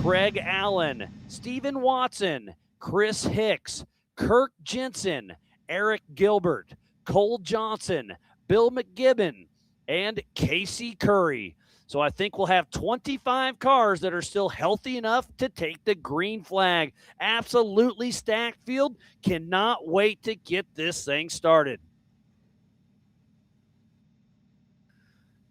Craig Allen, Stephen Watson, Chris Hicks, Kirk Jensen, Eric Gilbert, Cole Johnson, Bill McGibbon, and Casey Curry. So I think we'll have 25 cars that are still healthy enough to take the green flag. Absolutely stacked field. Cannot wait to get this thing started.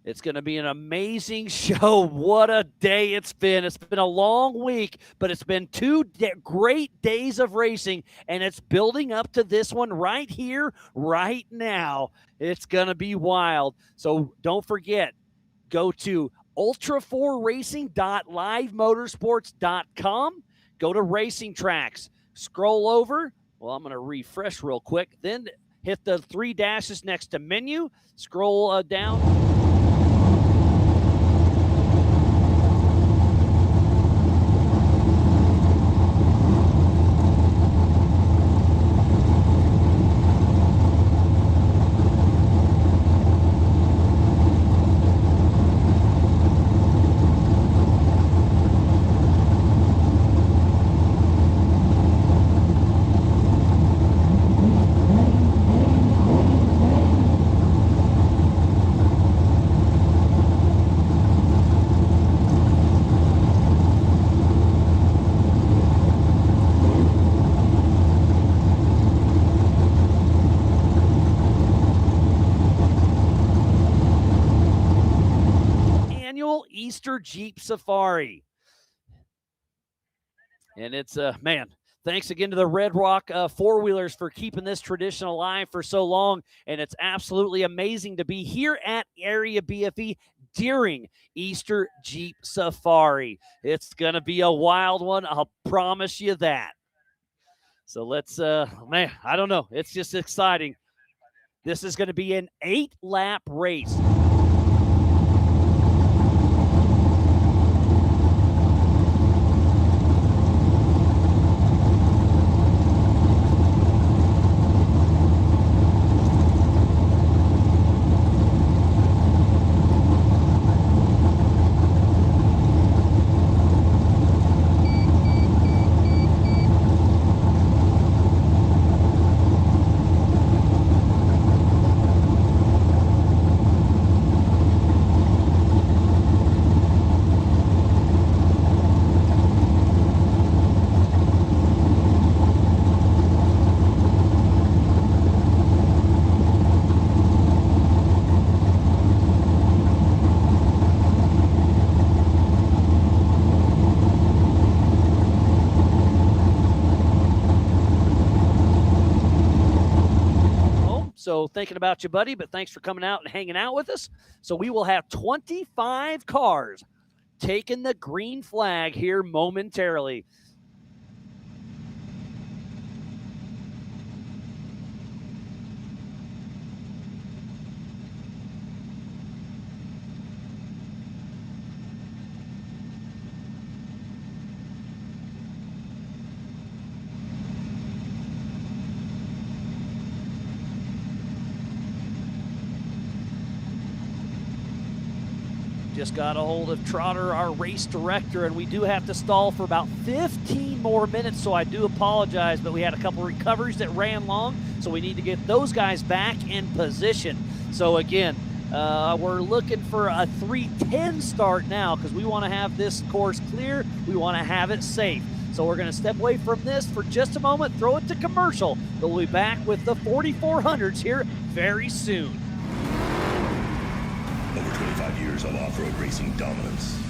It's going to be an amazing show. What a day it's been. It's been a long week, but it's been two great days of racing, and it's building up to this one right here, right now. It's going to be wild. So don't forget, go to ultra4racing.livemotorsports.com. Go to Racing Tracks. Scroll over. Well, I'm going to refresh real quick. Then hit the 3 dashes next to menu. Scroll down. Easter Jeep Safari. And it's, man, thanks again to the Red Rock four-wheelers for keeping this tradition alive for so long. And it's absolutely amazing to be here at Area BFE during Easter Jeep Safari. It's going to be a wild one. I'll promise you that. So let's, man, I don't know. It's just exciting. This is going to be an 8-lap race. So thinking about you, buddy, but thanks for coming out and hanging out with us. So we will have 25 cars taking the green flag here momentarily. Just got a hold of Trotter, our race director, and we do have to stall for about 15 more minutes, so I do apologize, but we had a couple recoveries that ran long, so we need to get those guys back in position. So again, we're looking for a 3:10 start now because we want to have this course clear. We want to have it safe. So we're going to step away from this for just a moment, throw it to commercial. We'll be back with the 4400s here very soon. Over 25 years of off-road racing dominance.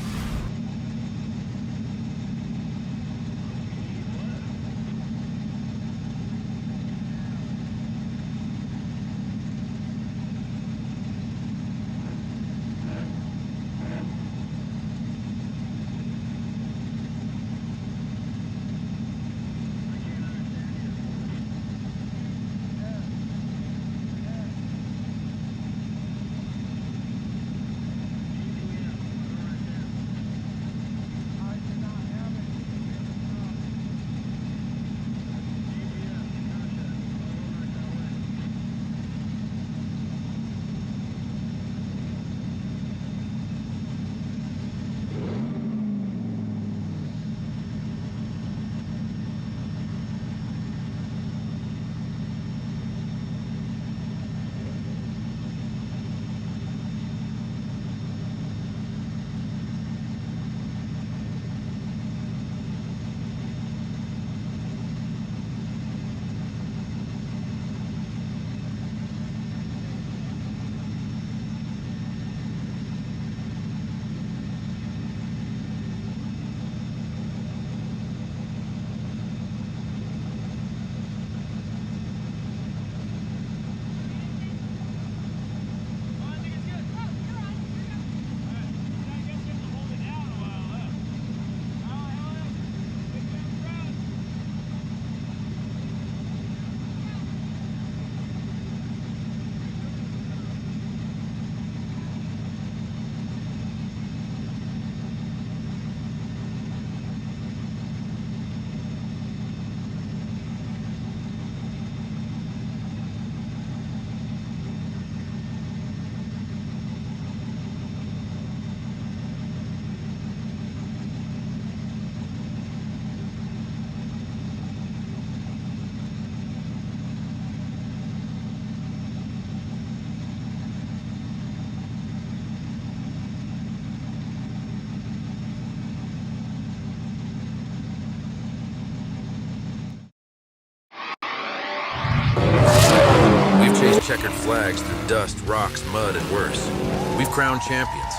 checkered flags through dust, rocks, mud, and worse. We've crowned champions,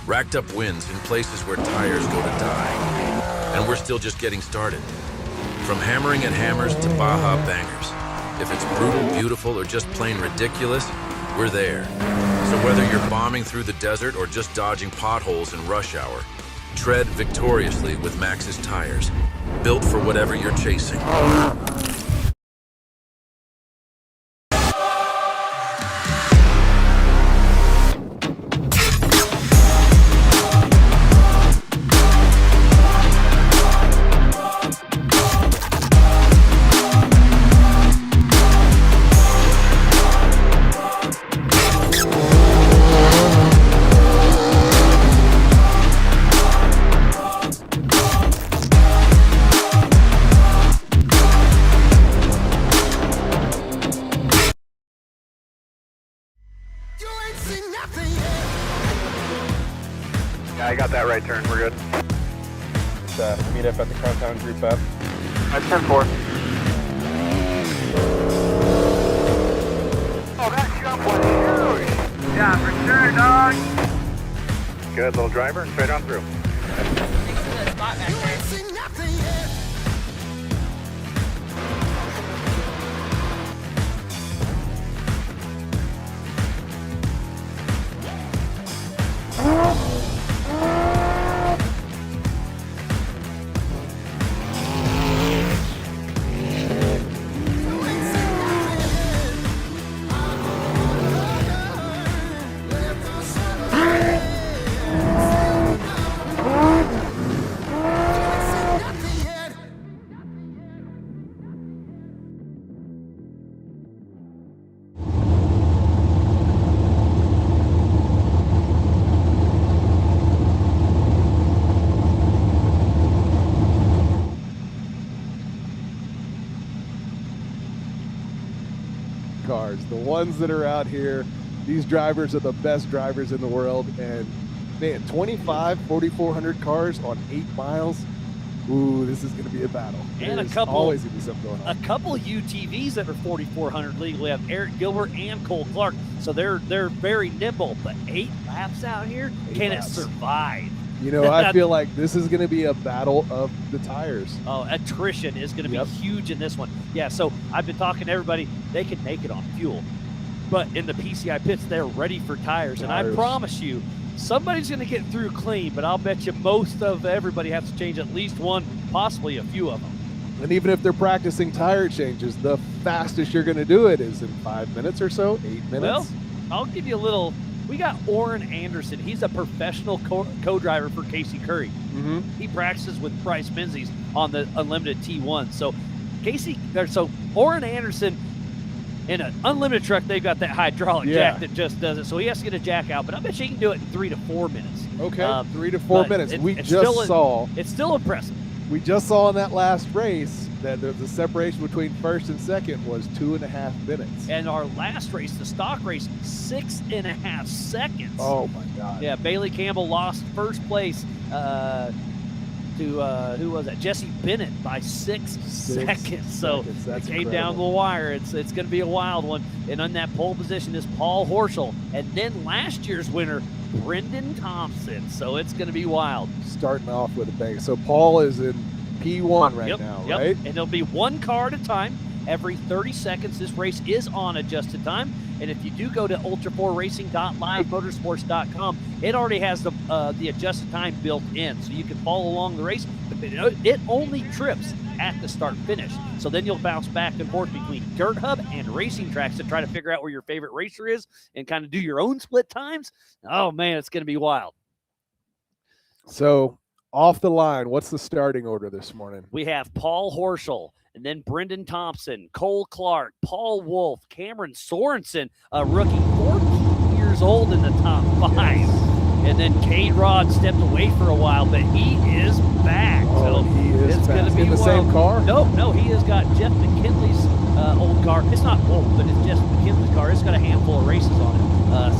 racked up wins in places where tires go to die. And we're still just getting started. From hammering at hammers to Baja bangers. If it's brutal, beautiful, or just plain ridiculous, we're there. So whether you're bombing through the desert or just dodging potholes in rush hour, tread victoriously with Maxxis tires, built for whatever you're chasing. Yeah, I got that right turn. We're good. Meet up at the compound, group up. That's 10-4. Oh, that jump was huge. Yeah, for sure, dog. Good little driver, straight on through. Thanks for the spot back there. Cars, the ones that are out here, these drivers are the best drivers in the world. And man, 4,400 cars on 8 miles. Ooh, this is going to be a battle. And There's a couple, always going to be something going on. A couple of UTVs that are 4,400 legal. We have Eric Gilbert and Cole Clark, so they're very nimble. But 8 laps out here, can it survive? You know, I feel like this is going to be a battle of the tires. Oh, attrition is going to be huge in this one. Yeah, so I've been talking to everybody. They can make it on fuel. But in the PCI pits, they're ready for tires. And I promise you, somebody's going to get through clean, but I'll bet you most of everybody has to change at least one, possibly a few of them. And even if they're practicing tire changes, the fastest you're going to do it is in 5 minutes or so, 8 minutes. Well, I'll give you a little. We got Orrin Anderson. He's a professional co-driver for Casey Curry. Mm-hmm. He practices with Bryce Menzies on the Unlimited T1. So Orrin Anderson, in an Unlimited truck, they've got that hydraulic jack that just does it. So he has to get a jack out, but I bet you he can do it in 3 to 4 minutes. Okay, 3 to 4 minutes. It's still impressive. We just saw in that last race that the separation between first and second was 2.5 minutes. And our last race, the stock race, 6.5 seconds. Oh my God. Yeah, Bailey Campbell lost first place to who was that? Jesse Bennett by 6 seconds. So it came down to the wire. It's going to be a wild one. And on that pole position is Paul Horschel, and then last year's winner, Brendan Thompson. So it's going to be wild. Starting off with a bang. So Paul is in P1 right now, right? And it'll be one car at a time. Every 30 seconds, this race is on adjusted time. And if you do go to ultra4racing.livemotorsports.com, it already has the adjusted time built in. So you can follow along the race. But it only trips at the start-finish. So then you'll bounce back and forth between Dirt Hub and racing tracks to try to figure out where your favorite racer is and kind of do your own split times. Oh, man, it's going to be wild. So off the line, what's the starting order this morning? We have Paul Horschel, and then Brendan Thompson, Cole Clark, Paul Wolf, Cameron Sorensen, a rookie 14 years old in the top 5. Yes. And then Cade Rod stepped away for a while, but he is back. Oh, so he is it's going to be in the same car? No, he has got Jeff McKinley's old car. It's not old, but it's Jeff McKinley's car. It's got a handful of races on it.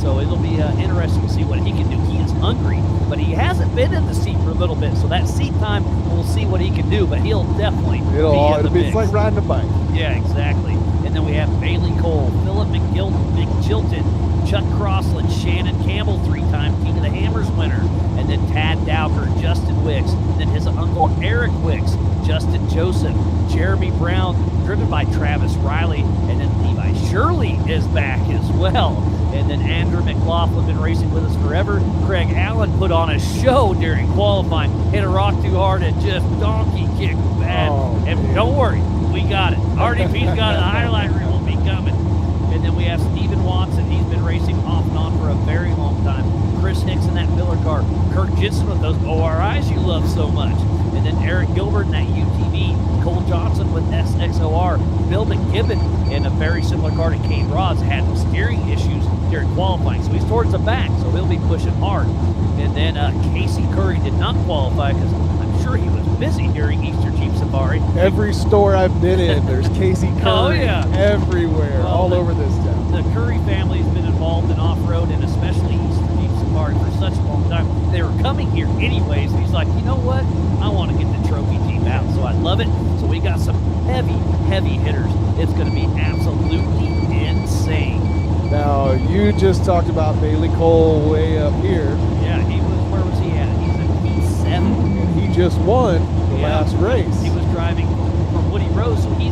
So it'll be interesting to see what he can do. He is hungry, but he hasn't been in the seat for a little bit. So that seat time, we'll see what he can do, but he'll definitely be in the mix. It's like riding a bike. Yeah, exactly. And And then we have Bailey Cole, Philip McGilton, Chuck Crossland, Shannon Campbell, 3-time King of the Hammers winner. And then Tad Dowker, Justin Wicks, and then his uncle Eric Wicks, Justin Joseph, Jeremy Brown, driven by Travis Riley, and then Levi Shirley is back as well. And then Andrew McLaughlin, been racing with us forever. Craig Allen put on a show during qualifying, hit a rock too hard and just donkey kicked bad. Oh, and man. don't worry, we got it. RDP's got it. The highlight reel will be coming. And then we have Steven Watson. He's been racing off and on for a very long time. Chris Hicks in that Miller car. Kurt Jensen with those ORIs you love so much. And then Eric Gilbert in that UTV. Cole Johnson with SXOR. Bill McGibbon in a very similar car to Kane Rods. Had some steering issues during qualifying, so he's towards the back, so he'll be pushing hard. And then Casey Curry did not qualify because I'm sure he was busy during Easter Jeep Safari. Every store I've been in, there's Casey Curry Oh, yeah. everywhere, Well, all over this town. The Curry family's been involved in off-road and especially Easter Jeep Safari for such a long time. They were coming here anyways. He's like, you know what? I want to get the trophy Jeep out, so I love it. So we got some heavy hitters. It's going to be absolutely insane. Now, you just talked about Bailey Cole way up here, Yeah, where was he at? He's at P7. and he just won the Yeah. last race. He was driving from Woody Rose, so he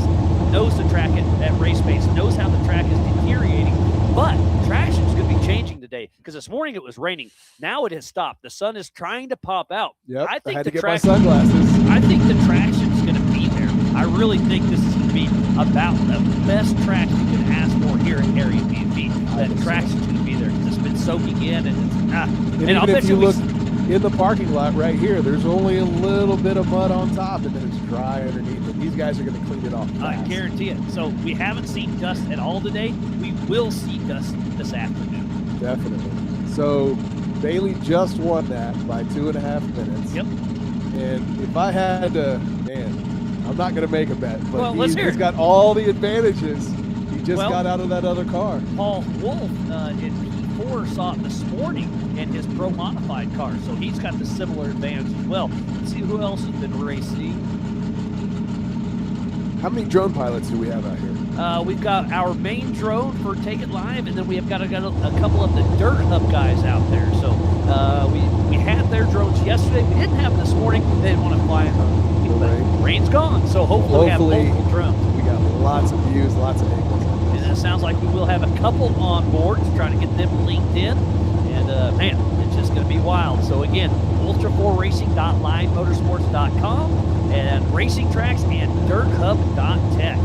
knows the track at race pace, knows how the track is deteriorating. But traction's going to be changing today because this morning it was raining. Now it has stopped. The sun is trying to pop out. Yep, I think had to the get my traction. sunglasses. I think the traction's going to be there. I really think this is going to be about the best track you can ask for here at Area BFE. That traction's going to be there because it's been soaking in and it's And and I'll even bet if you we look in the parking lot right here, there's only a little bit of mud on top, and then it's dry underneath. And these guys are going to clean it off I fast. guarantee it. So we haven't seen dust at all today. We will see dust this afternoon. Definitely. So Bailey just won that by 2.5 minutes. Yep. And if I had to, man, I'm not going to make a bet, but Well, let's hear he's it. got all the advantages. He just Well- got out of that other car. Paul Wolf in P4 saw it this morning in his pro modified car, so he's got the similar advantage as well. Let's see who else has been racing. How many drone pilots do we have out here? We've got our main drone for Take It Live, and then we have got a couple of the Dirt Hub guys out there. So we had their drones yesterday. We didn't have them this morning. They didn't want to fly in the rain. rain's gone, so hopefully we have multiple drones. We got lots of views, lots of angles. And it sounds like we will have a couple on board to try to get them linked in. And man, it's just going to be wild. So again, ultra4racing.livemotorsports.com and racing tracks and dirthub.tech.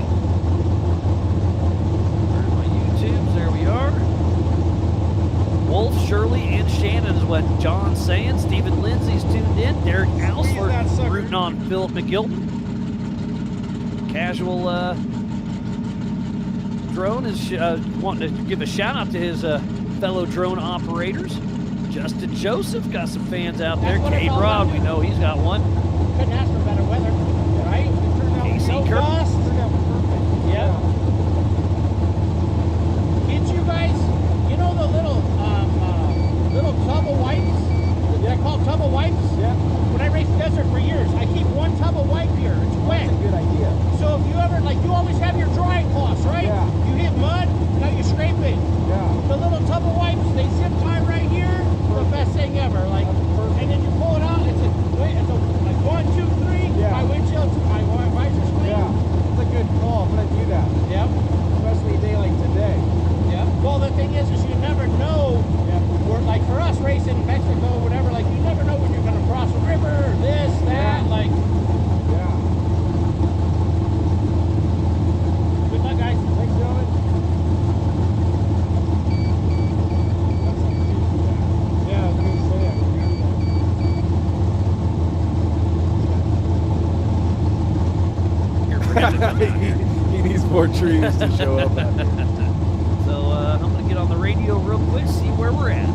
Where's my YouTubes? There we are. Wolf, Shirley, and Shannon is what John's saying. Stephen Lindsay's tuned in. Derek Alsler rooting on Philip McGilton. Casual drone is wanting to give a shout out to his fellow drone operators. Justin Joseph got some fans out there. Kate Rod, we know he's got one. Couldn't ask for better weather, right? It turned out Casey no Kirk. frost. Perfect. Yeah. Kids, you guys, you know the little tub of wipes? They're called tub of wipes? Yeah. When I raced desert for years, I keep one tub of wipe here. It's wet. That's a good idea. So if you ever, you always have your drying cloths, right? Yeah. You hit mud, now you scrape it. Yeah. The little tub of wipes, they zip tie right here. The best thing ever. And then you pull it out. It's a 1, 2, 3. Yeah. My windshield, my visor's clean. It's a good call. I'm going to do that, Yep. especially a day like today. Yep. Well, the thing is you never know. Where, like for us racing in Mexico, whatever. You never know when you're going to cross a river, or this, that. Yeah. Good luck, guys. Thanks, gentlemen. Yeah, I was going to say Here, forget it. he needs more trees to show up out here. So I'm going to get on the radio real quick, see where we're at.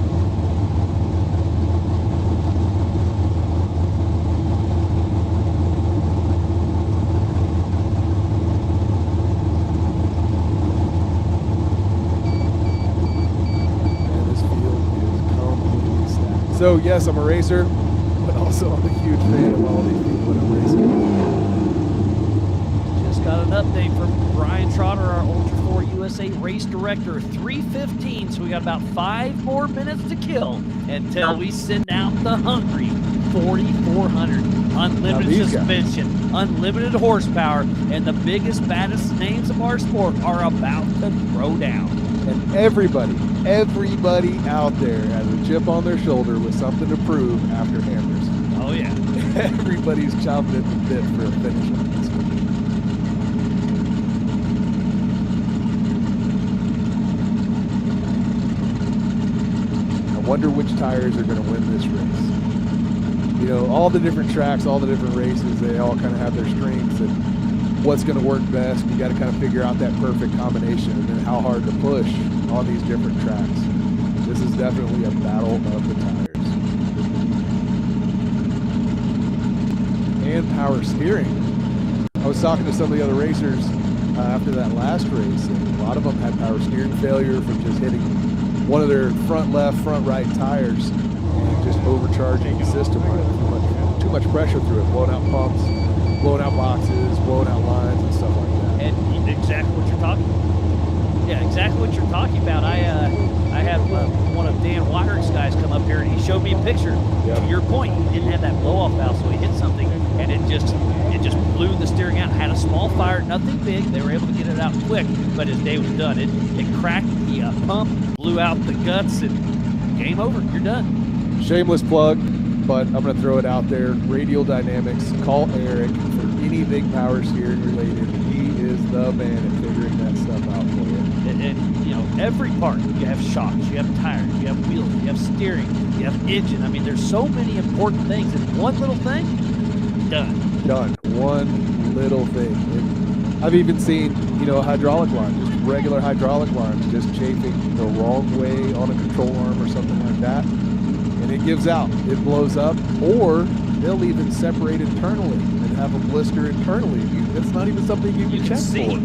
Man, this field is completely stacked. So yes, I'm a racer, but also I'm a huge fan of all these people that I'm racing with. Just got got an update from Brian Trotter, our Ultra 4 USA race director. 3:15, so we got about 5 more minutes to kill until we send out the hungry 4,400. Unlimited suspension, unlimited horsepower, and the biggest, baddest names of our sport are about to throw down. And everybody out there has a chip on their shoulder with something to prove after hammers. Oh, yeah. Everybody's chomping at the bit for a finish on this one. I wonder which tires are going to win this race. You know, all the different tracks, all the different races, they all kind of have their strengths and what's going to work best. You got to kind of figure out that perfect combination and then how hard to push on these different tracks. This is definitely a battle of the tires. And power steering. I was talking to some of the other racers after that last race, and a lot of them had power steering failure from just hitting one of their front left, front right tires and just overcharging the system. Too much pressure through it, blowing out pumps, blowing out boxes, blowing out lines and stuff like that. And exactly what you're talking about. Yeah, exactly what you're talking about. I had one of Dan Wyrick's guys come up here and he showed me a picture. Yep. To your point, he didn't have that blow-off valve, so he hit something and it just blew the steering out. Had a small fire, nothing big. They were able to get it out quick, but his day was done. It cracked the pump, blew out the guts, and game over. You're done. Shameless plug, but I'm going to throw it out there. Radial Dynamics, call Eric for anything power steering related. He is the man at figuring that stuff out for you. And you know, every part, you have shocks, you have tires, you have wheels, you have steering, you have engine. I mean, there's so many important things, and one little thing, done. One little thing. I've even seen, you know, hydraulic lines, just regular hydraulic lines, just chafing the wrong way on a control arm or something like that. And it gives out, it blows up, or they'll even separate internally and have a blister internally. That's not even something you can check see. for.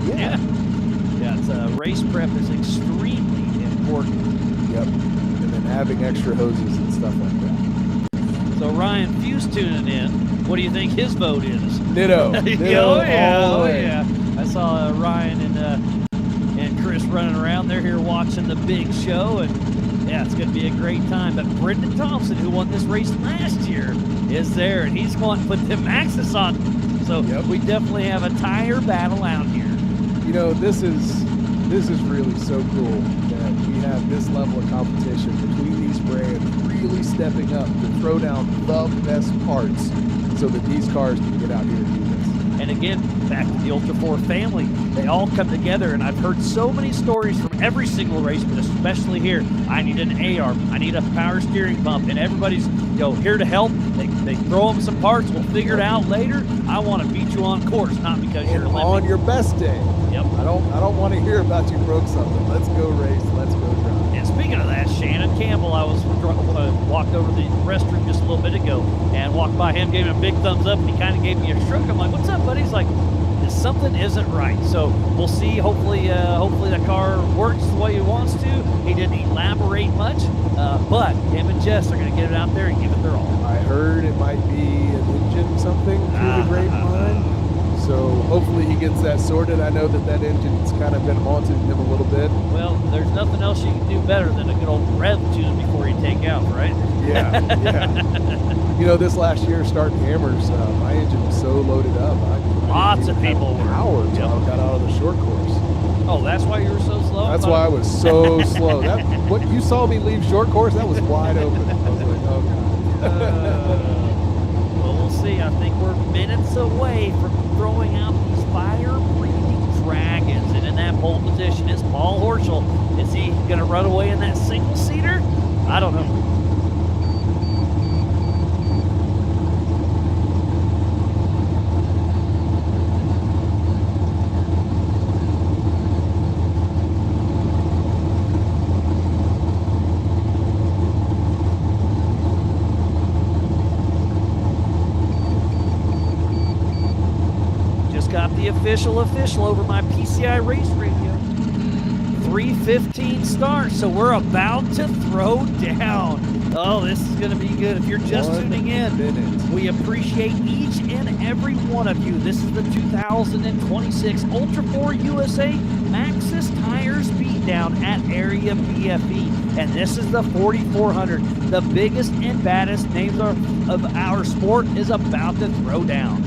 Yeah, it's race prep is extremely important. Yep, and then having extra hoses and stuff like that. So Ryan Fuse tuning in. What do you think his vote is? Ditto. Oh yeah. I saw Ryan and Chris running around. They're here watching the big show, and yeah, it's going to be a great time. But Brendan Thompson, who won this race last year, is there, and he's going to put the Maxxis on. So we definitely have a tire battle out here. You know, this is really so cool that we have this level of competition between these brands really stepping up to throw down the best parts so that these cars can get out here and do this. And again, back to the Ultra 4 family, they all come together, and I've heard so many stories from every single race, but especially here. I need an A-arm, I need a power steering pump, and everybody's here to help. They throw them some parts, we'll figure it out later. I want to beat you on course, not because you're on your best day. Yep. I don't want to hear about you broke something. Let's go race. Let's go drive. And speaking of that, Shannon Campbell, I was walked over to the restroom just a little bit ago and walked by him, gave him a big thumbs up, and he kind of gave me a shrug. I'm like, "What's up, buddy?" He's like, "Something isn't right." So we'll see. Hopefully the car works the way he wants to. He didn't elaborate much, but him and Jess are going to get it out there and give it their all. I heard it might be an engine something through the grapevine. So hopefully he gets that sorted. I know that engine's kind of been haunting him a little bit. Well, there's nothing else you can do better than a good old rev tune before you take out, right? Yeah. You know, this last year starting hammers, my engine was so loaded up. Lots of people were. Hours until I got out of the short course. Oh, that's why you were so slow? That's why I was so slow. What you saw me leave short course, that was wide open. I was like, oh God. Well, we'll see. I think we're minutes away from throwing out these fire-breathing dragons. And in that pole position is Paul Horschel. Is he going to run away in that single-seater? I don't know. Got the official over my PCI race radio. 3:15 start, so we're about to throw down. Oh, this is going to be good. If you're just 1 tuning in, minute. we appreciate each and every one of you. This is the 2026 Ultra 4 USA Maxxis Tires Beatdown at Area BFE. And this is the 4400. The biggest and baddest names of our sport is about to throw down.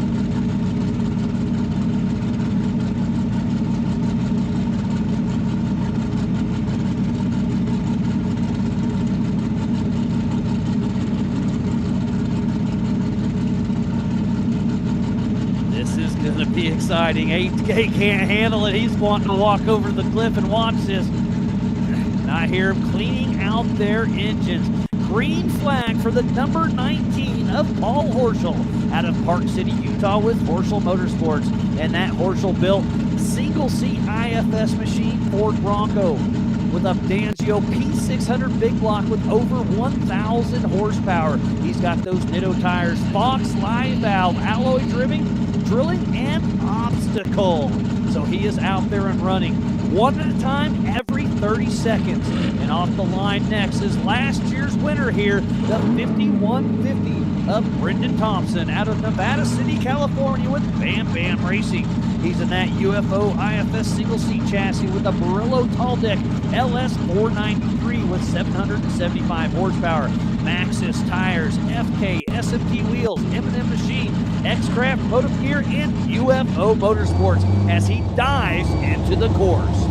This is going to be exciting. 8K can't handle it. He's wanting to walk over the cliff and watch this. And I hear him cleaning out their engines. Green flag for the number 19 of Paul Horschel out of Park City, Utah with Horschel Motorsports. And that Horschel built single-seat IFS machine Ford Bronco with a Danzio P600 big block with over 1,000 horsepower. He's got those Nitto tires, Fox live valve, alloy drilling, and obstacle. So he is out there and running one at a time every 30 seconds. And off the line next is last year's winner here, the 5150 of Brendan Thompson out of Nevada City, California with Bam Bam Racing. He's in that UFO IFS single-seat chassis with a Barillo tall deck LS 493 with 775 horsepower. Maxxis tires, FK, SMT wheels, M&M machine, X-Craft motive gear, and UFO Motorsports as he dives into the course.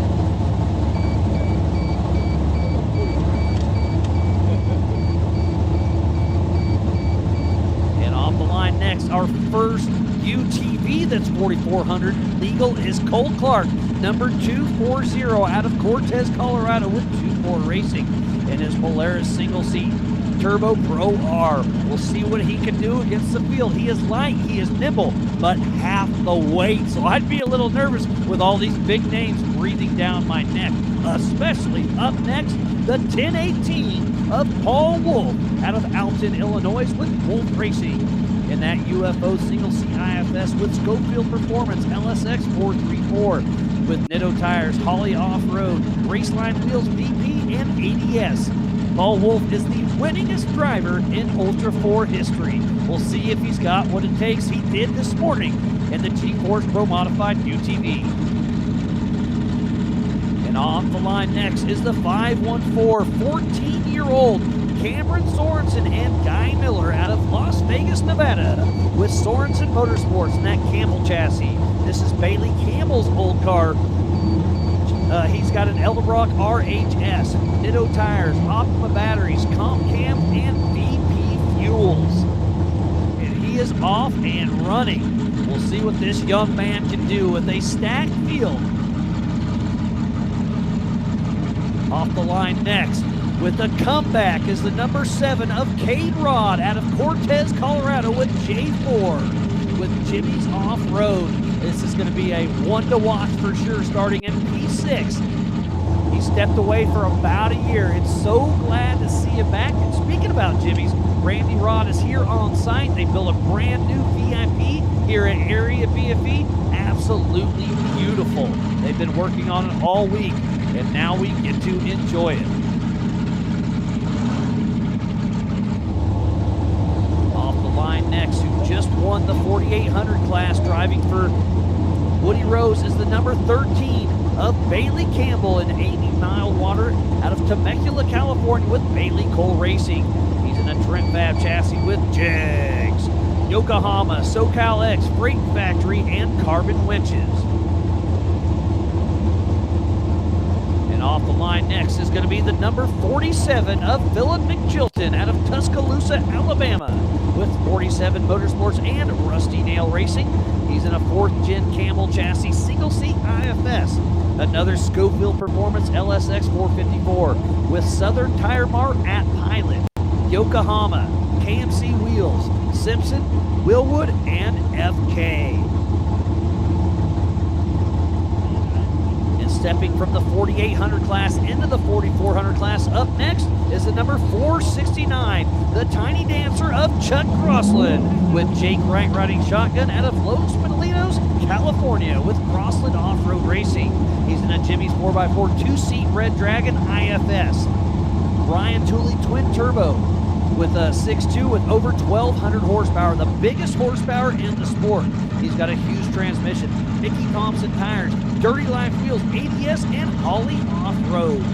And off the line next, our first UTV that's 4400 legal is Cole Clark, number 240 out of Cortez, Colorado with 24 Racing in his Polaris single-seat Turbo Pro R. We'll see what he can do against the field. He is light, he is nimble, but half the weight. So I'd be a little nervous with all these big names breathing down my neck, especially up next, the 1018 of Paul Wolf out of Alton, Illinois with Wolf Racing. In that UFO single-seat IFS with Schofield Performance LSX 434 with Nitto tires, Holly Off-Road, Raceline Wheels VP, and ADS. Paul Wolf is the winningest driver in Ultra 4 history. We'll see if he's got what it takes. He did this morning in the G-Force Pro Modified UTV. And off the line next is the 514 14-year-old Cameron Sorensen and Guy Miller out of Las Vegas, Nevada with Sorensen Motorsports in that Campbell chassis. This is Bailey Campbell's old car. He's got an Edelbrock RHS, Nitto tires, Optima batteries, Comp Cam, and VP fuels. And he is off and running. We'll see what this young man can do with a stacked field. Off the line next with a comeback is the number 7 of Cade Rod out of Cortez, Colorado with J4 with Jimmy's Off-Road. This is going to be a one to watch for sure starting in P6. He stepped away for about a year. It's so glad to see him back. And speaking about Jimmy's, Randy Rod is here on site. They built a brand new VIP here at Area BFE. Absolutely beautiful. They've been working on it all week, and now we get to enjoy it. Next, who just won the 4800 class driving for Woody Rose, is the number 13 of Bailey Campbell in 80 mile water out of Temecula, California with Bailey Cole Racing. He's in a Trent Fab chassis with Jags, Yokohama, SoCal X, Freight Factory, and Carbon Winches. And off the line next is going to be the number 47 of Philip McChilton out of Tuscaloosa, Alabama with 47 Motorsports and Rusty Nail Racing. He's in a 4th gen Camel chassis single-seat IFS. Another Schofield Performance LSX 454 with Southern Tire Mart at Pilot, Yokohama, KMC Wheels, Simpson, Willwood, and FK. Stepping from the 4800 class into the 4400 class, up next is the number 469, the Tiny Dancer of Chuck Crossland, with Jake Wright riding shotgun out of Los Molinos, California, with Crossland Off-Road Racing. He's in a Jimmy's 4x4 2-seat Red Dragon IFS. Brian Tooley Twin Turbo, with a 6.2 with over 1,200 horsepower, the biggest horsepower in the sport. He's got a huge transmission, Mickey Thompson tires, Dirty Life wheels, ABS, and Holly off-road.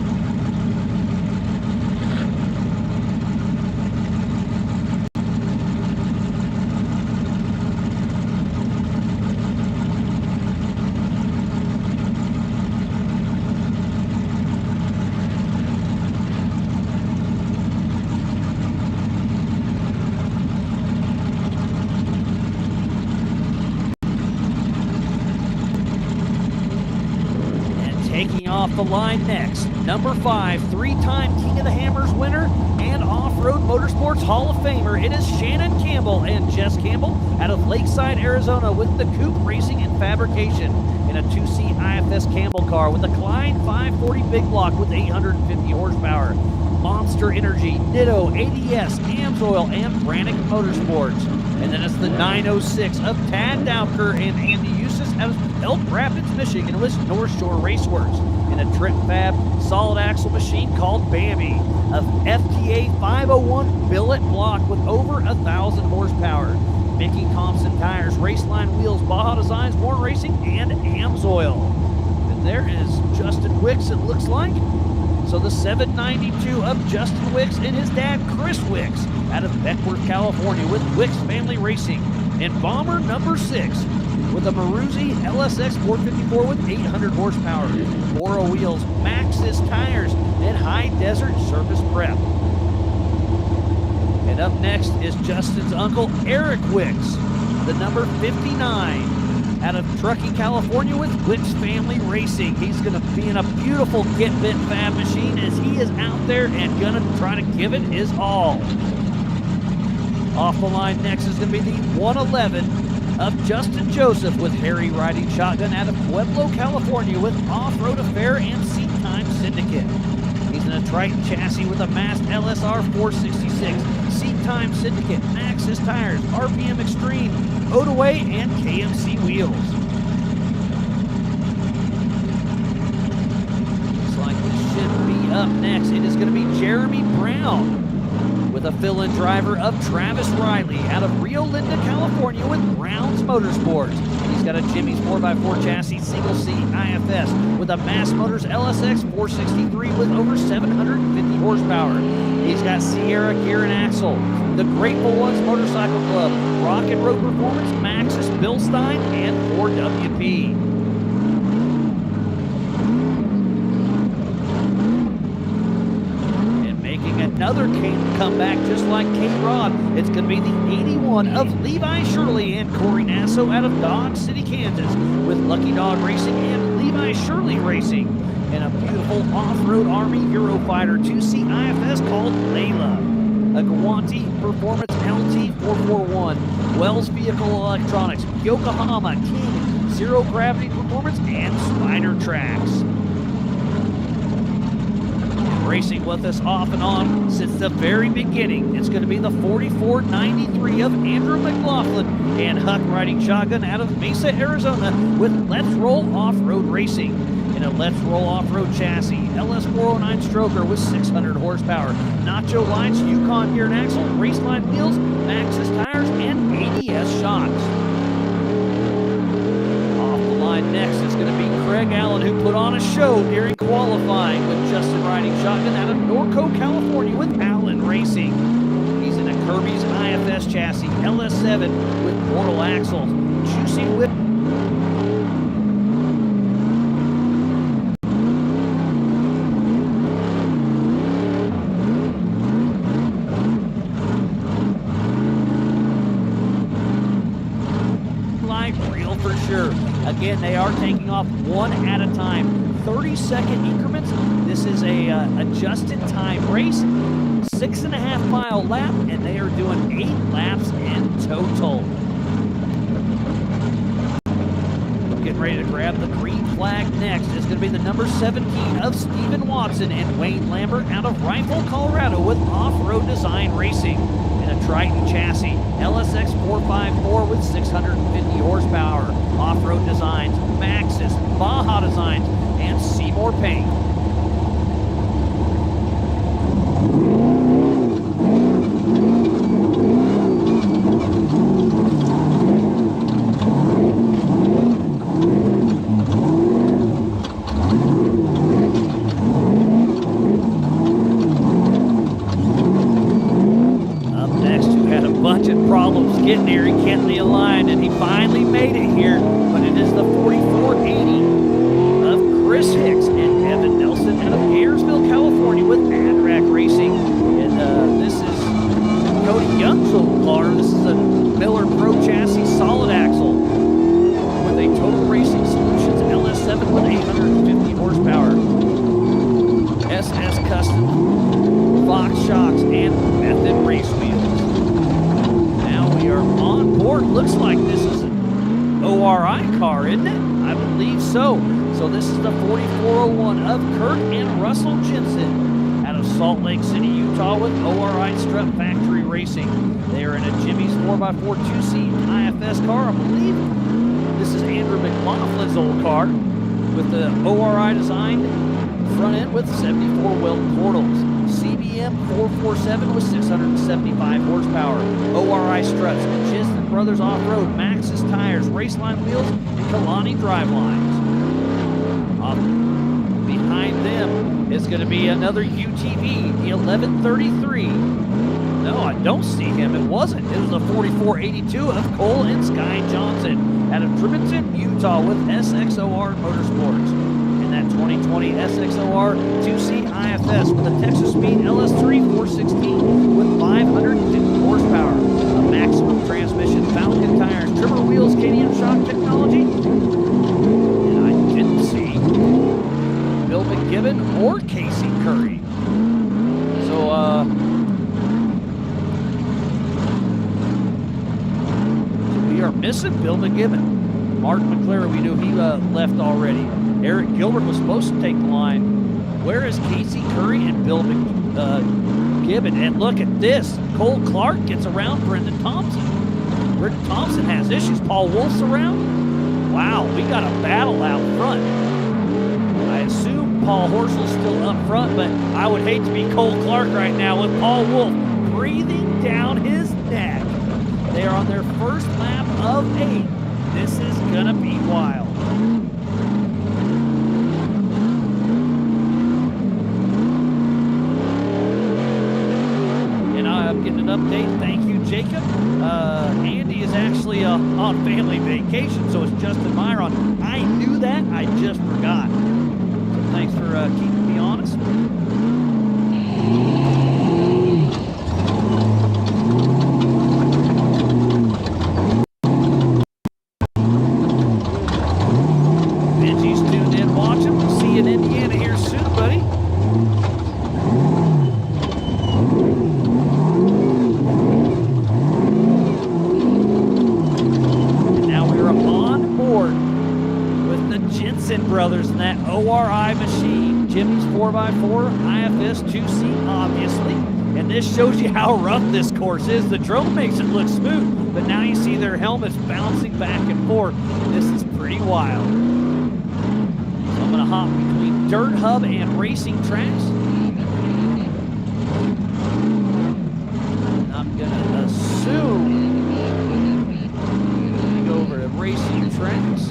Taking off the line next, number 5, 3-time King of the Hammers winner and Off-Road Motorsports Hall of Famer. It is Shannon Campbell and Jess Campbell out of Lakeside, Arizona with the Coupe Racing and Fabrication in a 2C IFS Campbell car with a Klein 540 big block with 850 horsepower. Monster Energy, Nitto, ADS, Amsoil, and Brannick Motorsports. And then it's the 906 of Tad Dowker and Andy Eustace out of Elk Rapids, Michigan with North Shore Raceworks in a Trip Fab solid axle machine called Bambi, a FTA 501 billet block with over 1,000 horsepower. Mickey Thompson tires, Raceline wheels, Baja Designs, Warren Racing, and Amsoil. And there is Justin Wicks, it looks like. So the 792 of Justin Wicks and his dad, Chris Wicks, out of Beckworth, California with Wicks Family Racing. And Bomber number 6 with a Maruzzi LSX 454 with 800 horsepower. Bora wheels, Maxxis tires, and High Desert Surface Prep. And up next is Justin's uncle, Eric Wicks, the number 59. Out of Truckee, California with Wicks Family Racing. He's going to be in a beautiful Get Bit Fab machine as he is out there and going to try to give it his all. Off the line next is going to be the 111 of Justin Joseph with Harry Riding Shotgun out of Pueblo, California with Off-Road Affair and Seat Time Syndicate. He's in a Triton chassis with a Mast LSR 466, Seat Time Syndicate, Maxxis tires, RPM Extreme, Odaway, and KMC wheels. Looks like this should be up next. It is going to be Jeremy Brown with a fill-in driver of Travis Riley out of Rio Linda, California with Brown's Motorsports. He's got a Jimmy's 4x4 chassis single seat IFS with a Mass Motors LSX 463 with over 750 horsepower. He's got Sierra gear and axle, the Grateful Ones Motorcycle Club, Rock and Road Performance, Maxxis Bilstein, and 4WP. Another comeback just like K-Rod. It's going to be the 81 of Levi Shirley and Corey Nasso out of Dodge City, Kansas with Lucky Dog Racing and Levi Shirley Racing in a beautiful off-road Army Eurofighter 2C IFS called Layla. A Gawanti Performance LT 441, Wells Vehicle Electronics, Yokohama King, Zero Gravity Performance, and Spider Tracks. Racing with us off and on since the very beginning. It's going to be the 4493 of Andrew McLaughlin and Huck Riding Shotgun out of Mesa, Arizona with Let's Roll Off-Road Racing in a Let's Roll Off-Road chassis, LS409 stroker with 600 horsepower, Nacho Lights, Yukon gear and axle, Raceline wheels, Maxxis tires, and ADS shocks. Next is going to be Craig Allen, who put on a show during qualifying with Justin Riding Shotgun out of Norco, California with Allen Racing. He's in a Kirby's IFS chassis, LS7 with portal axles, Juicy Whip. Real for sure. Again, they are taking off one at a time, 30-second increments. This is a adjusted time race, 6.5 mile lap, and they are doing 8 laps in total. Getting ready to grab the green flag next is going to be the number 17 of Steven Watson and Wayne Lambert out of Rifle, Colorado with Off-Road Design Racing in a Triton chassis, LSX 454 with 650 horsepower, Off-Road Designs, Maxxis, Baja Designs, and Seymour Paint. Wolf's getting here. He can't be aligned, and he finally made it here. But it is the 4480 of Chris Hicks and Evan Nelson out of Gainesville, California with AdRack Racing. And this is Cody Young's old car. This is a Miller Pro Chassis solid axle with a Total Racing Solutions LS7 with 850 horsepower. SS Custom, Fox shocks, and Method race wheels. Now we are on board. Looks like this is an ORI car, isn't it? I believe so. So this is the 4401 of Kurt and Russell Jensen out of Salt Lake City, Utah with ORI Strut Factory Racing. They are in a Jimmy's 4x4 two-seat IFS car. I believe this is Andrew McLaughlin's old car with the ORI design front end with 74 weld portals. CBM 447 with 675 horsepower. ORI struts, Jensen Brothers Off-Road, Maxxis tires, Raceline wheels, and Kalani drive lines. Behind them is going to be another UTV, the 1133. No, I don't see him. It wasn't. It was the 4482 of Cole and Sky Johnson out of Trippington, Utah with SXOR Motorsports. That 2020 SXOR 2C IFS with a Texas Speed LS3 416 with 550 horsepower, a maximum transmission, Falcon tires, trimmer wheels, KTM shock technology, and I didn't see Bill McGibbon or Casey Curry. So, we are missing Bill McGibbon. Mark McClary, we knew he left already. Eric Gilbert was supposed to take the line. Where is Casey Curry and Bill McGibbon? And look at this. Cole Clark gets around Brendan Thompson. Brendan Thompson has issues. Paul Wolf's around. Wow, we got a battle out front. I assume Paul Horschel's still up front, but I would hate to be Cole Clark right now with Paul Wolf breathing down his neck. They are on their first lap of 8. This is going to be wild. I'm getting an update. Thank you, Jacob. Andy is actually on family vacation, so it's Justin Myron. I knew that. I just forgot. So thanks for keeping me honest. Benji's tuned in watching. We'll see you in Indiana here soon, buddy. Brothers and that ORI machine. Jimmy's 4x4, IFS 2C, obviously. And this shows you how rough this course is. The drone makes it look smooth, but now you see their helmets bouncing back and forth. This is pretty wild. So I'm going to hop between Dirt Hub and racing tracks. And I'm going to assume we go over to racing tracks.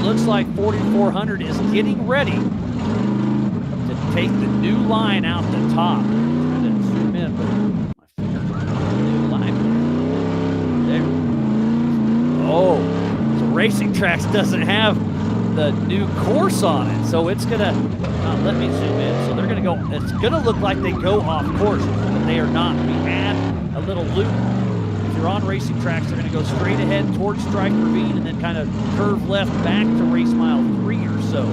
Looks like 4400 is getting ready to take the new line out the top. I'm trying to zoom in, but my fingers are on the new line. There. Oh, so Racing Tracks doesn't have the new course on it, so it's gonna let me zoom in. So they're gonna go. It's gonna look like they go off course, but they are not. We add a little loop. You're on Racing Tracks, they're going to go straight ahead towards Strike Ravine and then kind of curve left back to race mile 3 or so.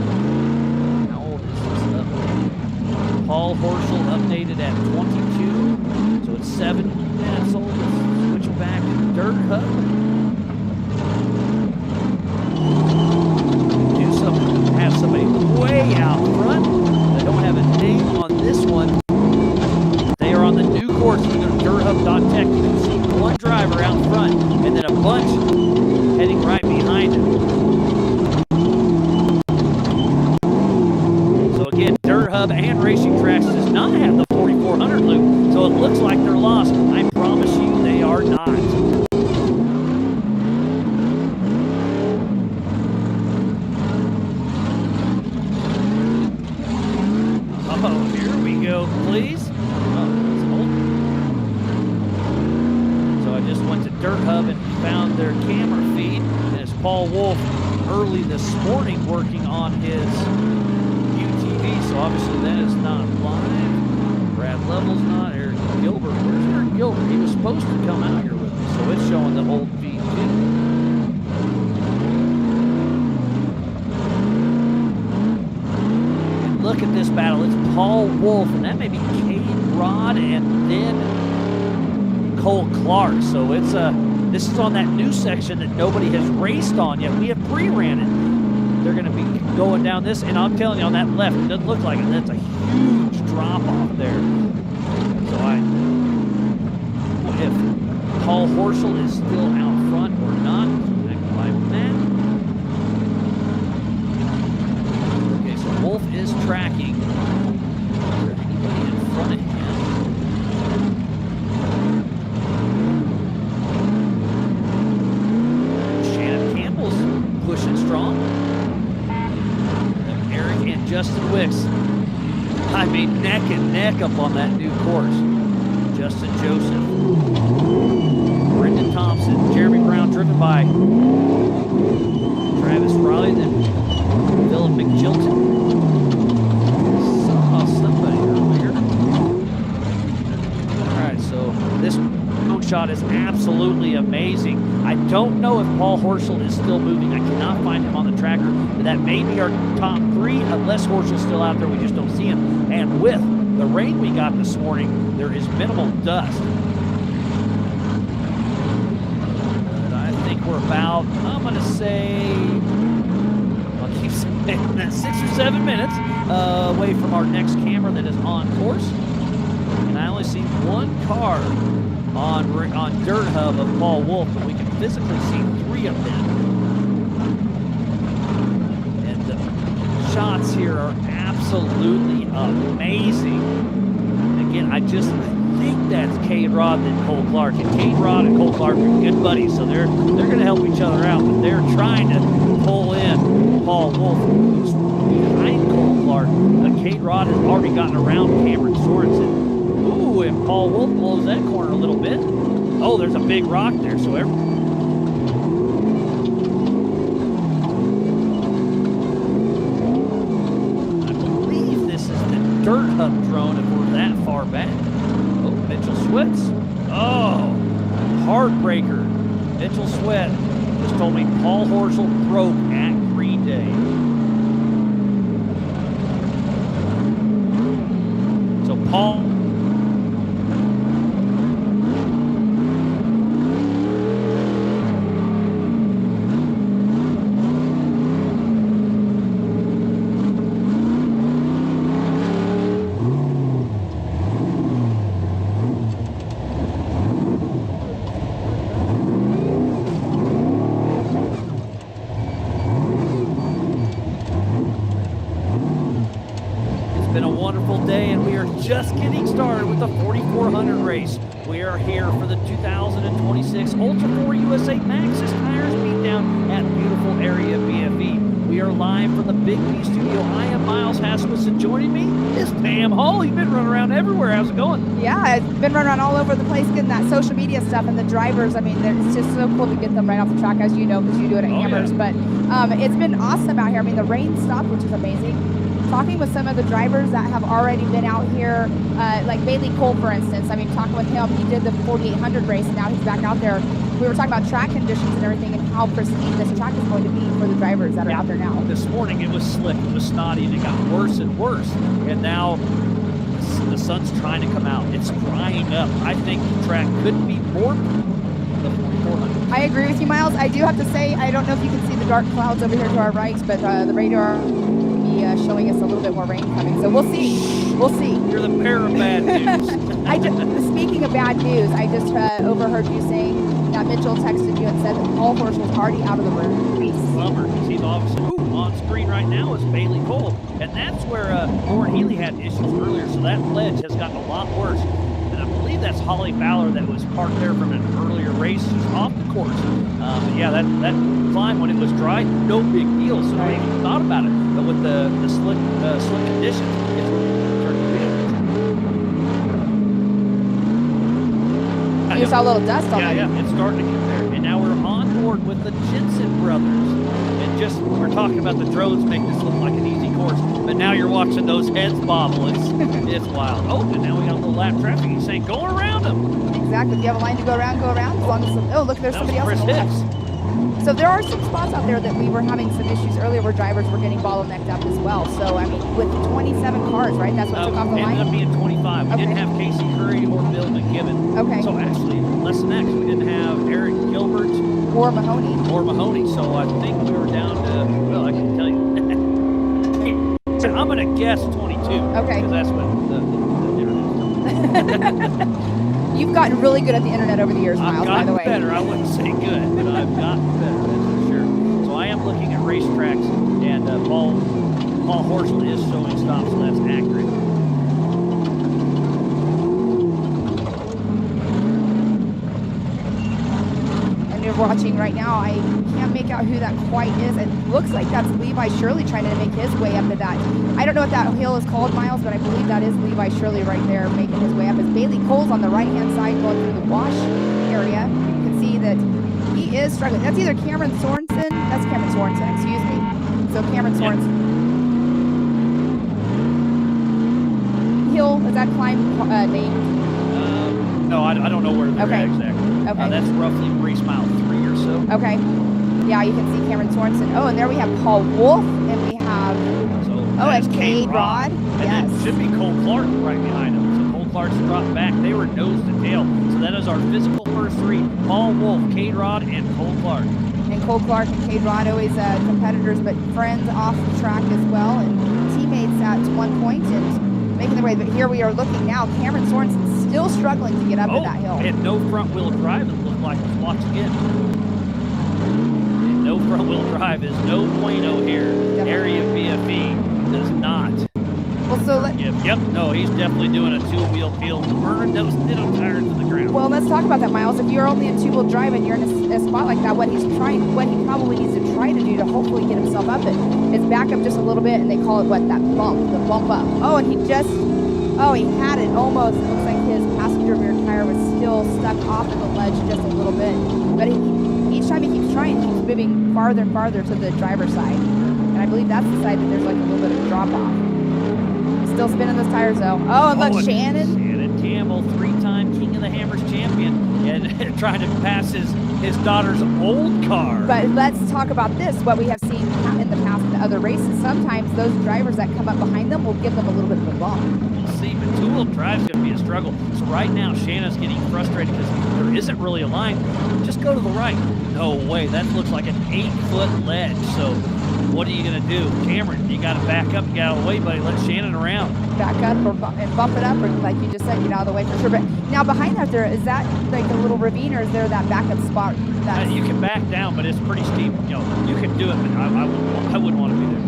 How old is this update? Paul Horschel updated at 22, so it's 7 minutes old. Let's switch back to Dirt Hub. Have somebody way out front. I don't have a name on this one. They are on the new course. You go to dirthub.tech. You can see one driver out front and then a bunch heading right behind him. So again, Dirt Hub and Racing Tracks does not have the 4400 loop, so it looks like they're lost. I promise you they are not. Paul Wolf early this morning working on his UTV, so obviously that is not live. Brad Level's not. Eric Gilbert. Where's Eric Gilbert? He was supposed to come out here with me, so it's showing the old V2. Look at this battle. It's Paul Wolf, and that may be Cade Rod and then Cole Clark. So it's this is on that new section that nobody has raced on yet. We have pre-ran it. They're going to be going down this, and I'm telling you, on that left, it doesn't look like it. That's a huge drop off there. So if Paul Horschel is still out front or not, I can live that. Wolf is tracking. Is there anybody in front of him? Shannon Campbell's pushing strong. And Eric and Justin Wicks. I mean, neck and neck up on that new course. Justin Joseph. Brendan Thompson. Jeremy Brown driven by Travis Riley. Then Dylan McJilton. This drone shot is absolutely amazing. I don't know if Paul Horschel is still moving. I cannot find him on the tracker, but that may be our top three, unless Horschel's still out there. We just don't see him. And with the rain we got this morning, there is minimal dust. But I think we're about, I'm going to say, I'll keep saying that 6 or 7 minutes away from our next camera that is on course. And I only see one car on Dirt Hub of Paul Wolf, but we can physically see 3 of them. And the shots here are absolutely amazing. And again, I think that's Cade Rod and Cole Clark. And Cade Rod and Cole Clark are good buddies, so they're going to help each other out, but they're trying to pull in Paul Wolf, who's behind Cole Clark. But Cade Rod has already gotten around Cameron Sorensen. Ooh, and Paul Wolf blows that corner a little bit. Oh, there's a big rock there, so I believe this is the Dirt Hub drone if we're that far back. Oh, Mitchell Sweats. Oh, heartbreaker. Mitchell Sweat just told me Paul Horschel broke at Green Day. So Paul... just getting started with the 4400 race. We are here for the 2026 Ultra 4 USA Maxxis Tires Beatdown at beautiful Area BFE. We are live from the Big B studio. I am Miles Hasselmus, and joining me is Pam Hall. You've been running around everywhere. How's it going? Yeah, I've been running around all over the place getting that social media stuff, and the drivers, I mean, it's just so cool to get them right off the track, as you know, because you do it at Hammers. Yeah. But it's been awesome out here. I mean, the rain stopped, which is amazing. Talking with some of the drivers that have already been out here, like Bailey Cole, for instance. I mean, talking with him, he did the 4800 race, and now he's back out there. We were talking about track conditions and everything and how pristine this track is going to be for the drivers that are out there now. This morning it was slick, it was snotty, and it got worse and worse. And now the sun's trying to come out. It's drying up. I think the track couldn't be more the 4400. I agree with you, Miles. I do have to say, I don't know if you can see the dark clouds over here to our right, but the radar showing us a little bit more rain coming. So we'll see. We'll see. You're the bearer of bad news. Speaking of bad news, I just overheard you saying that Mitchell texted you and said that Paul Horschel was already out of the race. Bummer, because he's obviously on screen right now is Bailey Cole. And that's where Lauren Healy had issues earlier. So that ledge has gotten a lot worse. And I believe that's Holly Fowler that was parked there from an earlier race. She's off the course. But yeah, that climb when it was dry, no big deal. So I even thought about it. But with the slick conditions, it's turning big. You saw a little dust already. Yeah, it's starting to get there. And now we're on board Pittsburgh with the Jensen brothers. And just, we're talking about the drones make this look like an easy course, but now you're watching those heads bobble. It's wild. Oh, and now we got a little lap traffic. He's saying, go around them. Exactly. If you have a line to go around, go around. As long as oh, look, there's That was somebody else Chris on the left. Hicks. So there are some spots out there that we were having some issues earlier where drivers were getting bottlenecked up as well. So, I mean, with 27 cars, right? That's what took off the line? Ended up being 25. We Okay. didn't have Casey Curry or Bill McGibbon. Okay. So actually, less than that, 'cause we didn't have Eric Gilbert Or Mahoney. or Mahoney. So I think we were down to, well, I can tell you. I'm going to guess 22. Okay. Because that's what the internet's telling me. You've gotten really good at the internet over the years, I've Miles, by the gotten way. better. I wouldn't say good, but I've gotten better, that's for sure. So I am looking at racetracks, and Paul Horschel is showing stops, so that's accurate. And you're watching right now. I can't make out who that quite is. It looks like that's Levi Shirley trying to make his way up to that. I don't know what that hill is called, Miles, but I believe that is Levi Shirley right there making his way up. As Bailey Cole's on the right-hand side going through the wash area. You can see that he is struggling. That's either Cameron Sorensen. That's Cameron Sorensen, excuse me. So Cameron Sorensen. Hill, is that climb named? No, I don't know where they're Okay. at exactly. Okay. That's roughly race mile 3 or so. Okay. Yeah, you can see Cameron Sorensen. Oh, and there we have Paul Wolf, and we have, So oh, that's and Cade Rod. And Yes. then should be Cole Clark right behind him. So Cole Clark's dropped back. They were nose to tail. So that is our physical first three. Paul Wolf, Cade Rod, and Cole Clark. And Cole Clark and Cade Rod, always competitors, but friends off the track as well, and teammates at one point and making their way. But here we are looking now. Cameron Sorensen still struggling to get up to that hill. And no front wheel drive, it looked like. Let's watch again. And no front wheel drive is no bueno here. Definitely. Area BFE does not. Well, so let, Yep, no, he's definitely doing a two-wheel peel, burning those ditto tires to the ground. well, let's talk about that, Miles. If you're only in two-wheel drive and you're in a spot like that, what he probably needs to try to do to hopefully get himself up it is back up just a little bit, and they call it what, that bump, the bump up. Oh, and he had it almost. It looks like his passenger rear tire was still stuck off of the ledge just a little bit. But each time he keeps trying, he keeps moving farther and farther to the driver's side. And I believe that's the side that there's like a little bit of drop off. Still spinning those tires though. Oh, and look, and Shannon. Shannon Campbell, three-time King of the Hammers champion, and trying to pass his daughter's old car. But let's talk about this, what we have seen in the past in other races. Sometimes those drivers that come up behind them will give them a little bit of a bump. We'll see, but two-wheel drive is going to be a struggle. So right now, Shannon's getting frustrated because there isn't really a line. Just go to the right. No way. That looks like an 8-foot ledge. So what are you going to do? Cameron, you got to back up and get out of the way, buddy. Let Shannon around. Back up and bump it up, or like you just said, get out of the way for sure. But now behind that, is that like a little ravine, or is there that backup spot? You can back down, but it's pretty steep. You know, you can do it, but I wouldn't want to be there.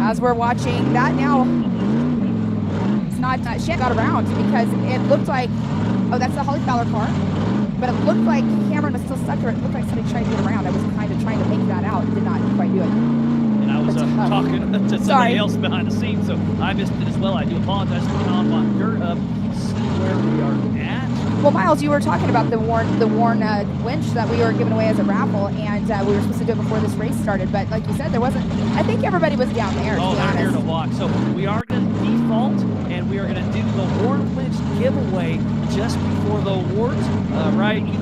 As we're watching that now, it's not shit got around because it looked like, oh, that's the Holly Fowler car, but it looked like Cameron was still stuck there. It looked like somebody tried to get around. I was kind of trying to make that out, did not quite do it. And I was talking to somebody Sorry. else behind the scenes, so I missed it as well. I do apologize. Coming on my dirt up, see where we are at. Well, Miles, you were talking about the worn winch that we were giving away as a raffle, and we were supposed to do it before this race started. But like you said, there wasn't. I think everybody was down there. Oh, to be they're here honest. to watch. So we are going to default, and we are going to do the worn winch giveaway just before the awards, either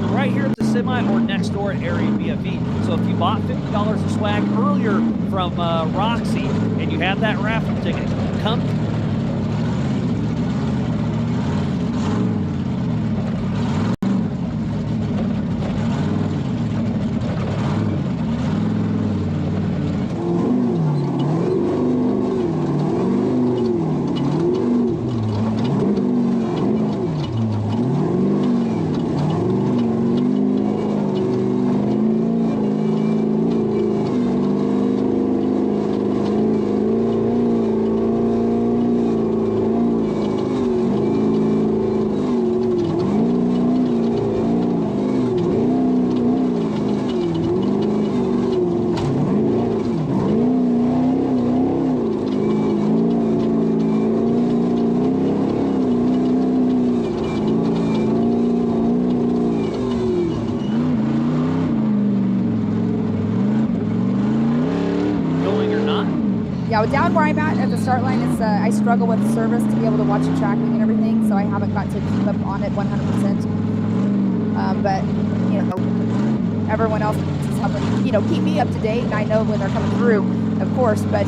right here at the semi or next door at Area BFE. So if you bought $50 of swag earlier from Roxy and you have that raffle ticket, come. Yeah, down where I'm at the start line, it's I struggle with service to be able to watch the tracking and everything, so I haven't got to keep up on it 100%. But you know, everyone else is helping, you know, keep me up to date, and I know when they're coming through, of course. But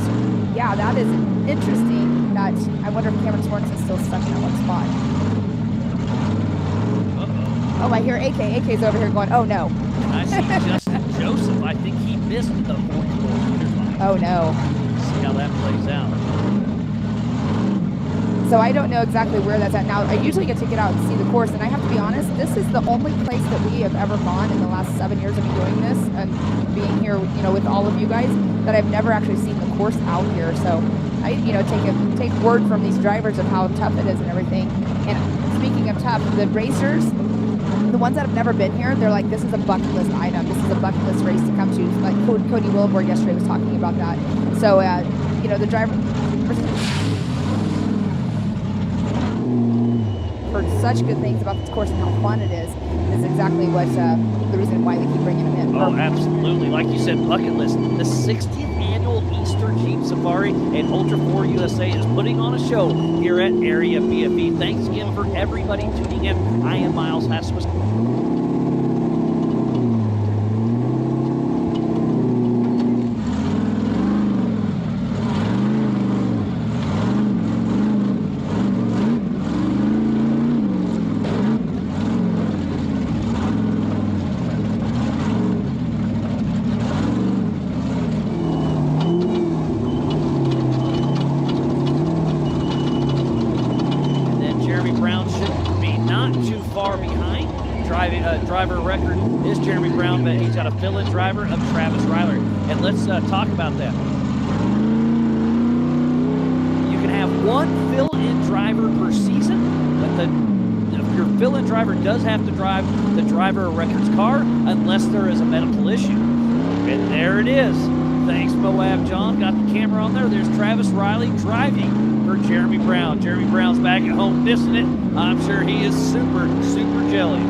yeah, that is interesting. That I wonder if Cameron Sorensen's still stuck in that one spot. Oh, I hear AK. AK's over here going, oh no. I see Justin Joseph. I think he missed the 44 meters line. Oh no. See how that plays out. So I don't know exactly where that's at now. I usually get to get out and see the course, and I have to be honest, this is the only place that we have ever gone in the last 7 years of me doing this and being here, you know, with all of you guys, that I've never actually seen the course out here. So I, you know, take word from these drivers of how tough it is and everything. And speaking of tough, the racers, the ones that have never been here, they're like, this is a bucket list item. This is a bucket list race to come to. Like Cody Wilbur yesterday was talking about that. So, you know, the driver heard such good things about this course and how fun it is exactly what the reason why they keep bringing them in. Oh, absolutely. Like you said, bucket list. The 60th annual Easter Jeep Safari and Ultra 4 USA is putting on a show here at Area BFE. Thanks again for everybody tuning in. I am Miles Hasmus. Driver record is Jeremy Brown, but he's got a fill-in driver of Travis Ryler. And let's talk about that. You can have one fill-in driver per season, but your fill-in driver does have to drive the driver of record's car unless there is a medical issue. And there it is. Thanks, MOAB John. Got the camera on there. There's Travis Riley driving for Jeremy Brown. Jeremy Brown's back at home missing it. I'm sure he is super, super jelly.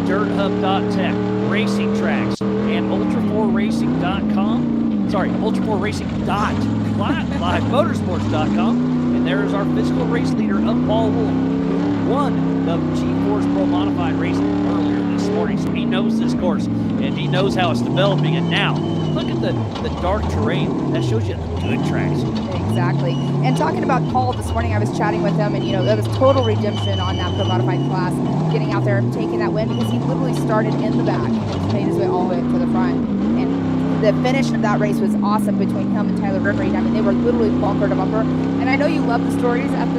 DirtHub.tech, Racing Tracks, and Ultra4Racing.com. Sorry, Ultra4Racing.livemotorsports.com. And there is our physical race leader of Paul Wolf, who won the G-Force Pro Modified race earlier this morning. So he knows this course, and he knows how it's developing. And now, look at the dark terrain. That shows you the good tracks. Exactly. And talking about Paul this morning, I was chatting with him, and you know, that was total redemption on that Pro Modified class, getting out there and taking that win, because he literally started in the back and made his way all the way to the front. And the finish of that race was awesome between him and Tyler Reed. I mean, they were literally bumper to bumper. And I know you love the stories. I'm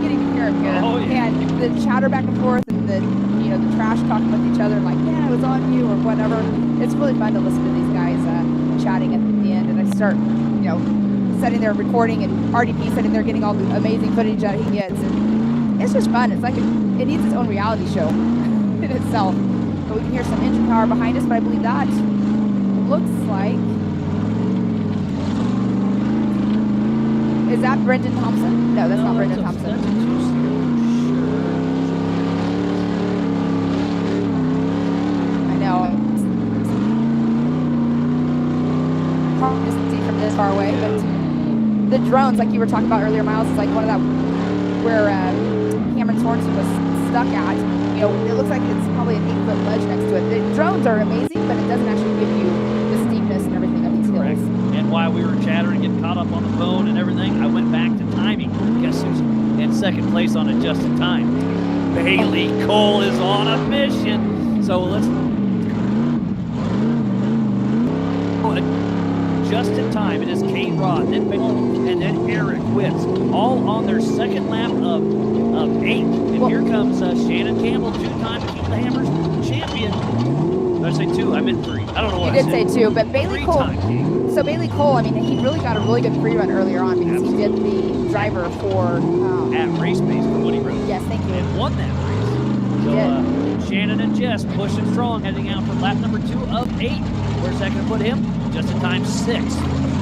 getting to hear them here. Oh, yeah. And the chatter back and forth, and the, you know, the trash talking with each other, like, yeah, it was on you or whatever. It's really fun to listen to these guys chatting at the end. And I start, you know, sitting there recording, and RDP sitting there getting all the amazing footage that he gets, and it's just fun. It's like it needs its own reality show in itself. But we can hear some engine power behind us, but I believe that looks like, is that Brendan Thompson? No, that's not Brendan Thompson. I know. Probably just see from this far away, but the drones, like you were talking about earlier, Miles, is like one of that where Cameron Sorensen was stuck at. You know, it looks like it's probably an 8-foot ledge next to it. The drones are amazing, but it doesn't actually give you the steepness and everything of these hills. And while we were chattering, getting caught up on the phone and everything, I went back to timing. Guess who's in second place on adjusted time? Bailey Cole is on a mission. So let's just in time. It is K-Rod, then Bill, and then Eric Witz, all on their second lap of 8. And here comes Shannon Campbell, 2-time Keep the Hammers champion. Did I say 2? I meant 3. I don't know what you I said. You did say 2, but Bailey Cole. So Bailey Cole, I mean, he really got a really good pre-run earlier on, because he did the driver for at Race Base for Woody Road. Yes, thank you. And won that race. So Shannon and Jess pushing strong, heading out for lap number 2 of 8. Where's that going to put him? Just in time 6.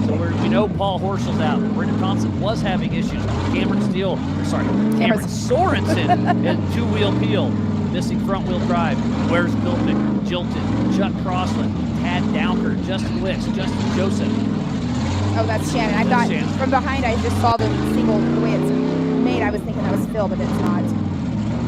So So we know Paul Horschel's out. Brendan Thompson was having issues. Cameron Sorensen in two-wheel peel, missing front-wheel drive. Where's Piltman, Jilton, Chuck Crossland, Tad Dowker, Justin Wicks, Justin Joseph. Oh, that's Shannon. I thought Shannon. from behind, I just saw the single, the way it's made. I was thinking that was Phil, but it's not.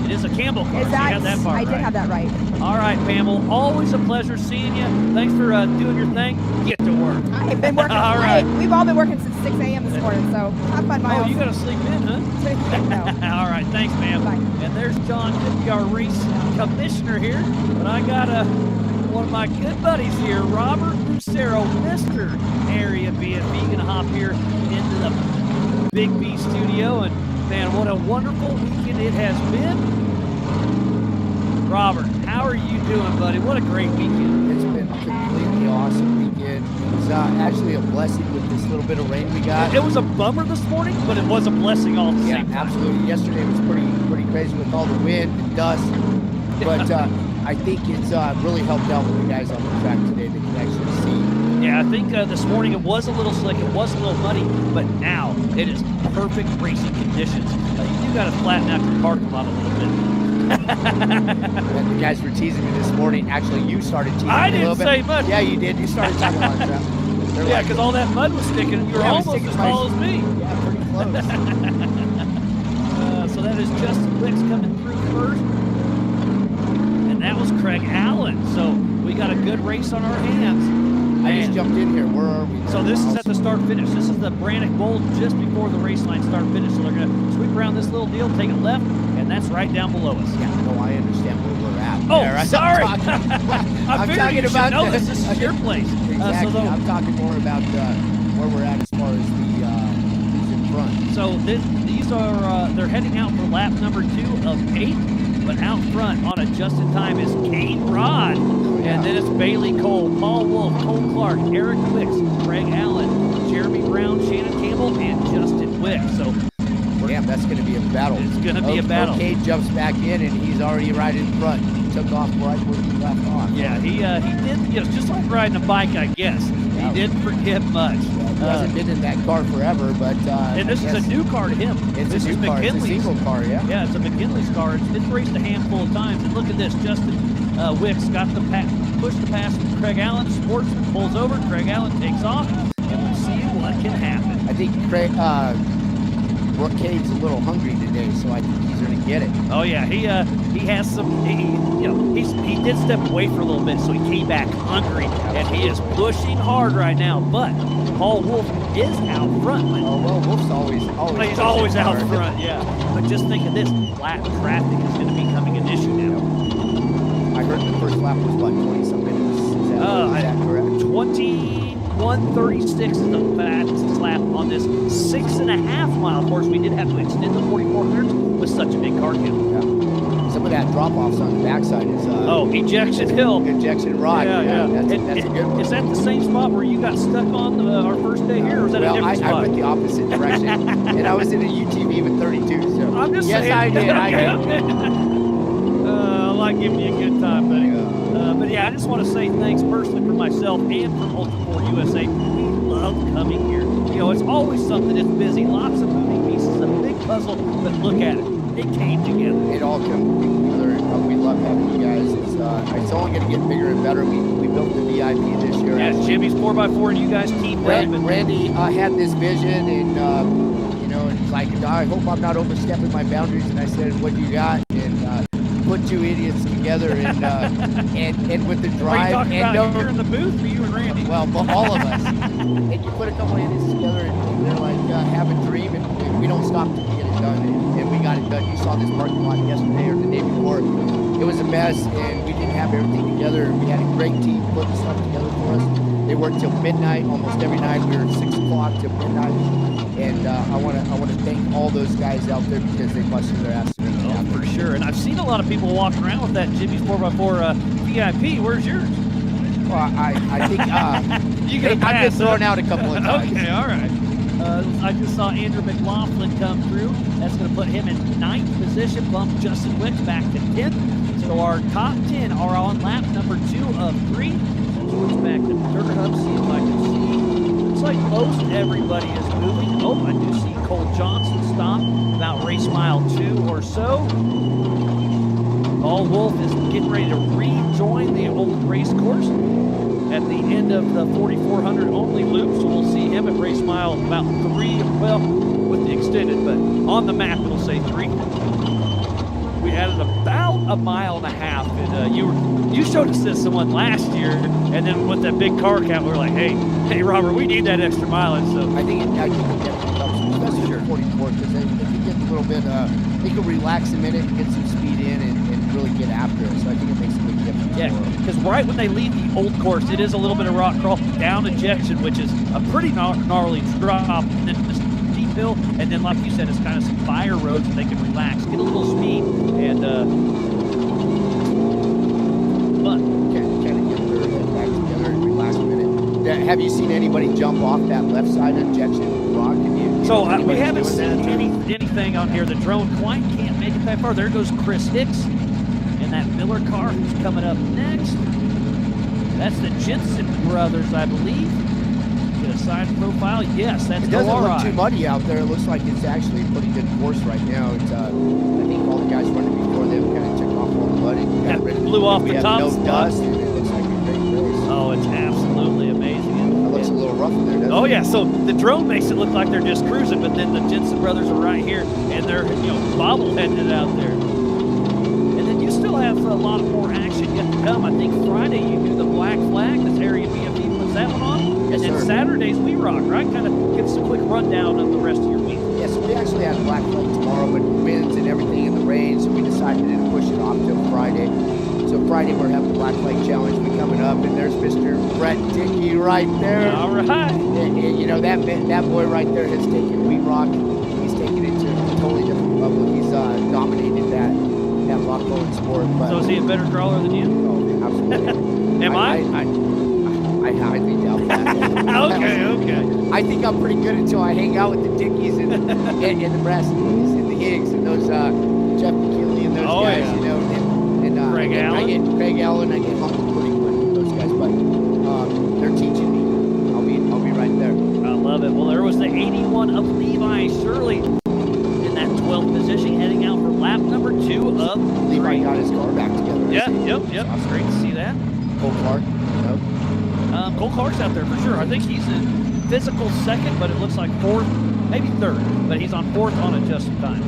It is a Campbell car. Is So that? you have that part I did right. have that right. All right, Pamela. Always a pleasure seeing you. Thanks for doing your thing. Get to work. I've been working. All right. We've all been working since 6 a.m. this morning, so have fun, Miles. Oh, you got to sleep in, huh? No. All right, thanks, ma'am. Bye. And there's John Goodby, our race commissioner here. But I got one of my good buddies here, Robert Lucero, Mr. Area BFE, going to hop here into the Big B studio. And, man, what a wonderful weekend it has been. Robert, how are you doing, buddy? What a great weekend. It's been a completely awesome weekend. It was actually a blessing with this little bit of rain we got. It was a bummer this morning, but it was a blessing all at the Yeah, same time. absolutely. Yesterday was pretty crazy with all the wind and dust. But I think it's really helped out with the guys on the track today that can actually see. Yeah, I think this morning it was a little slick, it was a little muddy, but now it is perfect racing conditions. You do got to flatten out your parking lot a little bit. And the guys were teasing me this morning. Actually, you started teasing I me a little didn't bit. say much. Yeah, you did. You started talking about that. They're Yeah, like, because all that mud was sticking. You were Yeah, it was almost sticking as to my- tall as me. yeah, pretty close. So that is Justin Wicks coming through first. And that was Craig Allen. So we got a good race on our hands. I just Man. jumped in here. Where are we? So this is at the start-finish. This is the Brannock Bowl just before the race line start-finish. So they're going to sweep around this little deal, take it left, and that's right down below us. Yeah, no, I understand where we're at. Oh, there. sorry. I'm talking, I I'm figured talking you should about know the- this. This is your place. Exactly. So I'm talking more about where we're at as far as the who's in front. So these are they're heading out for lap number 2 of 8, but out front on a just-in-time is Kane Rod, and then it's Bailey Cole, Paul Wolf, Cole Clark, Eric Wicks, Craig Allen, Jeremy Brown, Shannon Campbell, and Justin Wicks. So Damn, that's going to be a battle. It's gonna be a battle. Okay, jumps back in, and he's already right in front. He took off right where he left off. yeah, he did, just like riding a bike, I guess. Yeah. He didn't forget much. He hasn't been in that car forever, but And this is a new car to him. It's This a is new car. It's a McKinley's. single car, yeah. Yeah, it's a McKinley's car. It's raced a handful of times. And look at this. Justin Wicks got the push the pass from Craig Allen. Sportsman pulls over. Craig Allen takes off. And we'll see what can happen. I think Craig, Cade's a little hungry today, so I think he's going to get it. Oh yeah, he has some. He did step away for a little bit, so he came back hungry, and he is pushing hard right now. But Paul Wolf is out front. Oh, well, Wolf's always He's always out front, yeah. But just think of this: flat traffic is going to be becoming an issue now. I heard the first lap was, what, 20-some minutes? Is that correct? 21:36 is the fastest lap on this 6.5 mile course. We did have to extend the 4,400s with such a big car count. Yeah. Some of that drop-offs on the backside is... Ejection Hill. Ejection Rock. Yeah. That's a good one. Is that the same spot where you got stuck on our first day here, or is that a different spot? I went the opposite direction, and I was in a UTV with 32, so... I'm just saying. Yes, I did. I did. I like giving you a good time, buddy. But yeah, I just want to say thanks personally for myself and from Ultra 4 USA. We love coming here. It's always something that's busy, lots of moving pieces, a big puzzle, but look at it. It came together. It all came together, and we love having you guys. It's only going to get bigger and better. We built the VIP this year. Yeah, Jimmy's 4x4 and you guys teamed up. Randy had this vision, and and it's like, I hope I'm not overstepping my boundaries. And I said, "What do you got?" And put two idiots together, and with the Are you drive. talking And about here in the booth, or you and Randy? well, all of us. And you put a couple idiots together, and they're like, have a dream, and we don't stop till we get it done. And we got it done. You saw this parking lot yesterday or the day before. It was a mess, and we didn't have everything together. We had a great team putting stuff together for us. They worked till midnight almost every night. We were 6 o'clock till midnight, and I want to thank all those guys out there because they busted their ass to make it happen. For sure. And I've seen a lot of people walking around with that Jimmy's 4x4 VIP. Where's yours? Well, I think You I've been thrown out a couple of times. Okay, all right. I just saw Andrew McLaughlin come through. That's going to put him in 9th position, bump Justin Wicks back to 10th. So our top 10 are on lap number 2 of 3. Switch back to Dirt Hub, see if I can see like most everybody is moving. Oh, I do see Cole Johnson stop about race mile 2 or so. Paul Wolf is getting ready to rejoin the old race course at the end of the 4,400 only loop. So we'll see him at race mile about 3, well, with the extended, but on the map it'll say 3. We added about a mile and a half, and you showed us this one last year, and then with that big car count, we were like, hey, Robert, we need that extra mileage. So I think it definitely helps, especially for 44, because they can get a little bit, they can relax a minute, get some speed in, and really get after it. So I think it makes a big difference. Yeah, because right when they leave the old course, it is a little bit of rock crawl, down ejection, which is a pretty gnarly drop, and then this steep hill, and then like you said, it's kind of some fire roads and they can relax, get a little speed, and but kind of get their head back together and relax a minute. Have you seen anybody jump off that left side ejection rock? So we haven't seen anything on here. The drone quite can't make it that far. There goes Chris Hicks in that Miller car who's coming up next. That's the Jensen brothers, I believe. Get a side profile. Yes, that's it doesn't ORI. look too muddy out there. It looks like it's actually a pretty good course right now. It's, I think all the guys running before them kind of took off all the mud and got rid of it. Blew off we the have top no spot. dust, and it looks like a great race. Oh, it's absolutely amazing. It looks a little rough in there, doesn't Oh it? yeah, so the drone makes it look like they're just cruising, but then the Jensen brothers are right here, and they're bobbleheading it out there. And then you still have a lot more action yet to come. I think Friday you do the Black Flag. This Area BFE puts that one on, Yes, and then sir. Saturdays we rock. Right? Kind of give us a quick rundown of the rest of your week. Yeah, so we actually had a black flag tomorrow, but winds and everything in the rain, so we decided to push it off till Friday. So Friday we're having the Black Flag Challenge coming up, and there's Mr. Brett Dickey right there. All right. And, that boy right there has taken Wheat Rock. He's taken it to a totally different level. He's dominated that rock rolling sport. But, So is he a better crawler than you? Oh, absolutely. Am I? I highly doubt that. Okay. I think I'm pretty good until I hang out with the Dickies and the Brassleys and the Higgs and those Jeff McKinley and those guys, yeah. and Craig Allen? I get Craig Allen. I get humbled pretty quick with those guys, but they're teaching me. I'll be right there. I love it. Well, there was the 81 of Levi Shirley in that 12th position, heading out for lap number 2 of Levi 3. got his car back together. Yep. It's great to see that. Cole Clark. Cole Clark's out there for sure. I think he's in physical second, but it looks like 4th, maybe 3rd, but he's on 4th on adjusted time.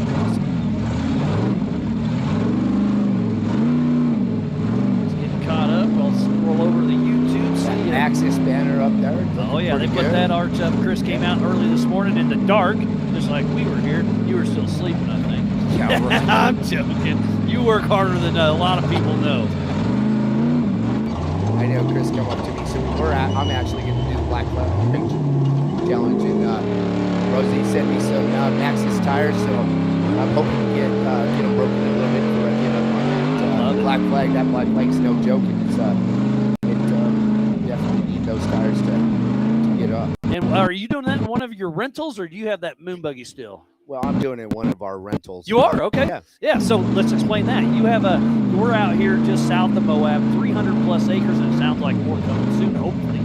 He's getting caught up. I'll scroll over to the YouTube. That Maxxis banner up there. Oh yeah, they put that arch up. Chris came out early this morning in the dark, just like we were here. You were still sleeping, I think. Yeah, right. I'm joking. You work harder than a lot of people know. I know Chris come up to me, so I'm actually going to do the Black Flag Challenge, and Rosie sent me some Maxxis tires, so I'm hoping to get them broken a little bit before I get up on that Black Flag. That Black Flag's no joke, and it's definitely need those tires to get up. And are you doing that in one of your rentals, or do you have that moon buggy still? Well, I'm doing it in one of our rentals. You are? Okay. Yeah, so let's explain that. We're out here just south of MOAB, 300 plus acres, and it sounds like more coming soon, hopefully.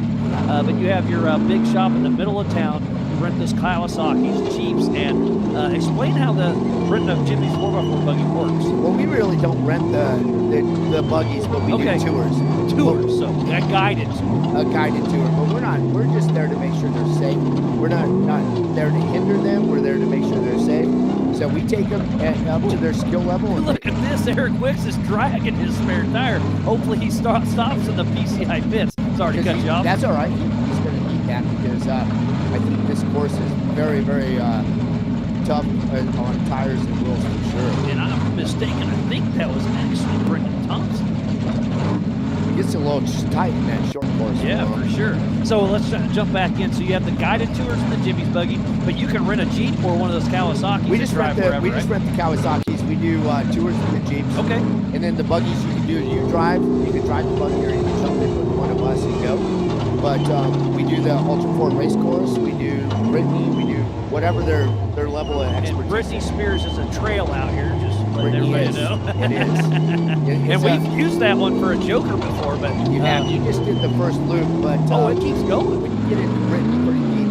But you have your big shop in the middle of town. You rent those Kawasaki's, Jeeps, and explain how the renting of Jimmy's 4x4 buggy works. Well, we really don't rent the buggies, but we do tours. Tours, so a guided tour. A guided tour, but we're just there to make sure they're safe. We're not there to hinder them. We're there to make sure they're safe. So we take them up to their skill level. And look at this. Eric Wicks is dragging his spare tire. Hopefully he stops in the PCI pits. Sorry to cut you off. That's all right. He's going to need that because I think this course is very, very tough on tires and wheels for sure. And I'm mistaken. I think that was actually Brendan Thompson. It gets a little tight in that short course. Yeah, for sure. So let's jump back in. So you have the guided tours in the Jimmy's buggy, but you can rent a Jeep or one of those Kawasaki's. We just rent the Kawasaki's. We do tours in the Jeeps. Okay. And then the buggies you can do. You can drive the buggy, or you can jump in with one of us and go. But we do the Ultra 4 race course. We do Brittany. We do whatever their level of expertise. And Brittany Spears is a trail out here. Just letting Brittany everybody know. It is. And we've used that one for a joker before, but you have. You just did the first loop, but it keeps going. When you get into Brittany pretty deep,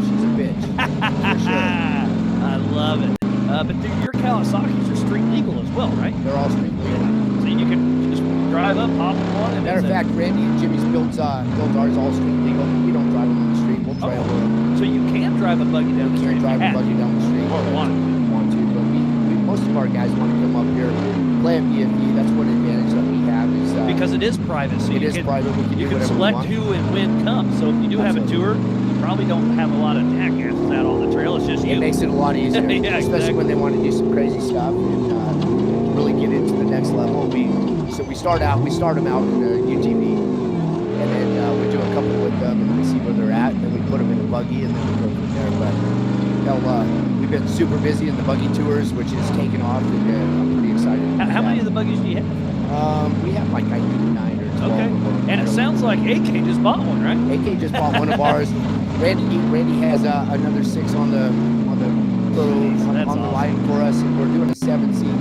sure. I love it. But your Kawasaki's are street legal as well, right? They're all street legal. So you can just drive up, hop in one. And Matter of fact, Randy and Jimmy's built ours all street legal. We don't drive them on the street. We'll trailer them. So you can drive a buggy down the street. We can't drive a buggy down the street. Or want to, but most of our guys want to come up here, play at BFE. That's one advantage that we have is because it is private. So it is private. We can you do can whatever select we want. who and when comes. So if you do have a tour, you probably don't have a lot of jackasses out on the trail. It's just you. It makes it a lot easier, Yeah, especially exactly. when they want to do some crazy stuff and really get into the next level. We start them out in a UTV, and then we do a couple with them, and we see where they're at, and then we put them in a buggy, and then we go from there. But we've been super busy in the buggy tours, which is taking off, and I'm pretty excited. How many of the buggies do you have? We have like 9 or 12. Okay. And it sounds like AK just bought one, right? AK just bought one of ours. Randy has another 6 on the awesome. line for us, and we're doing a 7-seat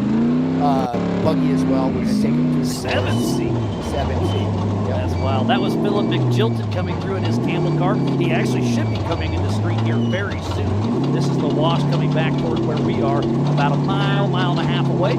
buggy as well. We're gonna take him through 7-seat. 7-seat. That's wild. That was Philip McJilton coming through in his Campbell car. He actually should be coming in the street here very soon. This is the wash coming back toward where we are, about a mile and a half away.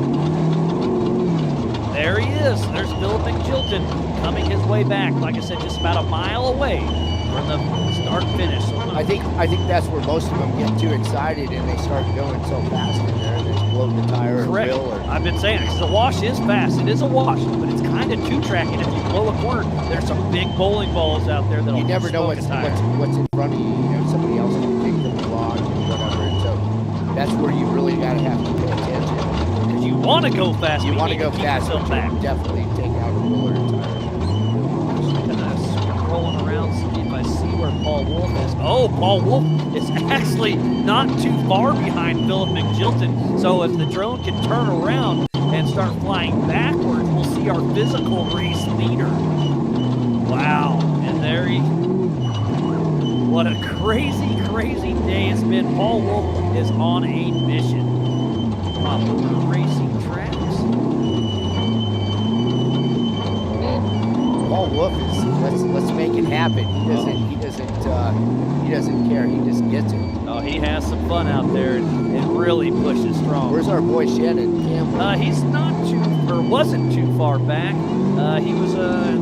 There he is. There's Philip McJilton coming his way back. Like I said, just about a mile away from the start finish. So I think that's where most of them get too excited and they start going so fast in there and they just blow the tire correct. or wheel. I've been saying it, 'cause the wash is fast. It is a wash, but it's kind of two-track. And if you blow a corner, there's some big bowling balls out there that'll You never know smoke a tire. what's in front of you. You know, somebody else can take them along or whatever. And so that's where you really gotta have to pay attention. Because you want to go fast. You but want to need go keep fast, yourself but back. you definitely take out a roller tire. Rolling around, see if I see where Paul Wolf is. Oh, Paul Wolf is actually not too far behind Philip McJilton. So if the drone can turn around and start flying backwards, we'll see our physical race leader. Wow. And there he... What a crazy, crazy day it's been. Paul Wolf is on a mission. Popular racing tracks. Paul Wolf is let's make it happen. He doesn't care. He just gets it. Oh, he has some fun out there and really pushes strong. Where's our boy Shannon Campbell? He's not wasn't too far back. He was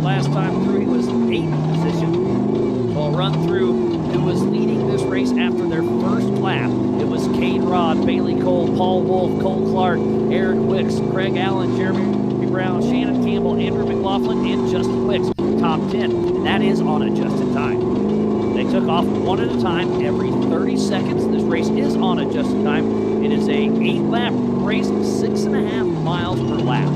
last time through. He was 8th position. Well, run through who was leading this race after their first lap. It was Cade Rod, Bailey Cole, Paul Wolf, Cole Clark, Eric Wicks, Craig Allen, Jeremy Brown, Shannon Campbell, Andrew McLaughlin, and Justin Wicks. Top 10, and that is on adjusted time. They took off one at a time every 30 seconds. This race is on adjusted time. It is a 8-lap race, 6.5 miles per lap. I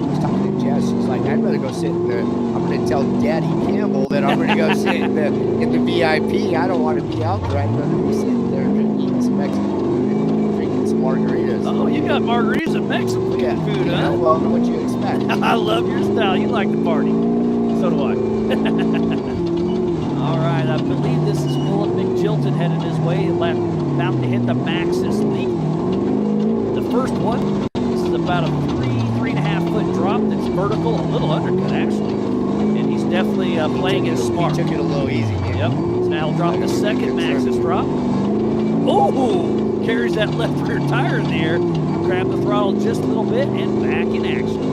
was talking to Jess. She's like, I'd rather go sit in the. I'm going to tell Daddy Campbell that I'm going to go sit in the VIP. I don't want to be out there. I'd rather be sitting there eating some Mexican food and drinking some margaritas. Oh, you got margaritas and Mexican food, huh? Well, what you expect? I love your style. You like to party. So do I. All right, I believe this is Philip McJilton headed his way, about to hit the Maxxis lead. The first one, this is about a 3.5 foot drop that's vertical, a little undercut actually. And he's definitely playing it smart. He took it a little easy, man. Yep, so now he'll drop the second Maxxis drop. Oh, carries that left rear tire in the air, grab the throttle just a little bit, and back in action.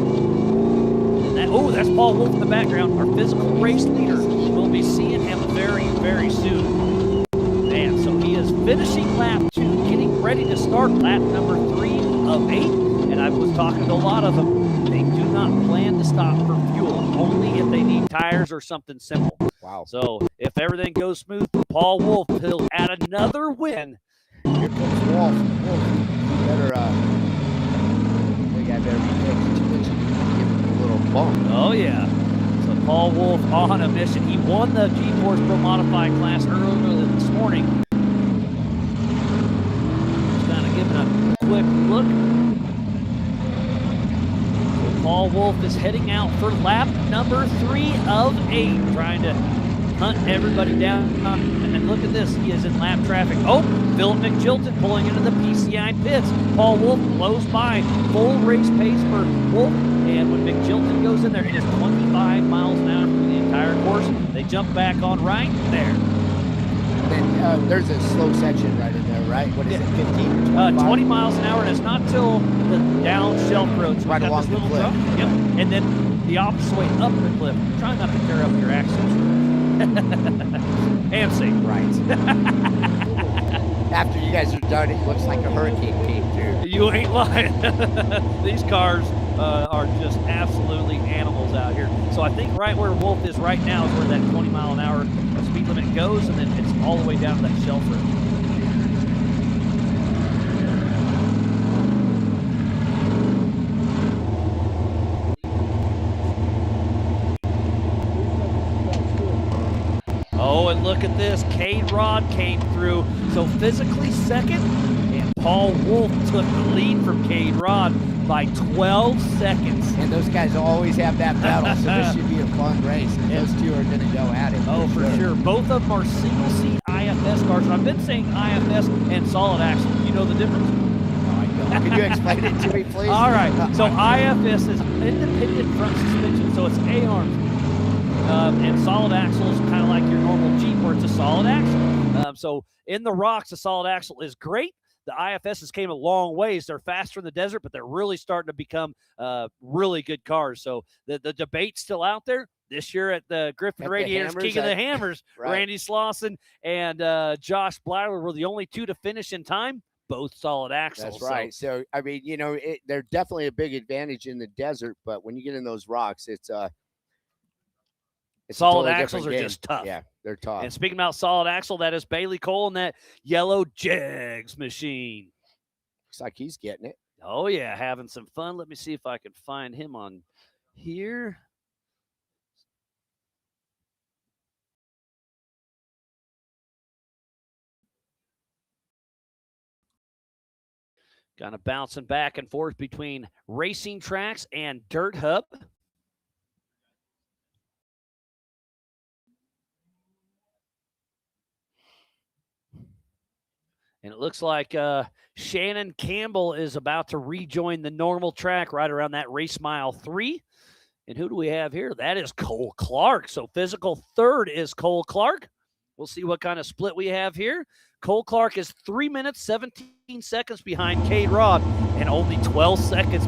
Oh, that's Paul Wolf in the background, our physical race leader. We'll be seeing him very, very soon. Man, so he is finishing lap 2, getting ready to start lap number 3 of 8. And I was talking to a lot of them. They do not plan to stop for fuel, only if they need tires or something simple. Wow. So if everything goes smooth, Paul Wolf, he'll add another win. Here comes Wolf. You better, I better be paying too much. Give him a little bump. Oh, yeah. So Paul Wolf on a mission. He won the G-Force Pro Modified class earlier this morning. Just kind of giving a quick look. So Paul Wolf is heading out for lap number 3 of 8, trying to hunt everybody down. And look at this, he is in lap traffic. Oh, Philip McJilton pulling into the PCI pits. Paul Wolf blows by, full race pace for Wolf. And when McJilton goes in there, it is 25 miles an hour through the entire course. They jump back on right there. Then there's a slow section right in there, right? What is it, 15 or 20 miles an hour, and it's not till the down shelf road. So Right we've got along this the little cliff. drop. Yep. And then the opposite way up the cliff. Try not to tear up your axles. And safe. Right. After you guys are done, it looks like a hurricane came through. You ain't lying. These cars are just absolutely animals out here. So I think right where Wolf is right now is where that 20 mile an hour speed limit goes, and then it's all the way down to that shelf road. Oh, and look at this. K-Rod came through. So physically second, and Paul Wolf took the lead from K-Rod by 12 seconds. And those guys always have that battle, so this should be a fun race. Those two are going to go at it. Oh, for sure. Both of them are single-seat IFS cars. I've been saying IFS and solid axle. You know the difference? Oh, I know. Can you explain it to me, please? All right. So IFS is independent front suspension, so it's A-arms. And solid axle is kind of like your normal Jeep where it's a solid axle. So in the rocks, the solid axle is great. The IFSs came a long ways. They're faster in the desert, but they're really starting to become really good cars. So the debate's still out there. This year at the Griffin Radiators King of the Hammers, right. Randy Slauson and Josh Blyler were the only two to finish in time, both solid axles. That's right. So, I mean, you know, they're definitely a big advantage in the desert, but when you get in those rocks, it's solid totally axles are game. just tough. Yeah, they're tough. And speaking about solid axle, that is Bailey Cole in that yellow Jegs machine. Looks like he's getting it. Oh, yeah, having some fun. Let me see if I can find him on here. Kind of bouncing back and forth between racing tracks and dirt hub. And it looks like Shannon Campbell is about to rejoin the normal track right around that race mile 3. And who do we have here? That is Cole Clark. So physical third is Cole Clark. We'll see what kind of split we have here. Cole Clark is 3 minutes, 17 seconds behind Cade Rod and only 12 seconds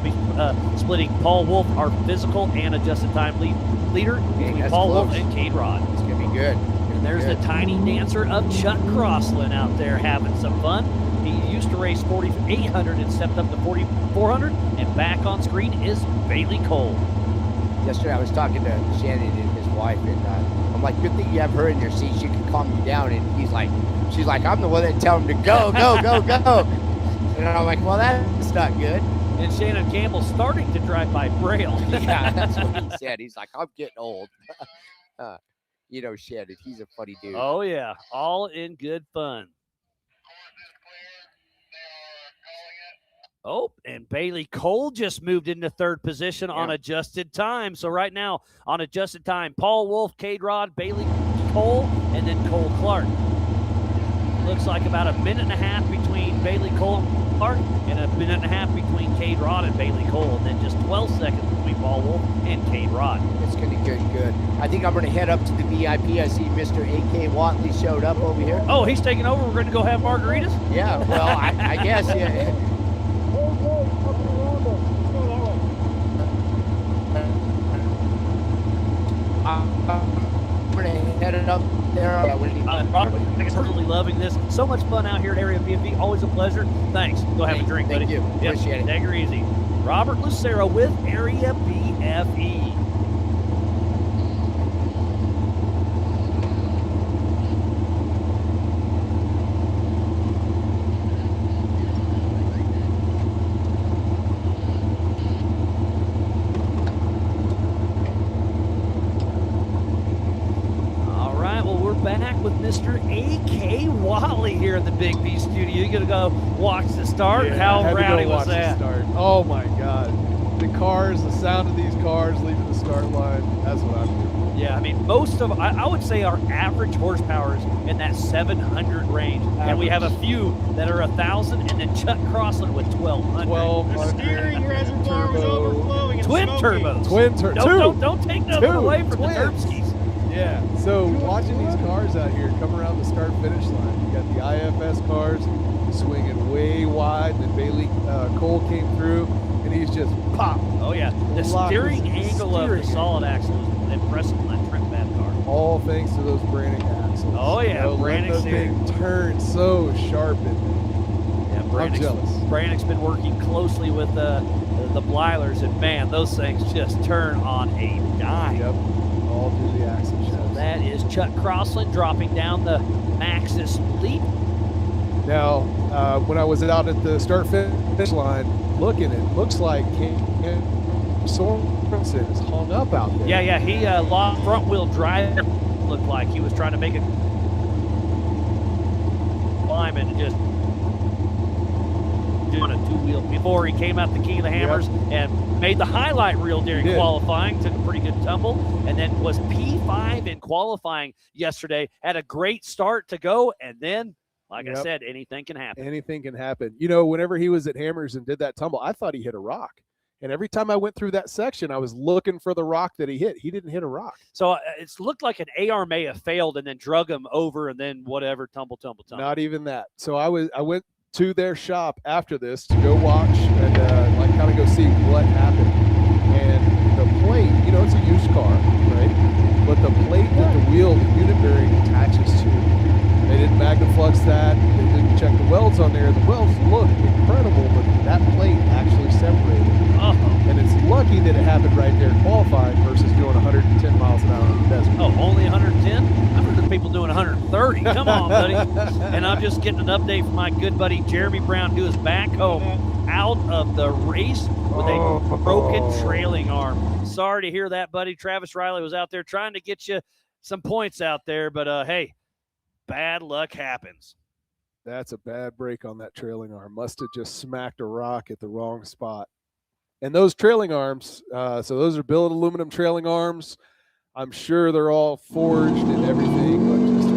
splitting Paul Wolf, our physical and adjusted time leader, between Paul Wolf and Cade Rod. It's going to be good. And there's the tiny dancer of Chuck Crossland out there having some fun. He used to race 4,800 and stepped up to 4,400. And back on screen is Bailey Cole. Yesterday I was talking to Shannon and his wife, and I'm like, good thing you have her in your seat. She can calm you down. And she's like, I'm the one that tell him to go, go, go, go. And I'm like, well, that's not good. And Shannon Campbell's starting to drive by Braille. Yeah, that's what he said. He's like, I'm getting old. You know, Shannon, he's a funny dude. Oh, yeah. All in good fun. Oh, and Bailey Cole just moved into third position on adjusted time. So right now on adjusted time, Paul Wolf, Cade Rod, Bailey Cole, and then Cole Clark. Looks like about a minute and a half between Bailey Cole and Clark, and a minute and a half between Cade Rod and Bailey Cole, and then just 12 seconds between Paul Wolf and Cade Rod. It's going to get good. I think I'm going to head up to the VIP. I see Mr. A.K. Watley showed up over here. Oh, he's taking over. We're going to go have margaritas? Yeah, well, I guess, yeah. I'm going to head it up there. I guess we're really loving this. So much fun out here at Area BFE. Always a pleasure. Thanks. Go have a drink, buddy. Thank you. Appreciate it. Take her easy. Robert Lucero with Area BFE. Back with Mr. A.K. Watley here in the Big B studio. You're going to go watch the start? Yeah, How rowdy was that? Oh, my God. The cars, the sound of these cars leaving the start line, that's what I'm doing. Yeah, I mean, most of, I would say our average horsepower is in that 700 range. And we have a few that are 1,000, and then Chuck Crossland with 1,200. 1,200. The steering reservoir was overflowing. And Twin smoking. turbos. Twin turbos. Don't take nothing away from the Turbskis. Yeah. So watching these cars out here come around the start-finish line, you got the IFS cars swinging way wide, and then Bailey Cole came through, and he's just pop. Oh yeah, the steering angle of the solid axle is impressive on that Trent Bad car. All thanks to those Brannick axles. Oh yeah, Brannick's thing turns so sharp and I'm jealous. Brannick's been working closely with the Bleilers, and man, those things just turn on a dime. Yep, all through the axle shafts. So that is Chuck Crossland dropping down the Maxxis Leap. Now, when I was out at the start-finish line looking, it looks like Sorensen is hung up out there. Yeah, he lost front-wheel drive. Looked like he was trying to make a climb and just doing a two-wheel before he came out the King of the Hammers and made the highlight reel during qualifying. Took a pretty good tumble, and then was P5 in qualifying yesterday. Had a great start to go, and then, like I said, anything can happen. Anything can happen. You know, whenever he was at Hammers and did that tumble, I thought he hit a rock. And every time I went through that section, I was looking for the rock that he hit. He didn't hit a rock. So it looked like an AR may have failed and then drug him over and then whatever, tumble. Not even that. So I went to their shop after this to go watch and like kind of go see what happened. And the plate, you know, it's a used car, right? But the plate that the wheel, the unit bearing attaches to, they didn't magnaflux that. They didn't check the welds on there. The welds look incredible, but that plate actually separated. And it's lucky that it happened right there qualifying versus doing 110 miles an hour in the desert. Oh, only 110? I've heard of people doing 130. Come on, buddy. And I'm just getting an update from my good buddy Jeremy Brown, who is back home out of the race with a broken trailing arm. Sorry to hear that, buddy. Travis Riley was out there trying to get you some points out there, but hey, bad luck happens. That's a bad break on that trailing arm. Must have just smacked a rock at the wrong spot. And those trailing arms, so those are billet aluminum trailing arms. I'm sure they're all forged and everything, but just a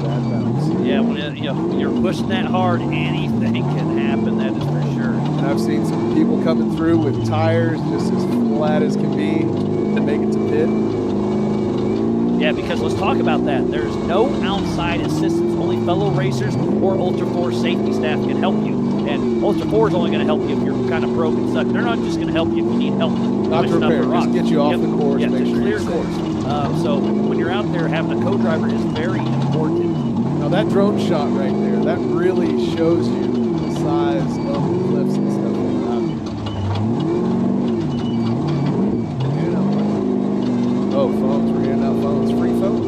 bad bounce. Yeah, when you're pushing that hard, anything can happen. That is for sure. And I've seen some people coming through with tires just as flat as can be to make it to pit. Yeah, because let's talk about that. There's no outside assistance. Only fellow racers or Ultra 4 safety staff can help you. And Ultra 4 is only going to help you if you're kind of broke and stuck. They're not just going to help you if you need help. Not to repair, just get you off the course. Yeah, make just sure clear course. So when you're out there, having a co-driver is very important. Now that drone shot right there, that really shows you the size of the cliffs and stuff like that. Oh, phones. We're handing out phones. Free phones.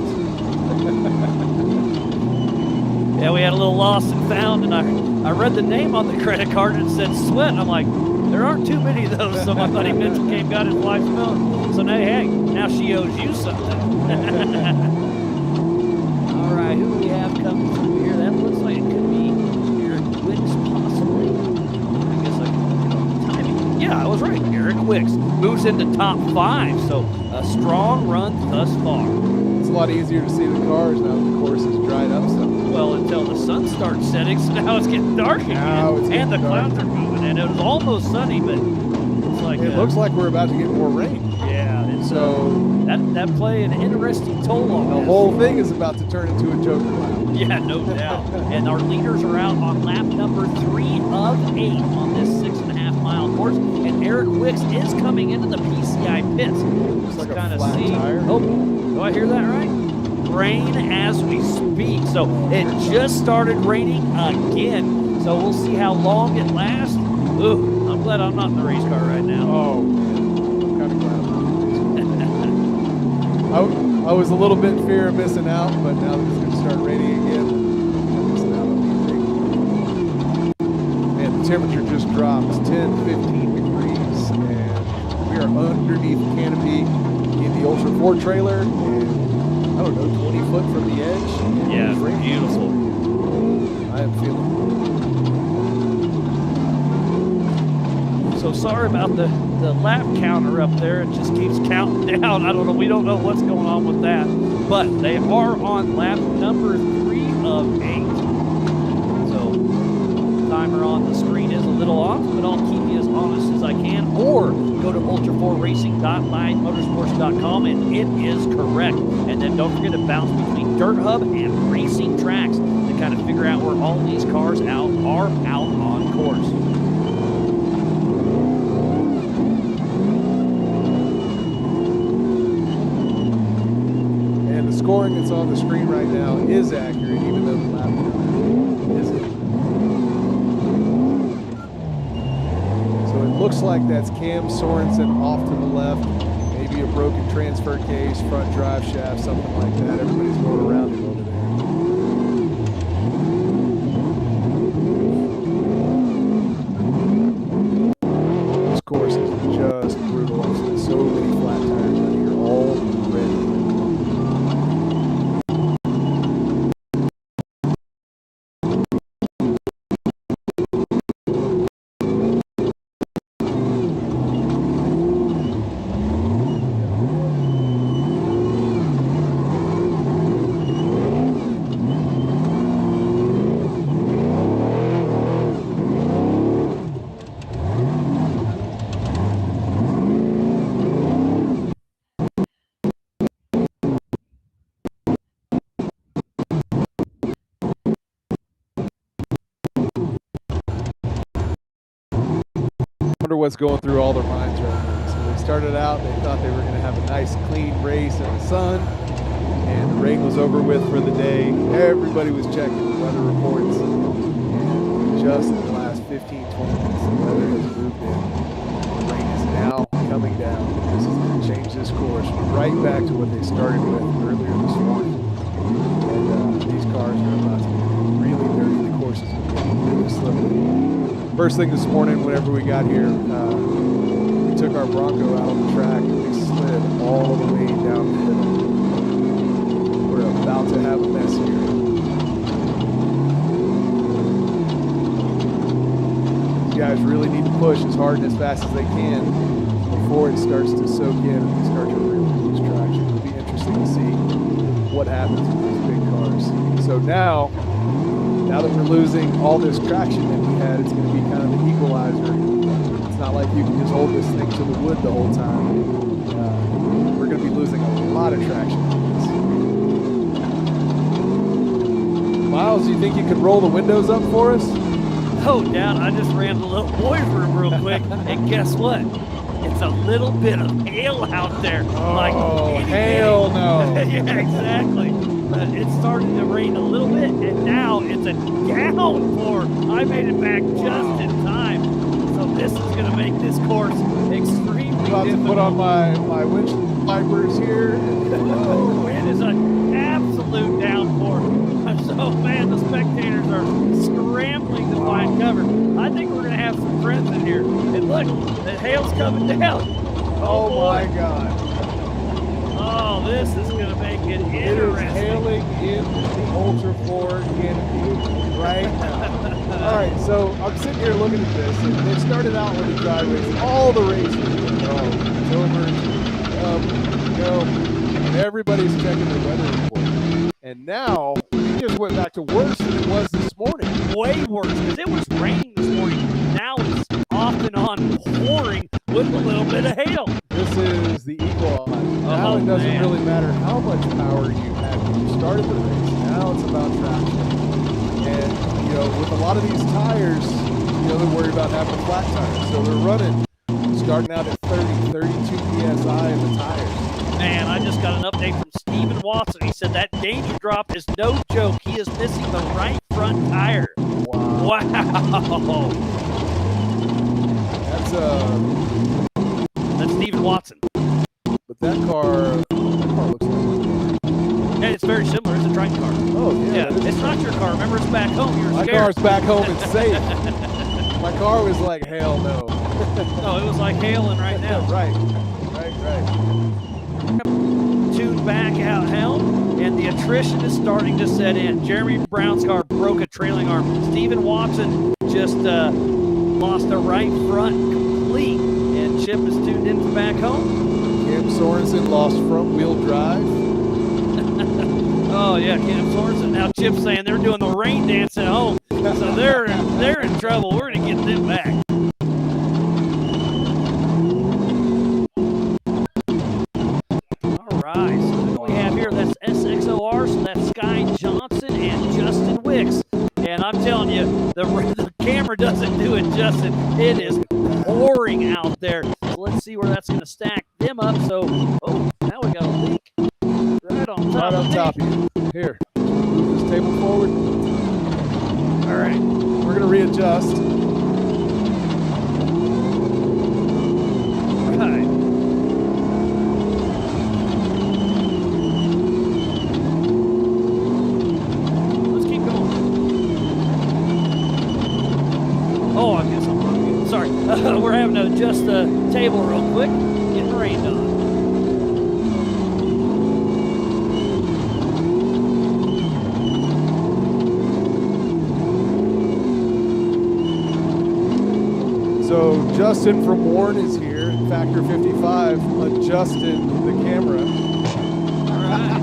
Yeah, we had a little lost and found, and I read the name on the credit card and it said Sweat. And I'm like, there aren't too many of those. So my buddy Mitchell came, got his wife's phone. So now, hey, now she owes you something. All right, who do we have coming through here? That looks like it could be Eric Wicks, possibly. I guess I can look at the timing. Yeah, I was right. Eric Wicks moves into top 5. So a strong run thus far. It's a lot easier to see the cars now that the course is dried up some. Well, until the sun starts setting, so now it's getting dark again. And the clouds are moving, and it was almost sunny, but it's like it looks like we're about to get more rain. Yeah, and so that play an interesting toll on the whole thing is about to turn into a joker lap. Yeah, no doubt. And our leaders are out on lap number 3 of 8 on this 6.5-mile course, and Eric Wicks is coming into the PCI pits. Looks like a flat tire. Oh, do I hear that right? Rain as we speak. So it just started raining again. So we'll see how long it lasts. Ooh, I'm glad I'm not in the race car right now. Oh, I'm kind of glad. I was a little bit in fear of missing out, but now that it's going to start raining again, I'm missing out on anything. And the temperature just dropped 10, 15 degrees, and we are underneath the canopy in the Ultra 4 trailer, and I don't know, 20 foot from the edge. Yeah, beautiful. I am feeling it. So sorry about the lap counter up there. It just keeps counting down. I don't know. We don't know what's going on with that. But they are on lap number 3 of 8. So timer on the screen is a little off, but I'll keep you as honest as I can, or go to ultra4racing.livemotorsports.com, and it is correct. And then don't forget to bounce between Dirt Hub and Racing Tracks to kind of figure out where all these cars are out on course. And the scoring that's on the screen right now is accurate, even though the lap count isn't. So it looks like that's Cam Sorensen off to the left, maybe a broken transfer case, front drive shaft, something like that. Everybody's going around him over there. This course is just brutal. I've seen so many flat tires out here already. What's going through all their minds right now. So they started out, they thought they were going to have a nice clean race in the sun, and the rain was over with for the day. Everybody was checking the weather reports, and just in the last 15-20 minutes the weather has moved in. The rain is now coming down. This is going to change this course right back to what they started with earlier this morning. And these cars are about to get really dirty. The course is going to be really slippery. First thing this morning, whenever we got here, we took our Bronco out on the track and we slid all the way down the hill. We're about to have a mess here. These guys really need to push as hard and as fast as they can before it starts to soak in and they start to really lose traction. It'll be interesting to see what happens with these big cars. So now that we're losing all this traction that we had, it's going to be kind of the equalizer. It's not like you can just hold this thing to the wood the whole time. We're going to be losing a lot of traction on this. Miles, do you think you could roll the windows up for us? No doubt. I just ran to the little boys' room real quick, and guess what? It's a little bit of hail out there. Oh, hail no. Yeah, exactly. It started to rain a little bit, and now it's a downpour. I made it back just in time. So this is going to make this course extremely about difficult. to put on my windshield wipers here. Oh, it is an absolute downpour. So, man, the spectators are scrambling to find cover. I think we're going to have some friends in here. And look, the hail's coming down. Oh my God. Oh, this is going to make it It is interesting. hailing in the Ultra 4 canopy right now. All right, so I'm sitting here looking at this, and they started out with the dry race. All the races, it's over, and everybody's checking their weather report. And now, it just went back to worse than it was this morning. Way worse, because it was raining this morning. Now it's off and on pouring with a little bit of hail. This is the equalizer. Now it doesn't really matter how much power you had when you started the race. Now it's about traction. And, with a lot of these tires, they're worried about having flat tires. So they're running, starting out at 32 PSI in the tires. Man, I just got an update from Steven Watson. He said that danger drop is no joke. He is missing the right front tire. Wow. That's Steven Watson. But that car looks like. And it's very similar. It's a Triton car. Oh, yeah. It's not your car. Remember, it's back home. You're My scared. car's back home and safe. My car was like, hell no. No, it was like hailing right now. Right. Tuned back out helm, and the attrition is starting to set in. Jeremy Brown's car broke a trailing arm. Steven Watson just lost a right front complete, and Chip is tuned in from back home. Cam Sorensen lost front wheel drive. Oh yeah, Cam Sorensen. Now Chip's saying they're doing the rain dance at home, so they're in trouble. We're gonna get them back. right, so who do we have here? That's SXOR, so that's Sky Johnson and Justin Wicks. And I'm telling you, the camera doesn't do it, Justin. It is pouring out there. So let's see where that's going to stack them up. So, oh, now we got a leak right on top of you. Here, move this table forward. All right, we're going to readjust. Right. Let's keep going. Oh, I guess I'm wrong. Sorry. We're having to adjust the table real quick. Getting rained on. So Justin from Warren is here, Factor 55, adjusting the camera. All right.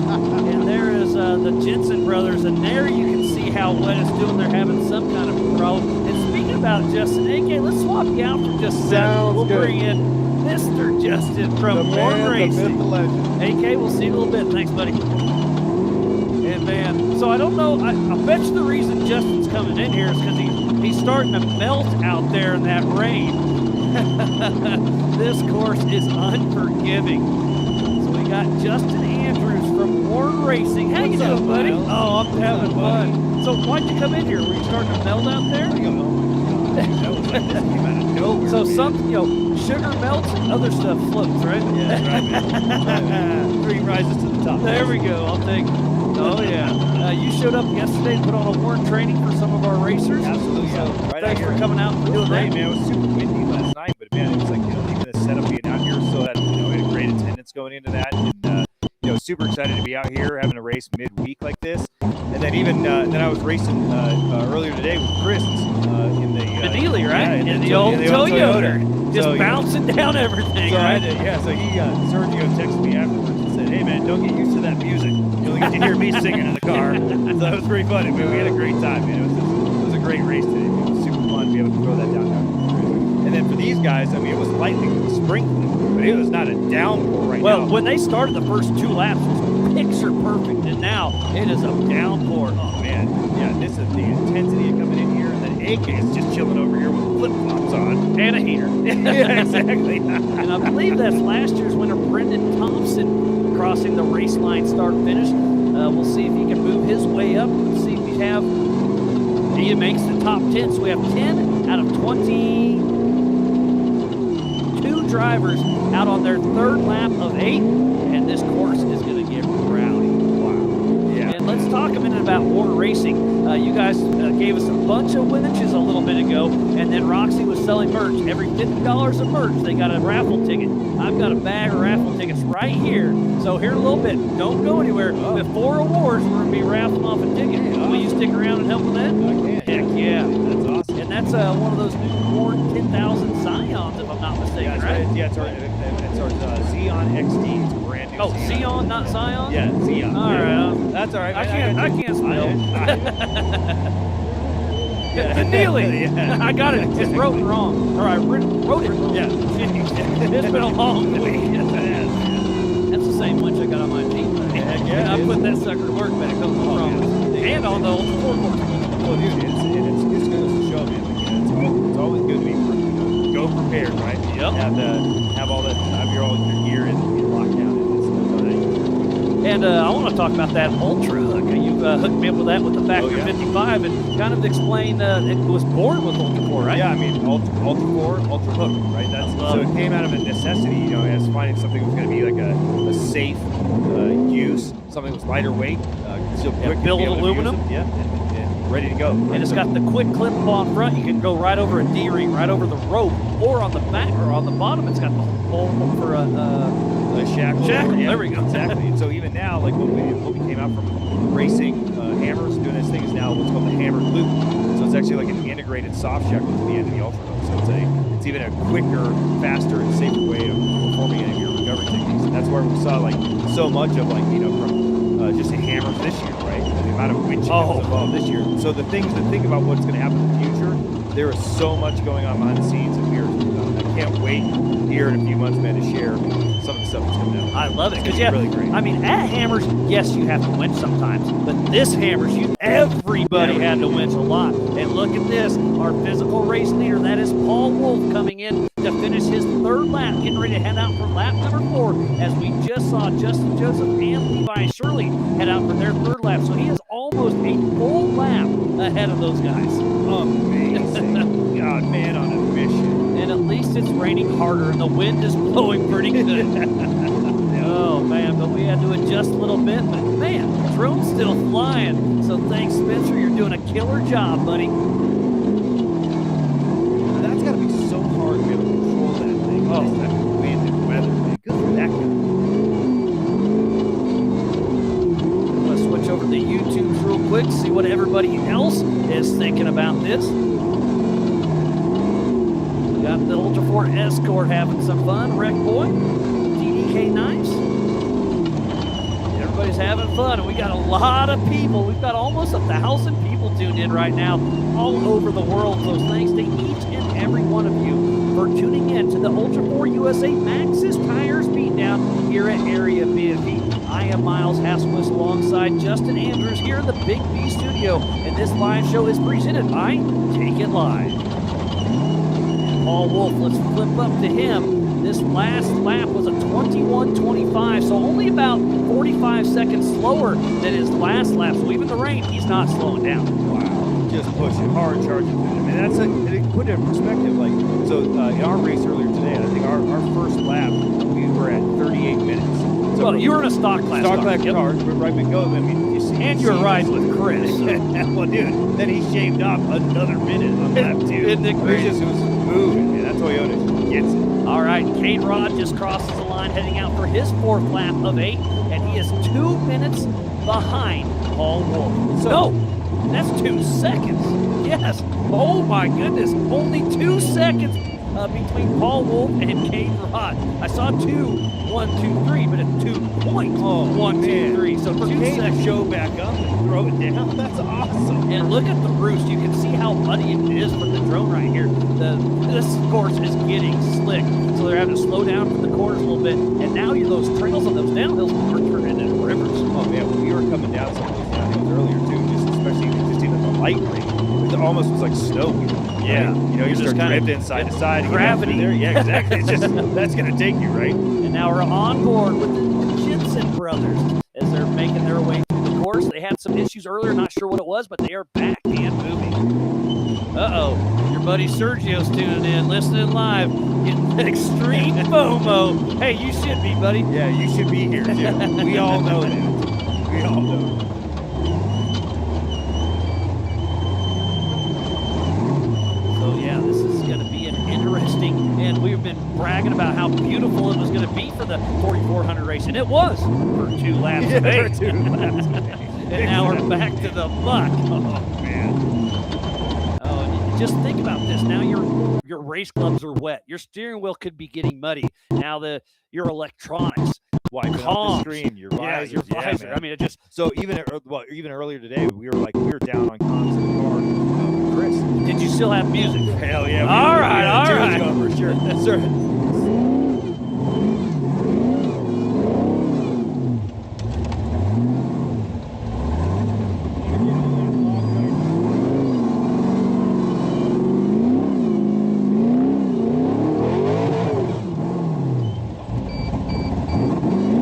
And there is the Jensen brothers, and there you can see how wet it's doing. They're having some kind of problem. And speaking about Justin, AK, let's swap you out for just a second. We'll bring in Mr. Justin from Warren Racing. The myth, the legend. AK, we'll see you in a little bit. Thanks, buddy. And man, so I don't know. I bet you the reason Justin's coming in here is because he's starting to melt out there in that rain. This course is unforgiving. So we got Justin Andrews from Warren Racing. How you doing, buddy? Miles? Oh, I'm having fun. So why'd you come in here? Were you starting to melt out there? So some, sugar melts and other stuff floats, right? Yeah, right, man. Dream rises to the top. There we go. I'll take it. Oh, yeah. You showed up yesterday and put on a Warren training for some of our racers. Absolutely. So Right thanks for coming out and It was doing great, that. man. It was super windy last night, but man, it was like, even the setup being out here, so that, we had great attendance going into that. And, super excited to be out here having a race midweek like this. And then even, then I was racing earlier today with Chris in the Dealey, right? Yeah, in the old Toyota. Just So, bouncing down everything, So right? so Sergio texted me afterwards and said, "Hey man, don't get used to that music. You only get to hear me singing in the car." So that was pretty funny. Man, we had a great time, man. It was a great race today. It was super fun to be able to throw that down. And then for these guys, I mean, it was lightly sprinkling, but it was not a downpour right now. Well, when they started the first 2 laps, it was picture perfect, and now it is a downpour. Oh man, yeah, this is the intensity of coming in here, and then AK is just chilling over here with flip flops on And a heater. yeah, exactly. And I believe that's last year's winner, Brendan Thompson, crossing the race line start finish. We'll see if he can move his way up. Let's see if we have. He makes the top 10. So we have 10 out of 22 drivers out on their 3rd lap of 8. And this course is going to get rowdy. Wow. Yeah. And let's talk a minute about Warren Racing. You guys gave us a bunch of winches a little bit ago, and then Roxy was selling merch. Every $50 of merch, they got a raffle ticket. I've got a bag of raffle tickets right here. So here in a little bit, don't go anywhere. With 4 awards, we're going to be raffling off a ticket. Will you stick around and help with that? Heck yeah. That's awesome. And that's one of those new Warren 10,000 Scions, if I'm not mistaken, right? Yeah, it's our Xeon XD. It's a brand new Oh, Xeon, not Scion? Yeah, Xeon. All right. That's all right. I can't spell. Yeah. Neely. I got it. Just wrote it wrong. Or I wrote it wrong. Yeah. It's been a long week. Yes, it has. That's the same winch I got on my Jeep. Yeah, I put that sucker to work back home. No problem. And on the old 4-course. Well, dude, it's good to show, man. It's always good to be go prepared, right? Yep. Have all your gear and lockdown. And I want to talk about that Ultra hook. You've hooked me up with that with the Factor 55 and kind of explain it was born with Ultra Core, right? Yeah, I mean, Ultra Core, Ultra Hook, right? So it came out of a necessity, as finding something that was going to be like a safe use, something that was lighter weight, still quick, built to be able to aluminum. use it, and ready to go. And it's got the quick clip on front. You can go right over a D-ring, right over the rope, or on the back or on the bottom. It's got the hole for a shackle. Shackle. Yeah, There we go. Exactly. And so even now, like what we came out from racing hammers, doing this thing is now what's called the hammered loop. So it's actually like an integrated soft shackle to the end of the Ultra Hook. So it's even a quicker, faster, and safer way of performing any of your recovery techniques. And that's where we saw so much of from just the hammers this year, right? The amount of winch that was involved this year. So the things to think about what's going to happen in the future, there is so much going on behind the scenes, and I can't wait here in a few months, man, to share some of the stuff that's coming out. I love it. It's Because, gonna be really great. I mean, at Hammers, yes, you have to winch sometimes. But this Hammers, everybody had to winch a lot. And look at this. Our physical race leader, that is Paul Wolf, coming in to finish his third lap, getting ready to head out for lap number 4, as we just saw Justin Joseph and Levi Shirley head out for their third lap. So he is almost a full lap ahead of those guys. Amazing. God, man on a mission. And at least it's raining harder and the wind is blowing pretty good. Oh, man, but we had to adjust a little bit. But, man, the drone's still flying. So thanks, Spencer. You're doing a killer job, buddy. That's got to be so hard to be able to control that thing. Oh, that wind and weather, man. Good for that guy. Let's switch over to the YouTubes real quick, see what everybody else is thinking about this. We got the Ultra 4 Escort having some fun. Wreck Boy, DDK Knives. Everybody's having fun, and we got a lot of people. We've got almost 1,000 people tuned in right now all over the world. So thanks to each and every one of you for tuning in to the Ultra 4 USA Maxxis Tires Beatdown here at Area BFE. I am Miles Hasselquist alongside Justin Andrews here in the Big B studio, and this live show is presented by Take It Live. And Paul Wolf, let's flip up to him. This last lap was a 21:25, so only about 45 seconds slower than his last lap. So even the rain, he's not slowing down. Wow. Just pushing hard, charging through them. And that's it put it in perspective. Like, so in our race earlier today, I think our first lap, we were at 38 minutes. So Well, you were in a stock class stock car. class car, right, but go. I mean, you see, And you were riding with Chris. So. well, dude, then he shaved off another minute on lap 2. Isn't it It crazy? was moving, man. That Toyota gets it. All right, Kane Rod just crosses the line, heading out for his 4th lap of 8, and he is 2 minutes behind Paul Wolf. So- No, that's 2 seconds. Yes. Oh my goodness, only 2 seconds between Paul Wolf and Kane Rod. I saw 1, 2, 3, but it's 2.1, 2, 3. So for 2 Kane to seconds. show back up and throw it down, that's awesome. And look at the roost. You can see how muddy it is with the drone right here. This course is getting slick, so they're having to slow down from the corners a little bit. And now those trails on those downhills are turning into rivers. Oh man, when we were coming down some of those downhills earlier too, especially even the light rain, it almost was like snow. Yeah. Right? You know, you Just start kinda drifting side to side. to get out gravity. through there. Yeah, exactly. It's just that's gonna take you right. And now we're on board with the Jensen brothers as they're making their way through the course. They had some issues earlier, not sure what it was, but they are back and moving. Uh-oh, your buddy Sergio's tuning in, listening live, getting extreme FOMO. Hey, you should be, buddy. Yeah, you should be here too. We all know that. We all know. So yeah, this is going to be an interesting, and we've been bragging about how beautiful it was going to be for the 4400 race, and it was for 2 laps of 8. For 2 laps of 8. And now we're back to the muck. Oh man. Oh, and just think about this. Now your race gloves are wet. Your steering wheel could be getting muddy. Now your electronics, Wiping out the comms. screen, your visor. your visor. man. I mean, it just. So even earlier today, we were down on comms in the car with Chris. Did you still have music? Hell yeah. All right. For sure. Sir.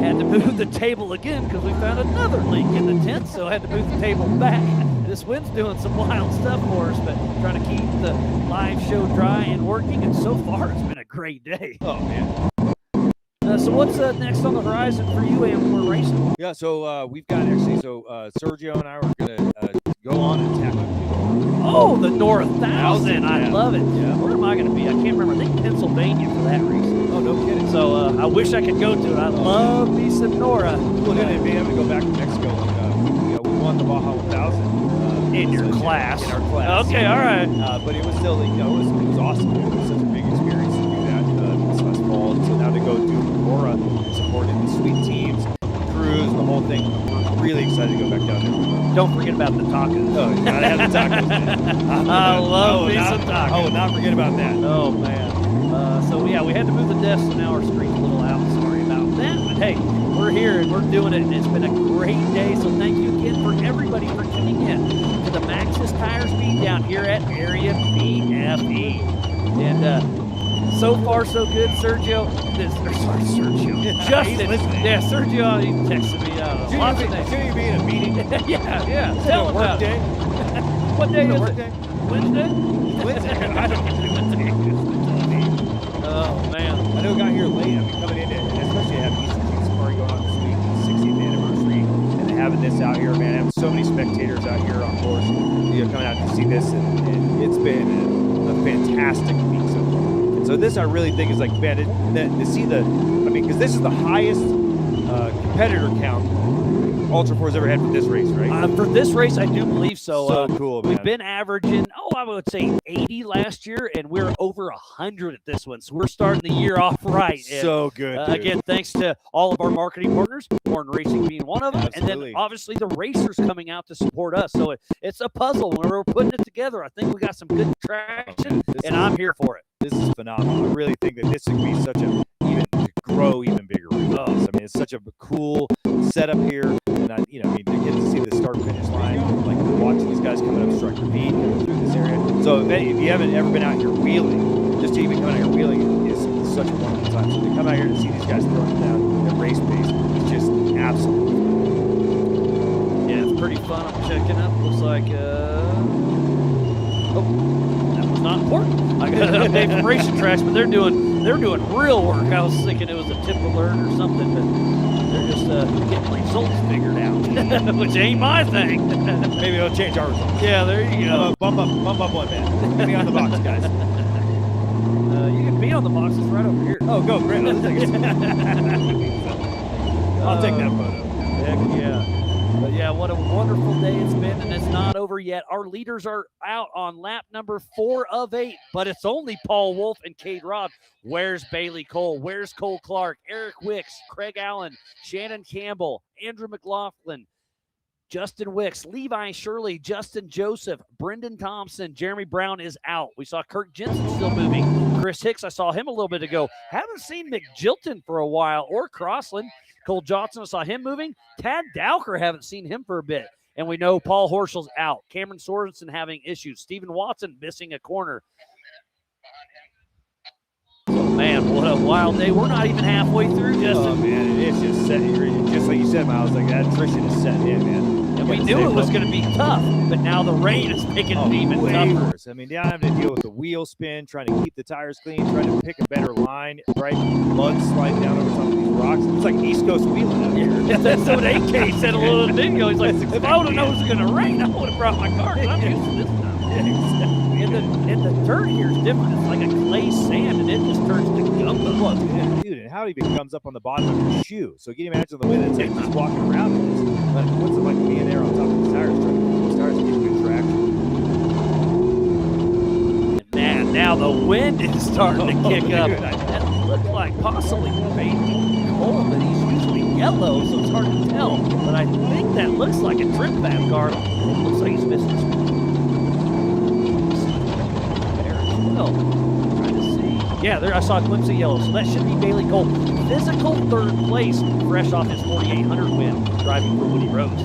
Had to move the table again because we found another leak in the tent, so I had to move the table back. This wind's doing some wild stuff for us, but trying to keep the live show dry and working, and so far it's been a great day. Oh man. So what's next on the horizon for you, Amber Racing? Yeah, so we've got Sergio and I were gonna go on and tackle. Oh, the North 1000. I Yeah. love it. Yeah. Where am I going to be? I can't remember. I think Pennsylvania for that race. Oh, no kidding. So I wish I could go to it. I love me some Nora. We're gonna be able to go back to Mexico. We won the Baja 1000 In your class. In our class. Okay, all right. But it was still, it was awesome. It was such a big experience to do that this last fall. And so now to go do Nora and supporting the sweet teams, the crews, the whole thing. We're really excited to go back down there. Don't forget about the tacos. Oh, you gotta have the tacos, man. I love me some tacos. I will not forget about that. Oh, man. So yeah, we had to move the desk, so now our screen's a little out. Sorry about that. But hey, we're here and we're doing it, and it's been a great day. So thank you again for everybody for tuning in to the Maxxis Tires Beatdown here at Area BFE. And so far so good, Sergio. Sergio. Justin. Yeah, Sergio. He texted me. Lots of things. Shouldn't you be in a meeting? yeah. Tell him about it. Day? What day is work it? Day? Wednesday? Wednesday. I don't know what day it is. Oh man. I know we got here late. I mean, coming in, and especially having Eastern King Safari going on this week, the 60th anniversary, and then having this out here, man. Having so many spectators out here on course, coming out to see this, and it's been a fantastic week so far. And so this, I really think, is like, man, to see the, I mean, because this is the highest competitor count Ultra 4's ever had for this race, right? For this race, I do believe so. So cool, man. We've been averaging, I would say 80 last year, and we're over 100 at this one. So we're starting the year off right. So good. Again, thanks to all of our marketing partners, Warren Racing being one of them, Absolutely. and then obviously the racers coming out to support us. So it's a puzzle. When we're putting it together, I think we got some good traction, and I'm here for it. This is phenomenal. I really think that this could be such a grow even bigger race. I mean, it's such a cool setup here, and to get to see the start-finish line, like watching these guys coming up Striker Beat, coming through this area. So if you haven't ever been out here wheeling, just to even come out here wheeling is such a wonderful time. So to come out here and see these guys throwing down at race pace is just absolutely fun. Yeah, it's pretty fun. I'm checking up. Looks like, that was not important. I got an update from Racing Tracks, but they're doing real work. I was thinking it was a tip alert or something, but they're just getting results figured out, which ain't my thing. Maybe it'll change our results. Yeah, there you go. Bump up one man. Get me on the box, guys. You can be on the box. It's right over here. Oh, go, great. I'll take that photo. Heck yeah. But yeah, what a wonderful day it's been, and it's not over yet. Our leaders are out on lap number 4 of 8, but it's only Paul Wolf and Cade Robb. Where's Bailey Cole? Where's Cole Clark? Eric Wicks, Craig Allen, Shannon Campbell, Andrew McLaughlin, Justin Wicks, Levi Shirley, Justin Joseph, Brendan Thompson, Jeremy Brown is out. We saw Kirk Jensen still moving. Chris Hicks, I saw him a little bit ago. Haven't seen McJilton for a while, or Crossland. Cole Johnson, I saw him moving. Tad Dowker, haven't seen him for a bit. And we know Paul Horschel's out. Cameron Sorensen having issues. Stephen Watson missing a corner. Oh, man, what a wild day. We're not even halfway through, Justin. Oh, man, it's just setting. Just like you said, Miles, like that attrition is setting in, man. And we knew it was going to be tough, but now the rain is making it even tougher. Worse. I mean, now having to deal with the wheel spin, trying to keep the tires clean, trying to pick a better line, right? Mud sliding down over some of these rocks. It's like East Coast wheeling out here. That's what AK said a little bit ago. He's like, if I would have known it was going to rain, I would have brought my car. I'm used to this stuff. And the dirt here is different. It's like a clay sand, and it just turns to gumbo. Dude, and how it even comes up on the bottom of your shoe. So can you imagine the way that it's just walking around in this? But what's it like being there on top of the tires, trying to keep those tires to get good traction? And man, now the wind is starting to kick up. Dude, That looked like possibly Bailey Cole, but he's usually yellow, so it's hard to tell. But I think that looks like a trip back car. It looks like he's missing his there as well. Trying to see. Yeah, there I saw a glimpse of yellow, so that should be Bailey Cole. Physical 3rd place, fresh off his 4,800 win, driving for Woody Rose.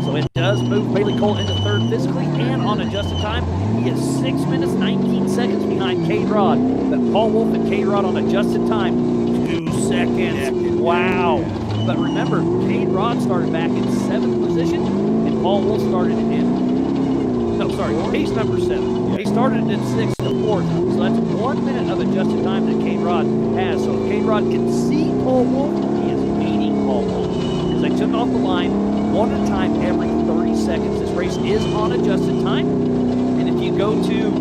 So it does move Bailey Cole into 3rd physically and on adjusted time. He is 6 minutes, 19 seconds behind Cade Rod. But Paul Wolf and Cade Rod on adjusted time, 2 seconds. Wow. But remember, Cade Rod started back in 7th position, and Paul Wolf started he's number 7. He started in 6th to 4th. So that's 1 minute of adjusted time that Cade Rod has. So if Cade Rod can see Paul Wolf, he is beating Paul Wolf. Because they took off the line one at a time every 30 seconds. This race is on adjusted time. And if you go to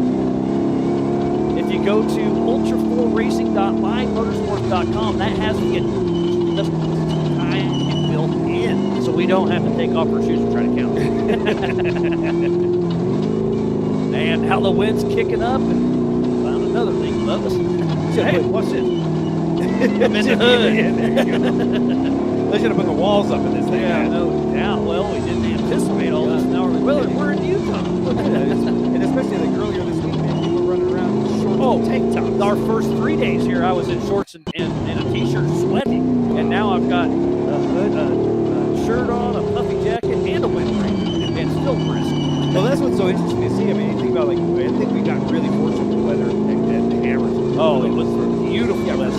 ultra4racing.mymotorsports.com, that has the time built in. So we don't have to take off our shoes and try to count. And how the wind's kicking up, and found another thing above us. Hey, what's this? I'm in the hood. Yeah, there you go. They should have put the walls up in this thing. Yeah, no doubt. Well, we didn't anticipate all this. Now we're in Utah. And especially like earlier this week, man, people were running around shorts and tank tops. Our first 3 days here, I was in shorts and a t-shirt sweating. And now I've got a hood, a shirt on, a puffy jacket, and a windbreaker, and still brisk. Well, that's what's so interesting to see. I mean, you think about, like, I think we got really fortunate with the weather at the Hammers. Oh, it was beautiful. Yeah, weather.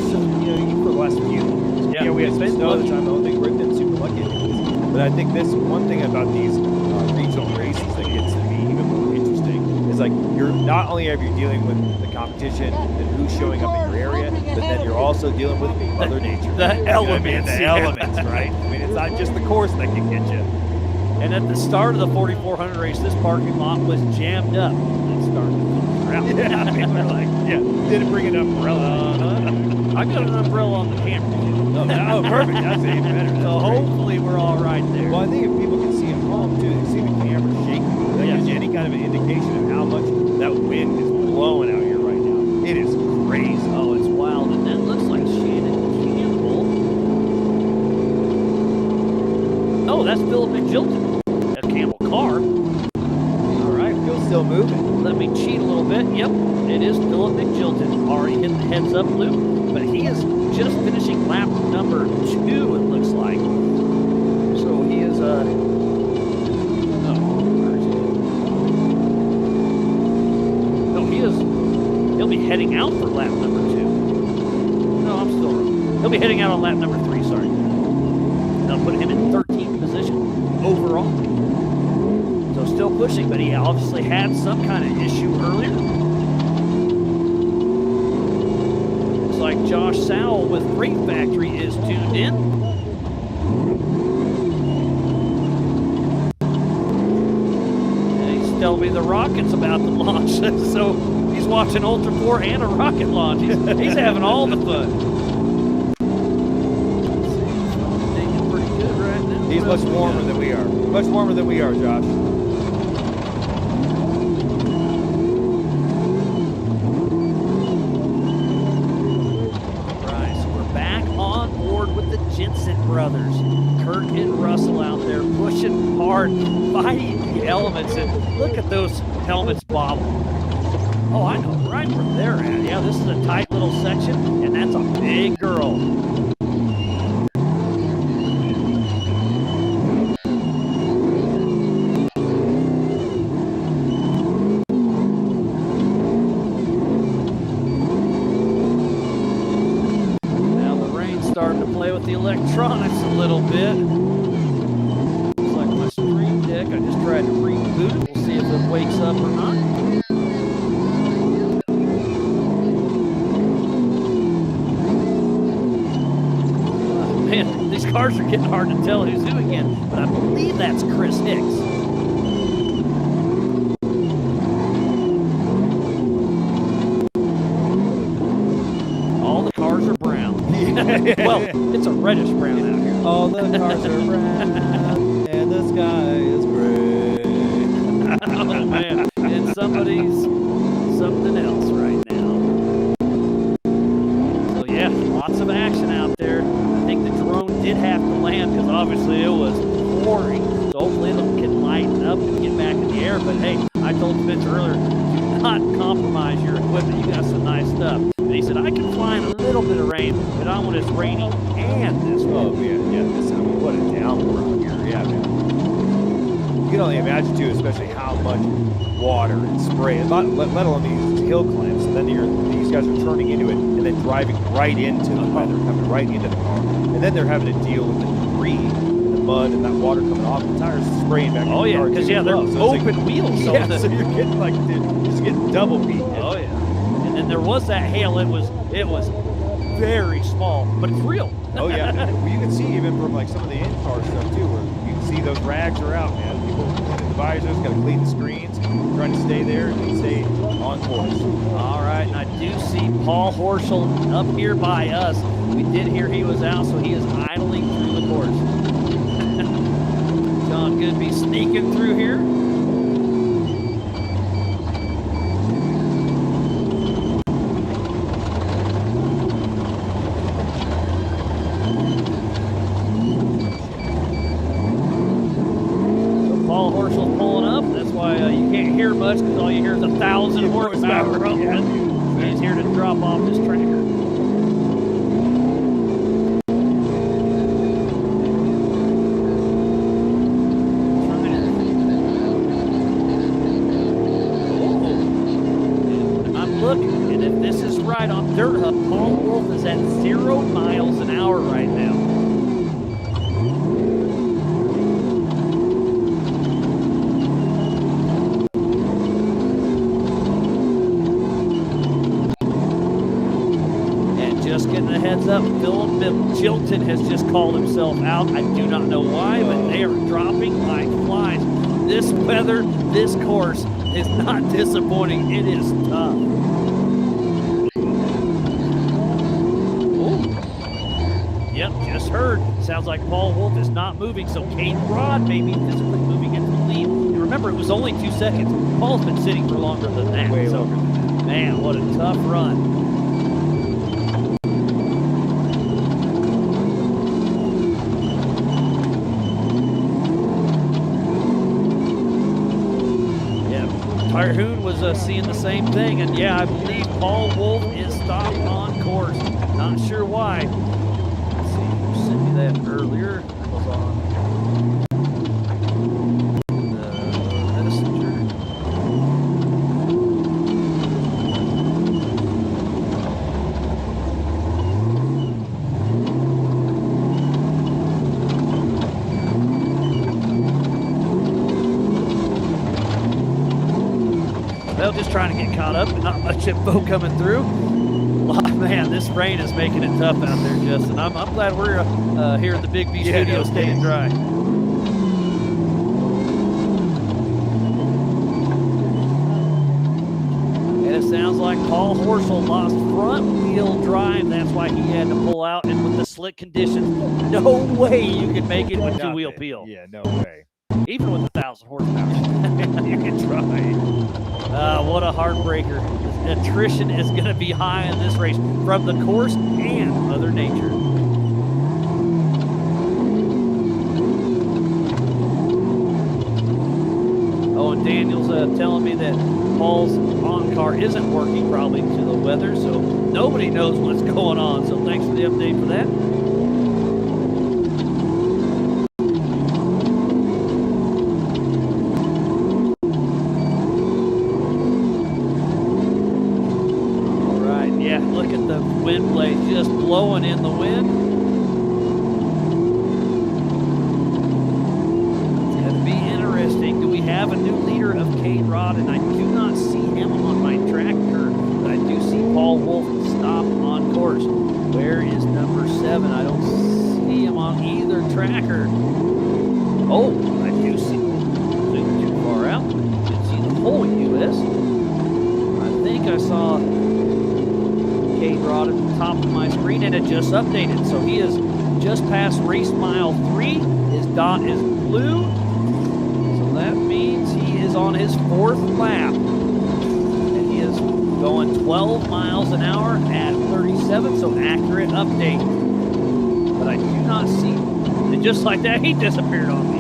for the last few years. Yeah, You know, we had it's been snow at the lucky. time. I don't think we've been super lucky. But I think this one thing about these regional races that gets to be even more interesting is, like, you're not only are you dealing with the competition and who's showing up in your area, but then you're also dealing with Mother Nature. The You know what I mean? elements, The yeah. elements, right? I mean, it's not just the course that can get you. And at the start of the 4,400 race, this parking lot was jammed up. It started to filter out. Yeah, people are like, yeah, didn't bring an umbrella. I got an umbrella on the camera. Oh, perfect. That's even better. That's So great. hopefully we're all right there. Well, I think if people can see at home too, they see the camera shaking. That Yeah. gives you any kind of an indication of how much that wind is blowing out here right now. It is crazy. Oh, it's wild. And that looks like Shannon Campbell. Oh, that's Philip McGilton. That's Campbell Carr. All right, Phil's still moving. Let me cheat a little bit. Yep, it is Philip McGilton. Already hit the heads up loop, but he is just finishing lap number 2, it looks like. So he is, where is he? No, he'll be heading out for lap number 2. No, I'm still wrong. He'll be heading out on lap number 3, sorry. That'll put him in 13th position overall. So still pushing, but he obviously had some kind of issue earlier. Looks like Josh Sowell with Freight Factory is tuned in. And he's telling me the rocket's about to launch. So he's watching Ultra 4 and a rocket launch. He's having all the fun. Pretty good right now. He's much warmer than we are. Much warmer than we are, Josh. Right, so we're back on board with the Jensen brothers. Kurt and Russell out there pushing hard, fighting the elements, and look at those helmets bobble. Oh, I know, right where they're at. Yeah, this is a tight little section, and that's a big girl. Now the rain's starting to play with the electronics a little bit. Looks like my stream deck, I just tried to reboot it. We'll see if it wakes up or not. Man, these cars are getting hard to tell who's who again, but I believe that's Chris Hicks. All the cars are brown. Well, it's a reddish brown out here. All the cars are brown and the sky is gray. Oh man, and somebody's something else right now. So yeah, lots of action out there. I think the drone did have to land because obviously it was pouring. So hopefully it can lighten up and get back in the air. But hey, I told Vince earlier, do not compromise your equipment. You got some nice stuff. And he said, I can fly in a little bit of rain, but I want it's raining and this Oh, wind. yeah, this, I mean, what a downpour out here. Yeah, man. You can only imagine, too, especially how much water and spray, let alone these hill climbs, and then these guys are turning into it and then driving right into the weather, coming right into the car. And then they're having to deal with the debris and the mud and that water coming off the tires spraying back Oh in the yeah, car. because too, yeah, as they're well. So it's open wheels. So yeah, the- so you're getting like, you're just getting double beat. Oh yeah, and then there was that hail. It was very small, but it's real. Oh yeah, well, you can see even from like some of the in-car stuff too, where you can see those rags are out, man. People cleaning the visors, got to clean the screens, trying to stay there and stay on course. All right, and I do see Paul Horschel up here by us. We did hear he was out, so he is idling through the course. John Goodby sneaking through here. So Paul Horschel's pulling up. That's why you can't hear much because all you hear is 1,000 horsepower. Yeah. here to drop off his tracker. Looking, and if this is right on Dirt Hub, Paul Wolf is at 0 miles an hour right now. And just getting a heads up, Philip Chilton has just called himself out. I do not know why, but they are dropping like flies. This weather, this course is not disappointing. It is tough. Yep, just heard. Sounds like Paul Wolf is not moving, so Kate Rod may be physically moving into the lead. And remember, it was only 2 seconds. Paul's been sitting for longer than that. Way so, longer. Man, what a tough run. Yeah, Tyhoon was seeing the same thing, and yeah, I believe Paul Wolf is stopped on course. Not sure why. Sent me that earlier. Was on the messenger. Well, just trying to get caught up, but not much info coming through. Man, this rain is making it tough out there, Justin. I'm glad we're here at the Big B studio staying dry. And it sounds like Paul Horsell lost front wheel drive. That's why he had to pull out. And with the slick conditions, no way you can make it with two-wheel peel. Yeah, no way. Even with 1,000 horsepower, you can try. What a heartbreaker. Attrition is going to be high in this race from the course and Mother Nature. Oh, and Daniel's telling me that Paul's on-car isn't working, probably to the weather, so nobody knows what's going on. So thanks for the update for that. Look at the wind blade just blowing in the wind. It's going to be interesting. Do we have a new leader of Kate Rod? And I do not see him on my tractor, but I do see Paul Wolf stop on course. Where is number 7? I don't see him on either tracker. Oh, I do see him too far out. You can see the whole U.S. I think I saw Kate Rod at the top of my screen, and it just updated. So he is just past race mile 3. His dot is blue. So that means he is on his 4th lap. And he is going 12 miles an hour at 37. So accurate update. But I do not see, and just like that, he disappeared on me.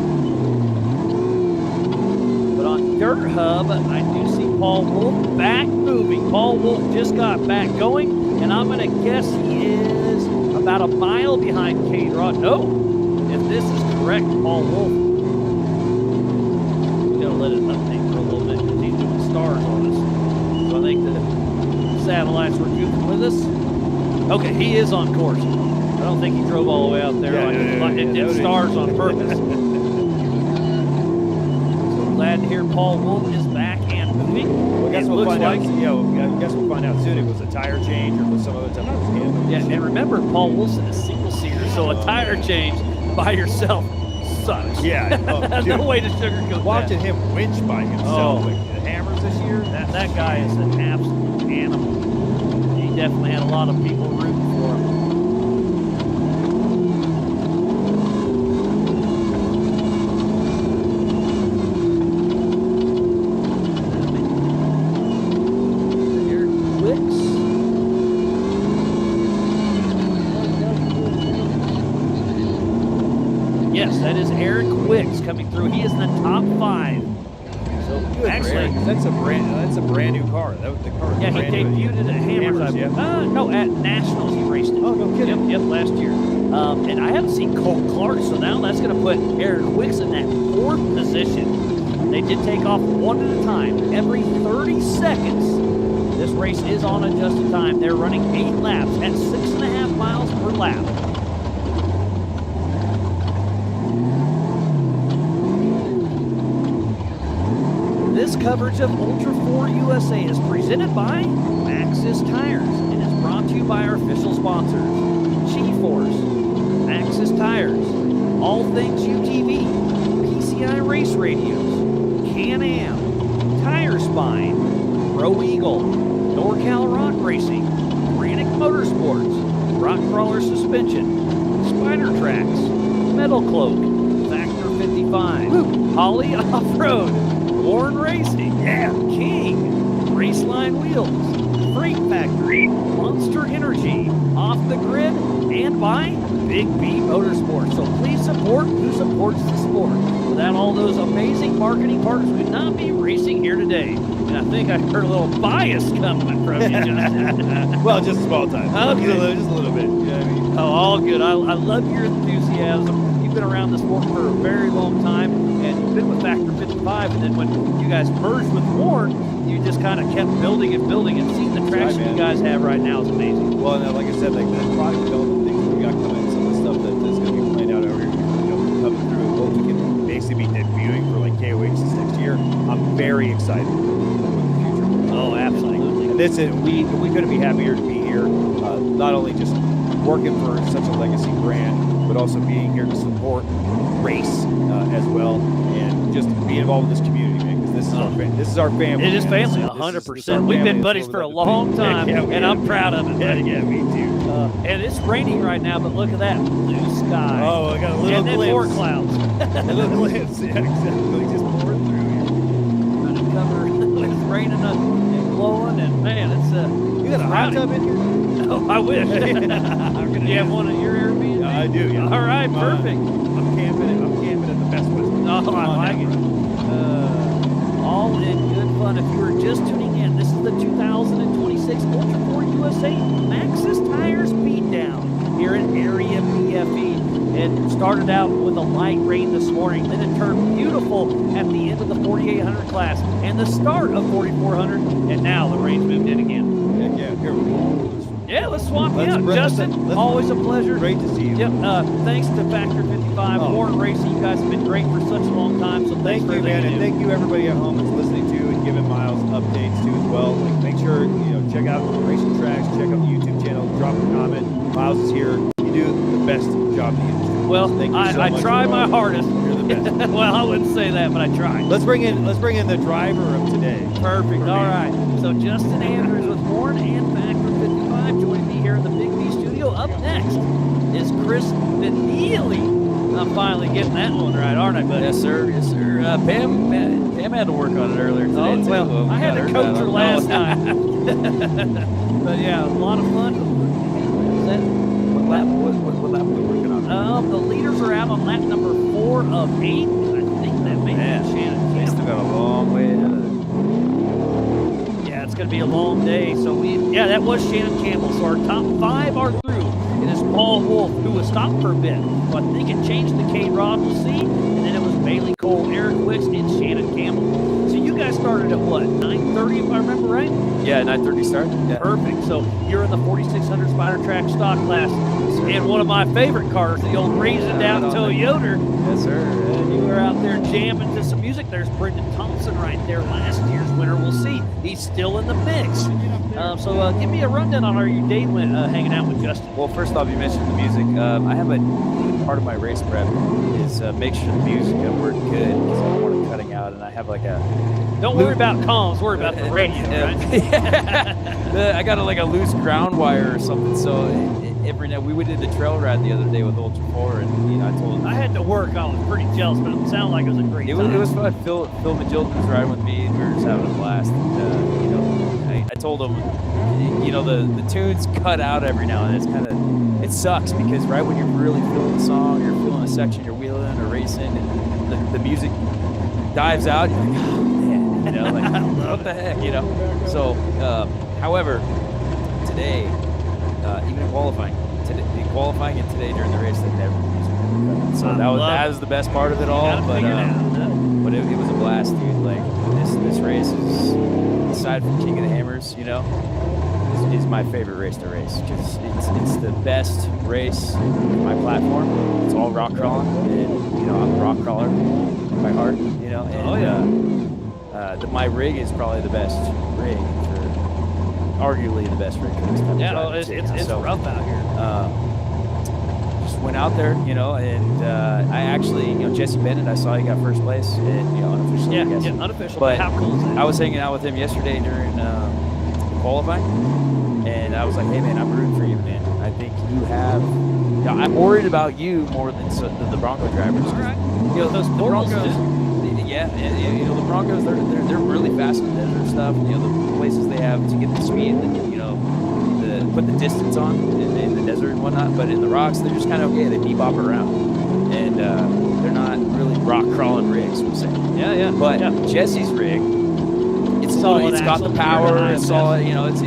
But on Dirt Hub, I do see Paul Wolf back moving. Paul Wolf just got back going. And I'm going to guess he is about a mile behind Kate Rod. No, if this is correct, Paul Wolf. We got to let it update for a little bit because he's doing stars on us. So I think the satellites were goofing with us. Okay, he is on course. I don't think he drove all the way out there. It did stars on purpose. So glad to hear Paul Wolf is back and moving. Well, I guess we'll find out. I guess we'll find out soon. It was a tire change or was some other type of scam. Yeah, and remember, Paul Wilson is single-seater, so a tire change by yourself sucks. Yeah, no way to sugarcoat watching that. him winch by himself with the hammers this year. That guy is an absolute animal. He definitely had a lot of people rooting for him. Yes, that is Eric Wicks coming through. He is in the top 5. So So good Actually- because that's a brand new car. The car was Yeah, he brand new. debuted it at Hammers. yeah. No, at Nationals he raced it. Oh, no kidding. Yep, last year. And I haven't seen Cole Clark, so now that's going to put Eric Wicks in that 4th position. They did take off one at a time. Every 30 seconds, this race is on adjusted time. They're running 8 laps at 6.5 miles per lap. This coverage of Ultra 4 USA is presented by Maxxis Tires and is brought to you by our official sponsors, G-Force, Maxxis Tires, All Things UTV, PCI Race Radios, Can-Am, Tire Spine, Pro Eagle, NorCal Rock Racing, Brannick Motorsports, Rock Crawler Suspension, Spider Tracks, Metal Cloak, Factor 55, Holly Off-Road, Warren Racing, King, Raceline Wheels, Freight Factory, Monster Energy, Off the Grid, and by Big B Motorsports. So please support who supports the sport. Without all those amazing marketing partners, we would not be racing here today. And I think I heard a little bias coming from you, Justin. Well, just a small time. Okay. Just a little bit. You know what I mean? Oh, all good. I love your enthusiasm. You've been around this sport for a very long time, and you've been with Factor 55. And then when you guys merged with Warren, you just kind of kept building and building, and seeing the traction you guys have right now is amazing. Well, now, like I said, like the product development things that we got coming, some of the stuff that is going to be playing out over here, coming through, and what we can basically be debuting for like KOH this next year. I'm very excited for what the future will be. Oh, absolutely. And this is, we couldn't be happier to be here, not only just working for such a legacy brand, but also being here to support race as well, and just be involved with this community, man, because this is our family. This is our family. It is man. family, This is 100%. our We've family. been It's buddies what for we a love to long do. time, Yeah, and I'm proud of it. Yeah, me too. And it's raining right now, but look at that blue sky. Oh, I got a little and then glimpse. more clouds. A little glimpse, yeah, exactly. Just pouring through here. Trying to cover it's raining and blowing, and man, it's You got a hot tub in here? No, I wish. Do you have one in your Airbnb? I do, yeah. All right, perfect. I'm camping at the Best Western. Oh, I like it. All in good fun. If you were just tuning in, this is the 2026 Ultra 4 USA Maxxis Tires Beatdown here at Area BFE. It started out with a light rain this morning, then it turned beautiful at the end of the 4800 class and the start of 4400, and now the rain's moved in again. Yeah, here we go. Yeah, let's swap Let's out. bring- Justin, let's- always a pleasure. Great to see you. Yep. Thanks to Factor 55, Oh. Warren Racing. You guys have been great for such a long time. So thanks Thank for you, man, everything and you do. thank you everybody at home that's listening to and giving Miles updates too as well. Like, make sure check out Racing Tracks, check out the YouTube channel, drop a comment. Miles is here. You do the best job in the industry. Well, Thank you so I much try for my all. hardest. You're the best. Well, I wouldn't say that, but I try. Let's bring in the driver of today. Perfect. For All me. right. So Justin Andrews with Warren and Factor 55 joining me here in the Big B studio. Up next is Chris Benneely. I'm finally getting that one right, aren't I, buddy? Yes, sir. Yes, sir. Pam had to work on it earlier today. Oh, too. well, I had got to coach that her on. last No. time. But yeah, a lot of fun. Is that What lap are we working on? the leaders are out on lap number 4 of 8. I think that may be Shannon We Campbell. still got a long way ahead of it. Yeah, it's going to be a long day. So that was Shannon Campbell. So our top 5 are through. It is Paul Wolf, who was stopped for a bit. So I think it changed to Kate Rod, we'll see. And then it was Bailey Cole, Eric Wicks, and Shannon Campbell. So you guys started at what, 9:30 if I remember right? Yeah, 9:30 start. Yeah. Perfect. So you're in the 4600 Spider Track stock class. And one of my favorite cars, the old Raisin Down right on Toyota. Yes, sir. And you were out there jamming to some music. There's Brendan Thompson right there, last year's winner. We'll see. He's still in the mix. So give me a rundown on how your day went hanging out with Justin. Well, first off, you mentioned the music. I have a part of my race prep is make sure the music can work good because I don't want it cutting out, and I have like a. Don't worry about comms. Worry about the radio, right? I got a loose ground wire or something. So every night we did the trail ride the other day with Ultra 4, and I told him I had to work. I was pretty jealous, but it sounded like it was a great time. it was fun. Phil Magilton was riding with me, and we were just having a blast. And, I told him, the tunes cut out every now and then. It sucks because right when you're really feeling the song, you're feeling a section, you're wheeling or racing, and the music dives out. You're like, oh man. You know, like what the heck, you know? So, however, today, even in qualifying and today during the race, they never used it. So that was the best part of it all. But it was a blast, dude. Like this race is, aside from King of the Hammers, you know, is my favorite race to race because it's the best race on my platform. It's all rock crawling, and you know I'm a rock crawler by heart, you know. And, my rig is probably the best rig arguably the best rig for this type of driving. It's rough out here. Just went out there, you know, and I actually, you know, Jesse Bennett, I saw he got first place, and you know, unofficially. Yeah, I guess. yeah, unofficial. But how cool is that? I was hanging out with him yesterday during qualifying, and I was like, "Hey, man, I'm rooting for you, man. I think you have." You know, I'm worried about you more than the Bronco drivers. All right. You know, those the Broncos. Yeah, you know, the Broncos, they're really fast in the desert stuff. You know, the places they have to get the speed, and, you know, put the distance on in the desert and whatnot. But in the rocks, they're just kind of okay. They bebop around, and they're not really rock crawling rigs, we'll say. Yeah. But Jesse's rig, it's got the power. It's solid. You know, it's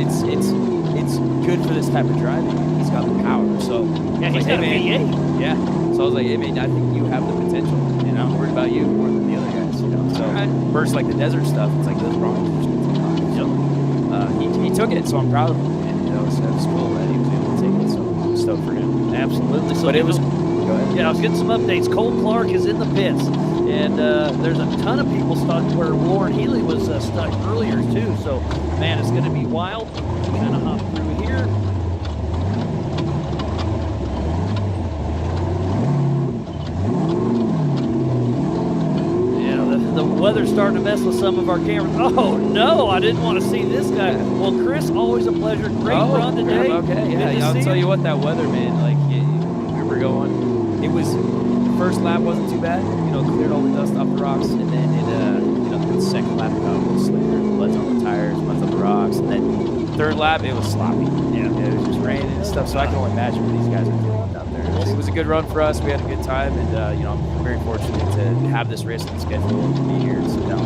good for this type of driving. It's got the power. So yeah, he's got a V8. Yeah. So I was like, hey man, I think you have the potential, and I'm worried about you more than the other guys. You know. So first, like the desert stuff, it's like those Broncos are just gonna take off. So he took it, so I'm proud of him. And you know, so it was cool that he was able to take it. So I'm stoked for him. Absolutely. So but it was. Go ahead. Yeah, I was getting some updates. Cole Clark is in the pits, and there's a ton of people stuck where Lauren Healy was stuck earlier too. So, man, it's going to be wild. Kind of hop through here. Yeah, the weather's starting to mess with some of our cameras. Oh no, I didn't want to see this guy. Well, Chris, always a pleasure. Great run today. Okay, yeah, I'll tell you what, that weather, man. Like, we were going. It was, the first lap wasn't too bad, you know, cleared all the dust off the rocks, and then you know, the second lap it got a little slicker, mud's on the tires, mud's on the rocks, and then third lap it was sloppy. Yeah, it was just raining and stuff, so I can only imagine what these guys are doing out there. It was a good run for us, we had a good time, and you know, I'm very fortunate to have this race on the schedule, to be here and sit down.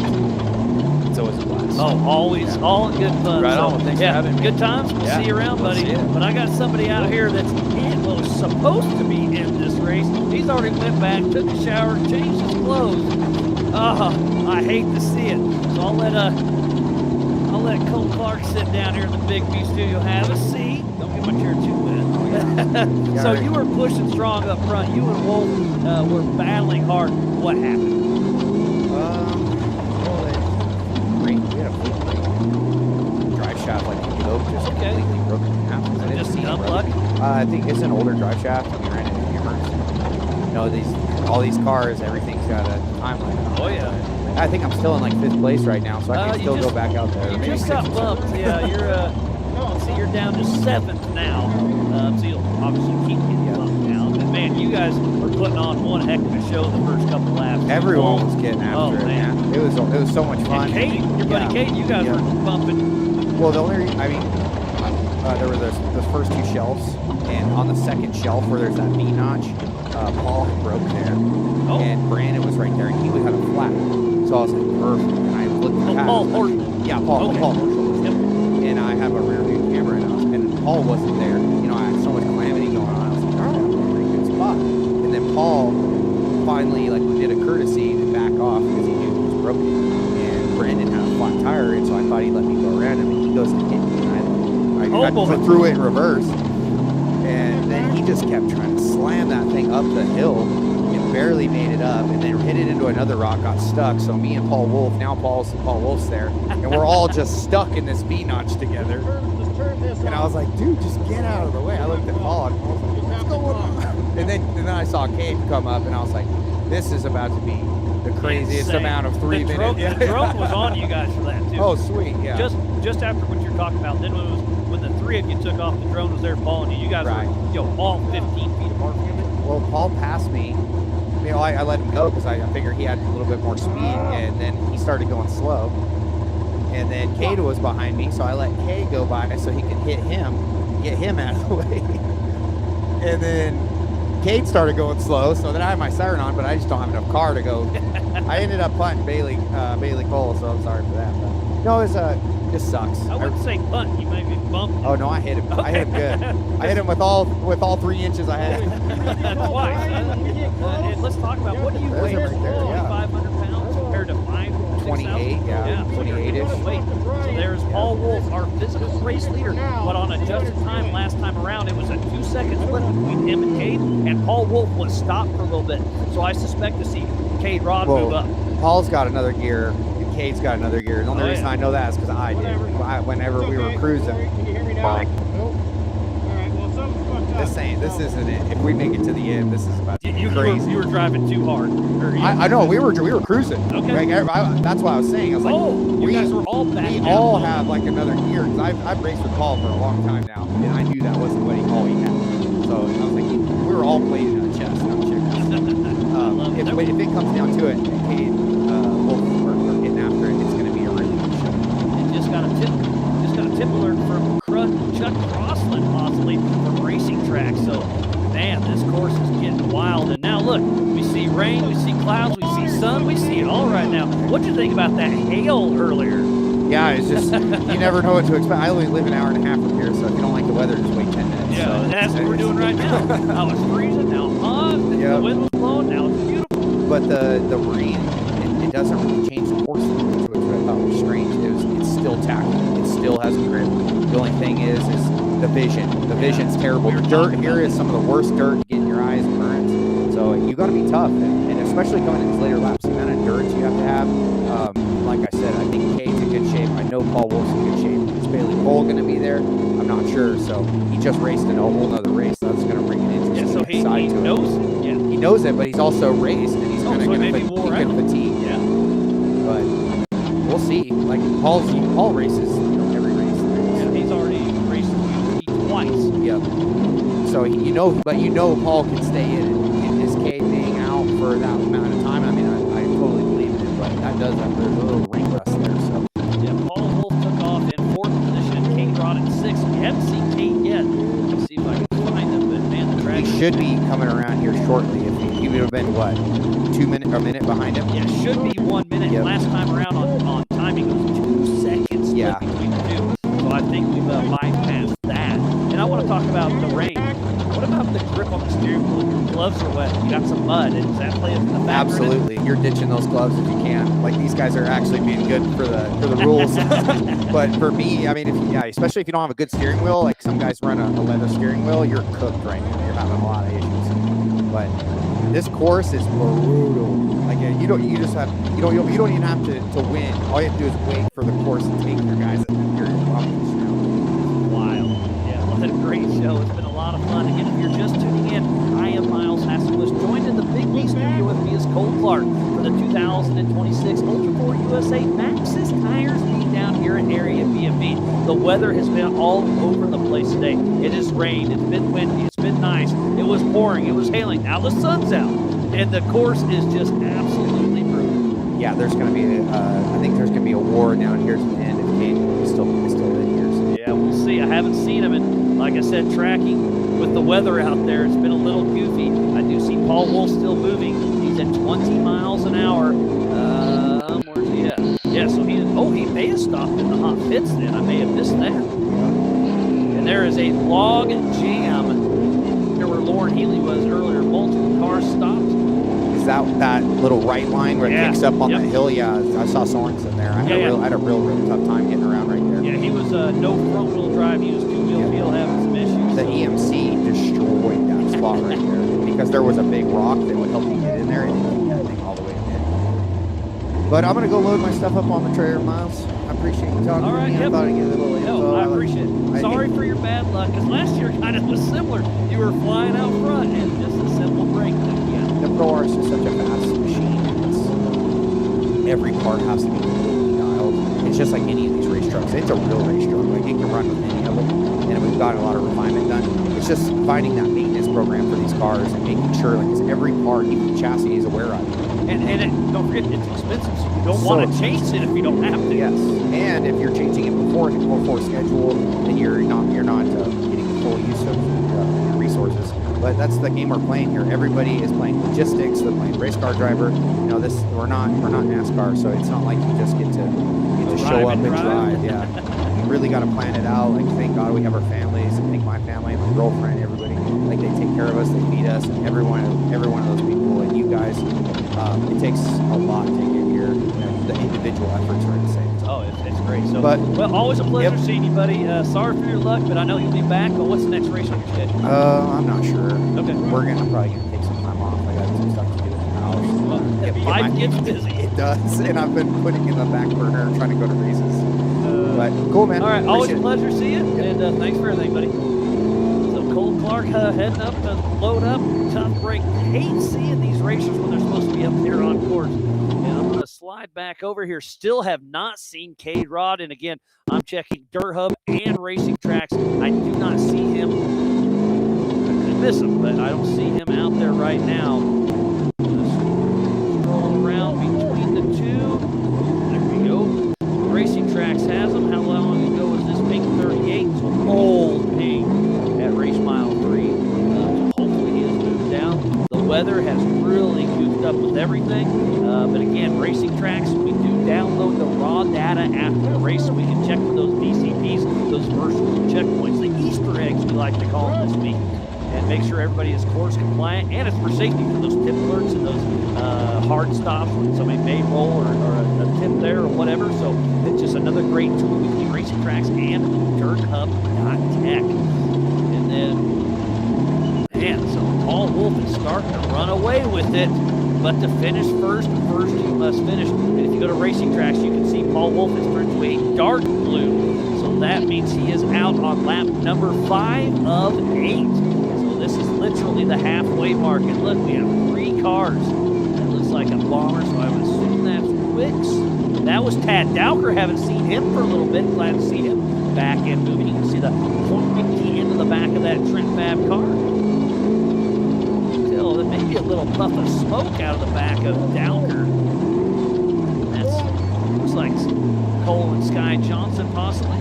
It's always a blast. Oh, always, all in good fun. Right on, thanks for having me. Good times, we'll see you around, buddy. But I got somebody out here that's was supposed to be in this race. He's already went back, took a shower, changed his clothes. I hate to see it. So I'll let Cole Clark sit down here in the Big B studio. Have a seat. Don't get my chair too wet. So you were pushing strong up front. You and Wolf were battling hard. What happened? We had a drive shaft like just completely broken in half. Just the unluck? I think it's an older drive shaft. We ran into hammers. You know, all these cars, everything's got a timeline. Oh yeah. I think I'm still in like 5th place right now, so I can still go back out there. You Maybe just got bumped. Yeah, you're down to 7th now. So you'll obviously keep getting bumped down. But man, you guys were putting on one heck of a show the first couple laps. Everyone was getting after it, man. It was so much fun. And Kate, your buddy Kate, you guys were bumping. Well, the only reason, I mean, there were those first two shelves, and on the second shelf where there's that V notch, Paul had broke there, and Brandon was right there, and he had a flat. So I was like, perfect. And I looked at Paul Horton. Yeah, Paul. Okay. Paul Horton. Yep. And I have a rear view camera, and Paul wasn't there. You know, I had so much calamity going on. I was like, all right, I'm in a pretty good spot. And then Paul finally did a courtesy to back off because he knew he was broken. And Brandon had a flat tire, and so I thought he'd let me go around him, and he goes to hit me, and I threw it in reverse. And then he just kept trying to slam that thing up the hill. Barely made it up, and then hit it into another rock, got stuck. So me and Paul Wolf, now Paul Wolf's there, and we're all just stuck in this V-notch together. And I was like, dude, just get out of the way. I looked at Paul, and Paul was like, what's going on? And then I saw Cade come up, and I was like, this is about to be the craziest amount of 3 minutes. The drone was on you guys for that too. Oh, sweet, yeah. Just after what you're talking about, then when the 3 of you took off, the drone was there following you. You guys were all 15 feet apart from you. Well, Paul passed me. You know, I let him go because I figured he had a little bit more speed, and then he started going slow. And then Cade was behind me, so I let Cade go by so he could hit him, get him out of the way. And then Cade started going slow, so then I had my siren on, but I just don't have enough car to go. I ended up punting Bailey Cole, so I'm sorry for that. But no, it's just sucks. I wouldn't say punt. You might be bumped. Oh no, I hit him. I hit him good. I hit him with all 3 inches I had. Twice. And let's talk about what do you weigh? There's him right there, yeah. 500 pounds compared to 28, yeah, 28-ish. So there's Paul Wolf, our physical race leader, but on adjusted time last time around, it was a 2-second split between him and Cade, and Paul Wolf was stopped for a little bit. So I suspect to see Cade Rod move up. Paul's got another gear. Cade's got another gear. The only reason I know that is because I did. Whenever we were cruising. This isn't it. If we make it to the end, this is about to be crazy. You were driving too hard. I know we were cruising. Okay. Like, that's what I was saying. I was like, you guys were all back. We all have like another gear because I've raced with Paul for a long time now, and I knew that wasn't what all he had. So I was like, we were all playing in a chest. I'm sure. If it comes down to it, Cade, Wolf are getting after it. It's going to be a really good show. And just got a tip alert from Chuck Crossland possibly from Racing Track. So, man, this course is getting wild. And now look, we see rain, we see clouds, we see sun, we see it all right now. What'd you think about that hail earlier? Yeah, it's just you never know what to expect. I only live an hour and a half from here, so if you don't like the weather, just wait 10 minutes. Yeah, so that's what we're doing right now. Now it's freezing, now it's hot, the wind was blowing, now it's beautiful. But the rain, it doesn't really change the course, which I thought was strange. It's still tacky. It still has a grip. The only thing is the vision. The vision's terrible. The dirt here is some of the worst dirt to get in your eyes and burns. So you got to be tough, and especially coming in these later laps, the amount of endurance you have to have. Like I said, I think Cade's in good shape. I know Paul Wolf's in good shape. Is Bailey Cole going to be there? I'm not sure. So he just raced in a whole other race. So that's going to bring an interesting side to it. Knows it. Yeah. He knows it, but he's also raced, and he's kind of going to fatigue. Yeah. But we'll see. Like Paul races every race. Yeah, he's already raced twice. Yep. So Paul can stay in it. And his Cade being out for that amount of time, I mean, I totally believe in it, but that does have there's a little ring rust there. So yeah, Paul Wolf took off in 4th position. Cade Rod at 6th. We haven't seen Cade yet. Let's see if I can find him. But man, the track should be coming around here shortly. If he would have been what, 2 minutes or a minute behind him? Yeah, should be 1 minute. Yep. Last time around on timing it was 2 seconds between the two. So I think we've bypassed that. And I want to talk about the rain. What about the grip on the steering wheel? Your gloves are wet. You got some mud. Does that play into the factor? Absolutely. You're ditching those gloves if you can. Like these guys are actually being good for the rules. But for me, I mean, especially if you don't have a good steering wheel, like some guys run a leather steering wheel, you're cooked right now. You're having a lot of issues. But this course is brutal. Like you don't even have to win. All you have to do is wait for the course to take your guys at your wild. Yeah, what a great show. It's been a lot of fun. Again, if you're just tuning in, I am Miles Hasselbush. Joined in the Big B studio with me is Cole Clark for the 2026 Ultra 4 USA Maxxis Tires Beatdown here at Area BFE. The weather has been all over the place today. It has rained. It's been windy. It's been nice. It was pouring. It was hailing. Now the sun's out. And the course is just absolutely brutal. Yeah, there's going to be I think there's going to be a war down here to the end if Cade is still in here. So. Yeah, we'll see. I haven't seen him, and like I said, tracking with the weather out there, it's been a little goofy. I do see Paul Wolf still moving. He's at 20 miles an hour. Where's he at? Yeah, so he may have stopped in the hot pits then. I may have missed that. And there is a log jam here where Lauren Healy was earlier. Multiple cars stopped. Is that little right line where it kicks up on the hill? Yeah, I saw Sorensen there. I had a real tough time getting around right there. Yeah, he was no front wheel drive. He was 2-wheel field having some issues. The EMC destroyed that spot right there because there was a big rock that would help you get in there and keep that thing all the way in. But I'm going to go load my stuff up on the trailer, Miles. I appreciate you talking to me. I thought I'd get a little info. No, I appreciate it. Sorry for your bad luck, because last year kind of was similar. You were flying out front and just a simple break. The Pro R is just such a fast machine. Every part has to be completely dialed. It's just like any of these race trucks. It's a real race truck. Like it can run with any of them. And we've got a lot of refinement done. It's just finding that maintenance program for these cars and making sure like every part, even the chassis, is aware of it. And don't forget, it's expensive, so you don't want to change it if you don't have to. Yes. And if you're changing it before schedule, then you're not getting full use of your resources. But that's the game we're playing here. Everybody is playing logistics. They're playing race car driver. You know, we're not NASCAR, so it's not like you just get to show up and drive. Yeah, you really got to plan it out. Like, thank God we have our families, and thank my family, my girlfriend, everybody. Like, they take care of us, they feed us, and every one of those people, and you guys. It takes a lot to get here. And the individual efforts are insane. Oh, it's great. So, well, always a pleasure seeing you, buddy. Sorry for your luck, but I know you'll be back. But what's the next race on your schedule? I'm not sure. Okay. I'm probably gonna take some time off. I got some stuff to do in the house. Life gets busy. It does, and I've been putting in the back burner trying to go to races. But cool, man. All right, always a Appreciate pleasure seeing you, and thanks for everything, buddy. So Cole Clark heading up to load up. Tough break. Hate seeing these racers when they're supposed to be up there on course. And I'm going to slide back over here. Still have not seen Cade Rod. And again, I'm checking Dirt Hub and Racing Tracks. I do not see him. I could miss him, but I don't see him out there right now. Just scroll around between the two. There we go. Racing Tracks has him. How long ago was this pink 38? It's old pink at race mile 3. Hopefully he has moved down. The weather has really goofed up with everything. But again, Racing Tracks, we do download the raw data after the race so we can check for those VCPs, those virtual checkpoints, the Easter eggs we like to call them this week, and make sure everybody is course compliant. And it's for safety for those tip alerts and those hard stops when somebody may roll or a tip there or whatever. So it's just another great tool between Racing Tracks and DirtHub.tech. And then, man, so Paul Wolf is starting to run away with it. But to finish first you must finish. And if you go to Racing Tracks, you can see Paul Wolf has turned to a dark blue. So that means he is out on lap number 5 of 8. So this is literally the halfway mark. And look, we have 3 cars. That looks like a bomber, so I would assume that's Wicks. That was Tad Dowker. Haven't seen him for a little bit. Glad to see him back and moving. You can see the pointy end of the back of that Trent Fab car. There may be a little puff of smoke out of the back of Dowker. That looks like Cole and Sky Johnson, possibly.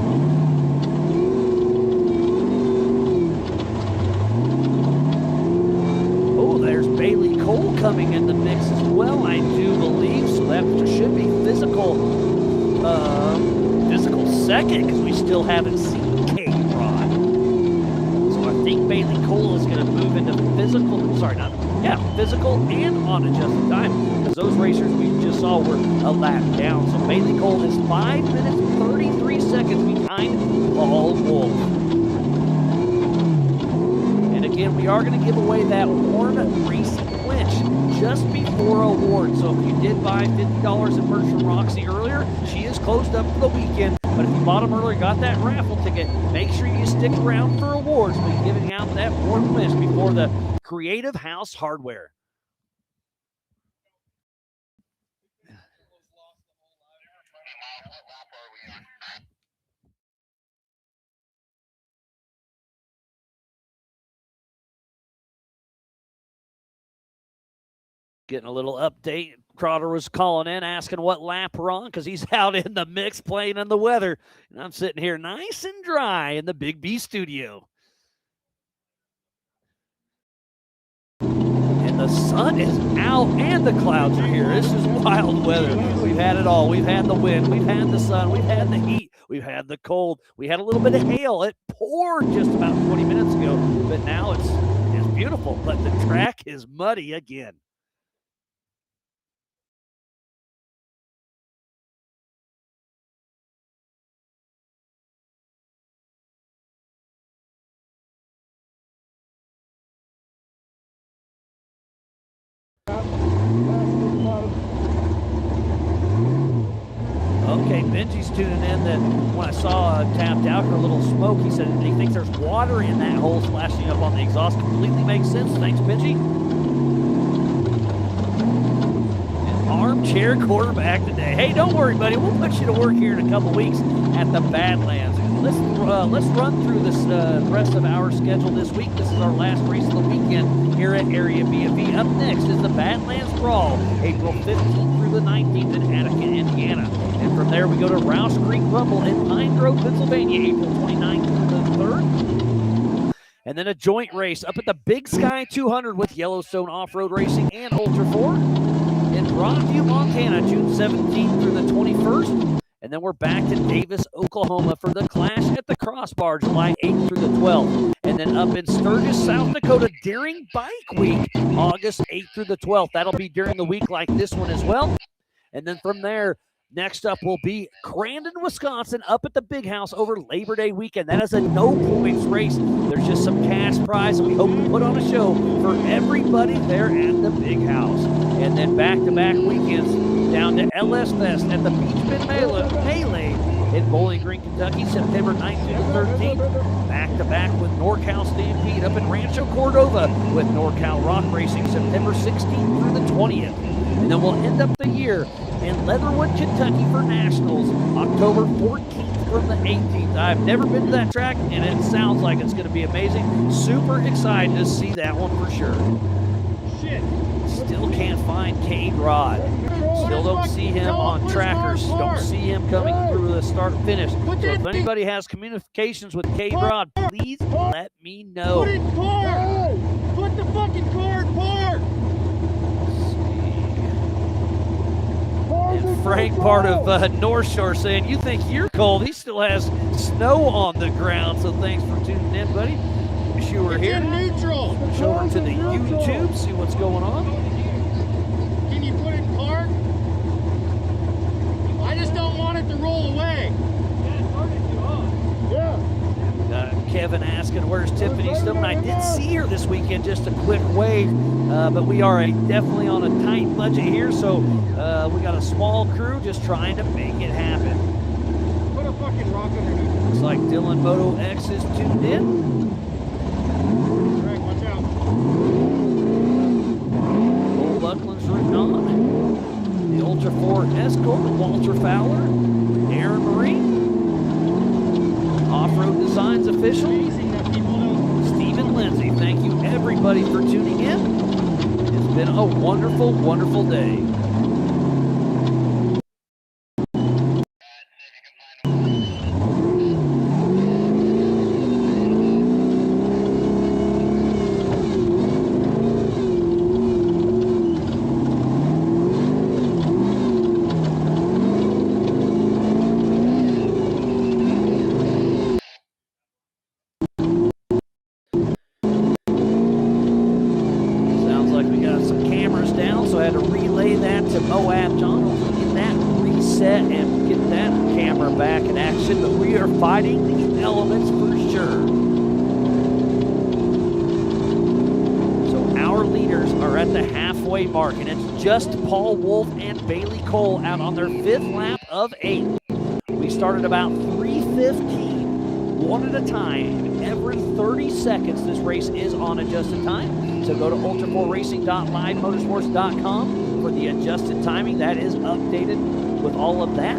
Oh, there's Bailey Cole coming in the mix as well, I do believe. So that should be physical second, because we still haven't seen Cade Rod. So I think Bailey Cole is going to move into physical. Physical and on adjusted time, because those racers we just saw were a lap down. So Bailey Cole is 5 minutes 33 seconds behind Paul Wolf. And again, we are going to give away that Warren Racing winch just before awards. So if you did buy $50 in merch from Roxy earlier, she is closed up for the weekend. But if you bought them earlier, got that raffle ticket, make sure you stick around for awards. We're giving out that Warren winch before the Creative House Hardware. Getting a little update. Crowder was calling in, asking what lap we're on, because he's out in the mix playing in the weather. And I'm sitting here nice and dry in the Big B studio. And the sun is out and the clouds are here. This is wild weather. We've had it all. We've had the wind. We've had the sun. We've had the heat. We've had the cold. We had a little bit of hail. It poured just about 20 minutes ago, but now it's beautiful. But the track is muddy again. Okay, Benji's tuning in that when I saw Tapped Out for a little smoke, he said he thinks there's water in that hole splashing up on the exhaust. Completely makes sense. Thanks, Benji. An armchair quarterback today. Hey, don't worry, buddy. We'll put you to work here in a couple weeks at the Badlands. Let's run through this rest of our schedule this week. This is our last race of the weekend here at Area BFE. Up next is the Badlands Brawl, April 15th through the 19th in Attica, Indiana. And from there, we go to Rouse Creek Rumble in Pine Grove, Pennsylvania, April 29th through the 3rd. And then a joint race up at the Big Sky 200 with Yellowstone Off-Road Racing and Ultra 4 in Broadview, Montana, June 17th through the 21st. And then we're back to Davis, Oklahoma for the Clash at the Crossbar, July 8th through the 12th. And then up in Sturgis, South Dakota, during Bike Week, August 8th through the 12th. That'll be during the week like this one as well. And then from there, next up will be Crandon, Wisconsin, up at the Big House over Labor Day weekend. That is a no-points race. There's just some cash prize, and we hope to put on a show for everybody there at the Big House. And then back-to-back weekends down to LS Fest at the Beach Bend Melee in Bowling Green, Kentucky, September 9th through the 13th. Back-to-back with NorCal Stampede up in Rancho Cordova with NorCal Rock Racing, September 16th through the 20th. And then we'll end up the year in Leatherwood, Kentucky for Nationals, October 14th from the 18th. I've never been to that track, and it sounds like it's going to be amazing. Super excited to see that one for sure. Shit. Still can't find Cade Rod. Still don't see him on trackers. Don't see him coming through the start and finish. So if anybody has communications with Cade Rod, please let me know. Put it park! Put the fucking car in park! And Frank, part of North Shore, saying, you think you're cold. He still has snow on the ground, so thanks for tuning in, buddy. Wish you were here. Neutral. Switch over to the YouTube, see what's going on. Can you put it in park? I just don't want it to roll away. Kevin asking, where's Tiffany Stone? I did see her this weekend, just a quick wave, but we are definitely on a tight budget here, so we got a small crew just trying to make it happen. Put a fucking rock underneath. Looks like Dylan Moto X is tuned in. Greg, watch out. Cole Buckland's rooting on. The Ultra 4 Escort, Walter Fowler, Aaron Marie. Off-Road Designs official, Stephen Lindsay. Thank you everybody for tuning in. It's been a wonderful, wonderful day. MOAB, John, hopefully get that reset and get that camera back in action, but we are fighting the elements for sure. So our leaders are at the halfway mark, and it's just Paul Wolf and Bailey Cole out on their 5th lap of 8. We started about 3:15, one at a time. Every 30 seconds, this race is on adjusted time. So go to ultra4racing.livemotorsports.com for the adjusted timing. That is updated with all of that.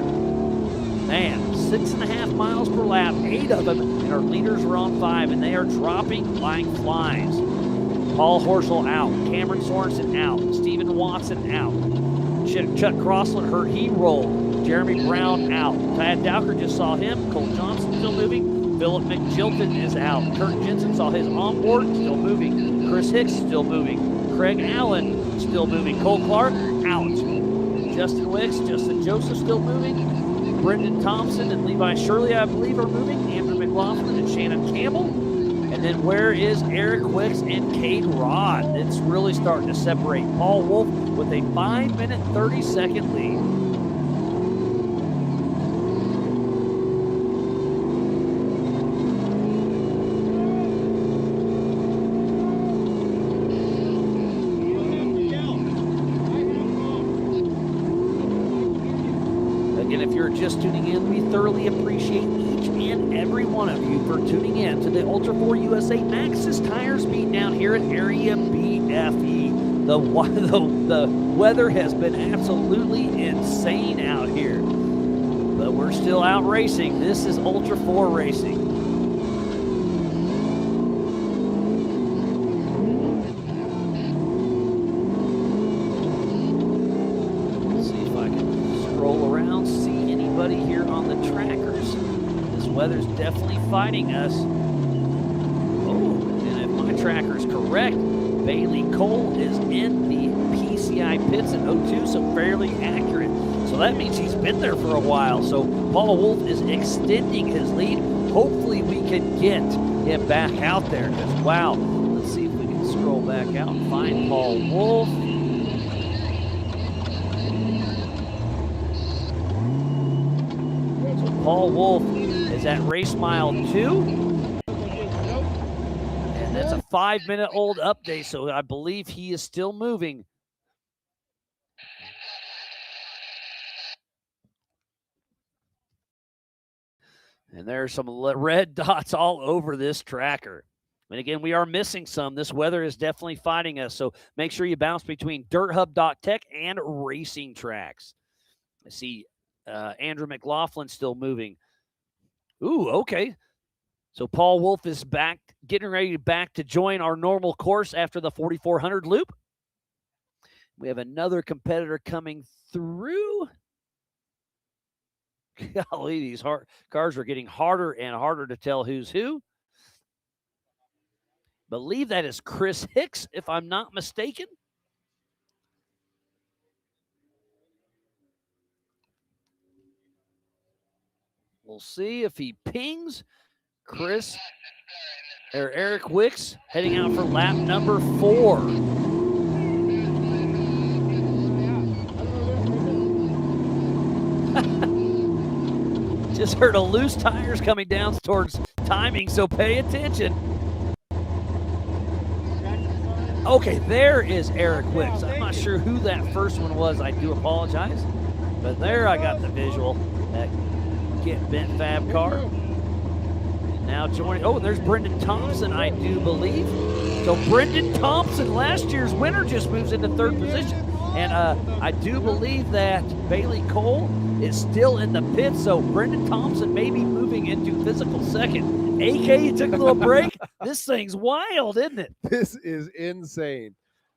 Man, 6.5 miles per lap, 8 of them, and our leaders are on 5, and they are dropping like flies. Paul Horschel out, Cameron Sorensen out, Stephen Watson out, Chuck Crossland hurt, he rolled, Jeremy Brown out, Tad Dowker just saw him, Cole Johnson still moving, Philip McJilton is out, Kurt Jensen saw his onboard, still moving, Chris Hicks still moving, Craig Allen still moving. Cole Clark, out. Justin Wicks, Justin Joseph still moving. Brendan Thompson and Levi Shirley, I believe, are moving. Andrew McLaughlin and Shannon Campbell. And then where is Eric Wicks and Cade Rod? It's really starting to separate. Paul Wolf with a 5-minute, 30-second lead. Just tuning in, we thoroughly appreciate each and every one of you for tuning in to the Ultra 4 USA Maxxis Tires Beatdown here at Area BFE. The weather has been absolutely insane out here, but we're still out racing. This is Ultra 4 Racing. Here on the trackers. This weather's definitely fighting us. Oh, correct. Bailey Cole is in the PCI pits in 02, so fairly accurate. So that means he's been there for a while. So Paul Wolf is extending his lead. Hopefully we can get him back out there because, wow, let's see if we can scroll back out and find Paul Wolf. So Paul Wolf is at race mile 2. And that's a 5-minute-old update, so I believe he is still moving. And there's some red dots all over this tracker. And again, we are missing some. This weather is definitely fighting us. So make sure you bounce between DirtHub.tech and racing tracks. I see Andrew McLaughlin still moving. Ooh, okay. So Paul Wolf is back, getting ready back to join our normal course after the 4,400 loop. We have another competitor coming through. Golly, these cars are getting harder and harder to tell who's who. Believe that is Chris Hicks, if I'm not mistaken. We'll see if he pings. Chris or Eric Wicks heading out for lap number 4. Just heard a loose tires coming down towards timing, so pay attention. Okay, there is Eric Wicks. I'm not sure who that first one was. I do apologize. But there I got the visual. That Get Bent Fab car. And now joining, oh, there's Brendan Thompson, I do believe. So Brendan Thompson, last year's winner, just moves into 3rd position. And I do believe that Bailey Cole is still in the pits, so Brendan Thompson may be moving into physical 2nd. AK, you took a little break. This thing's wild, isn't it? This is insane.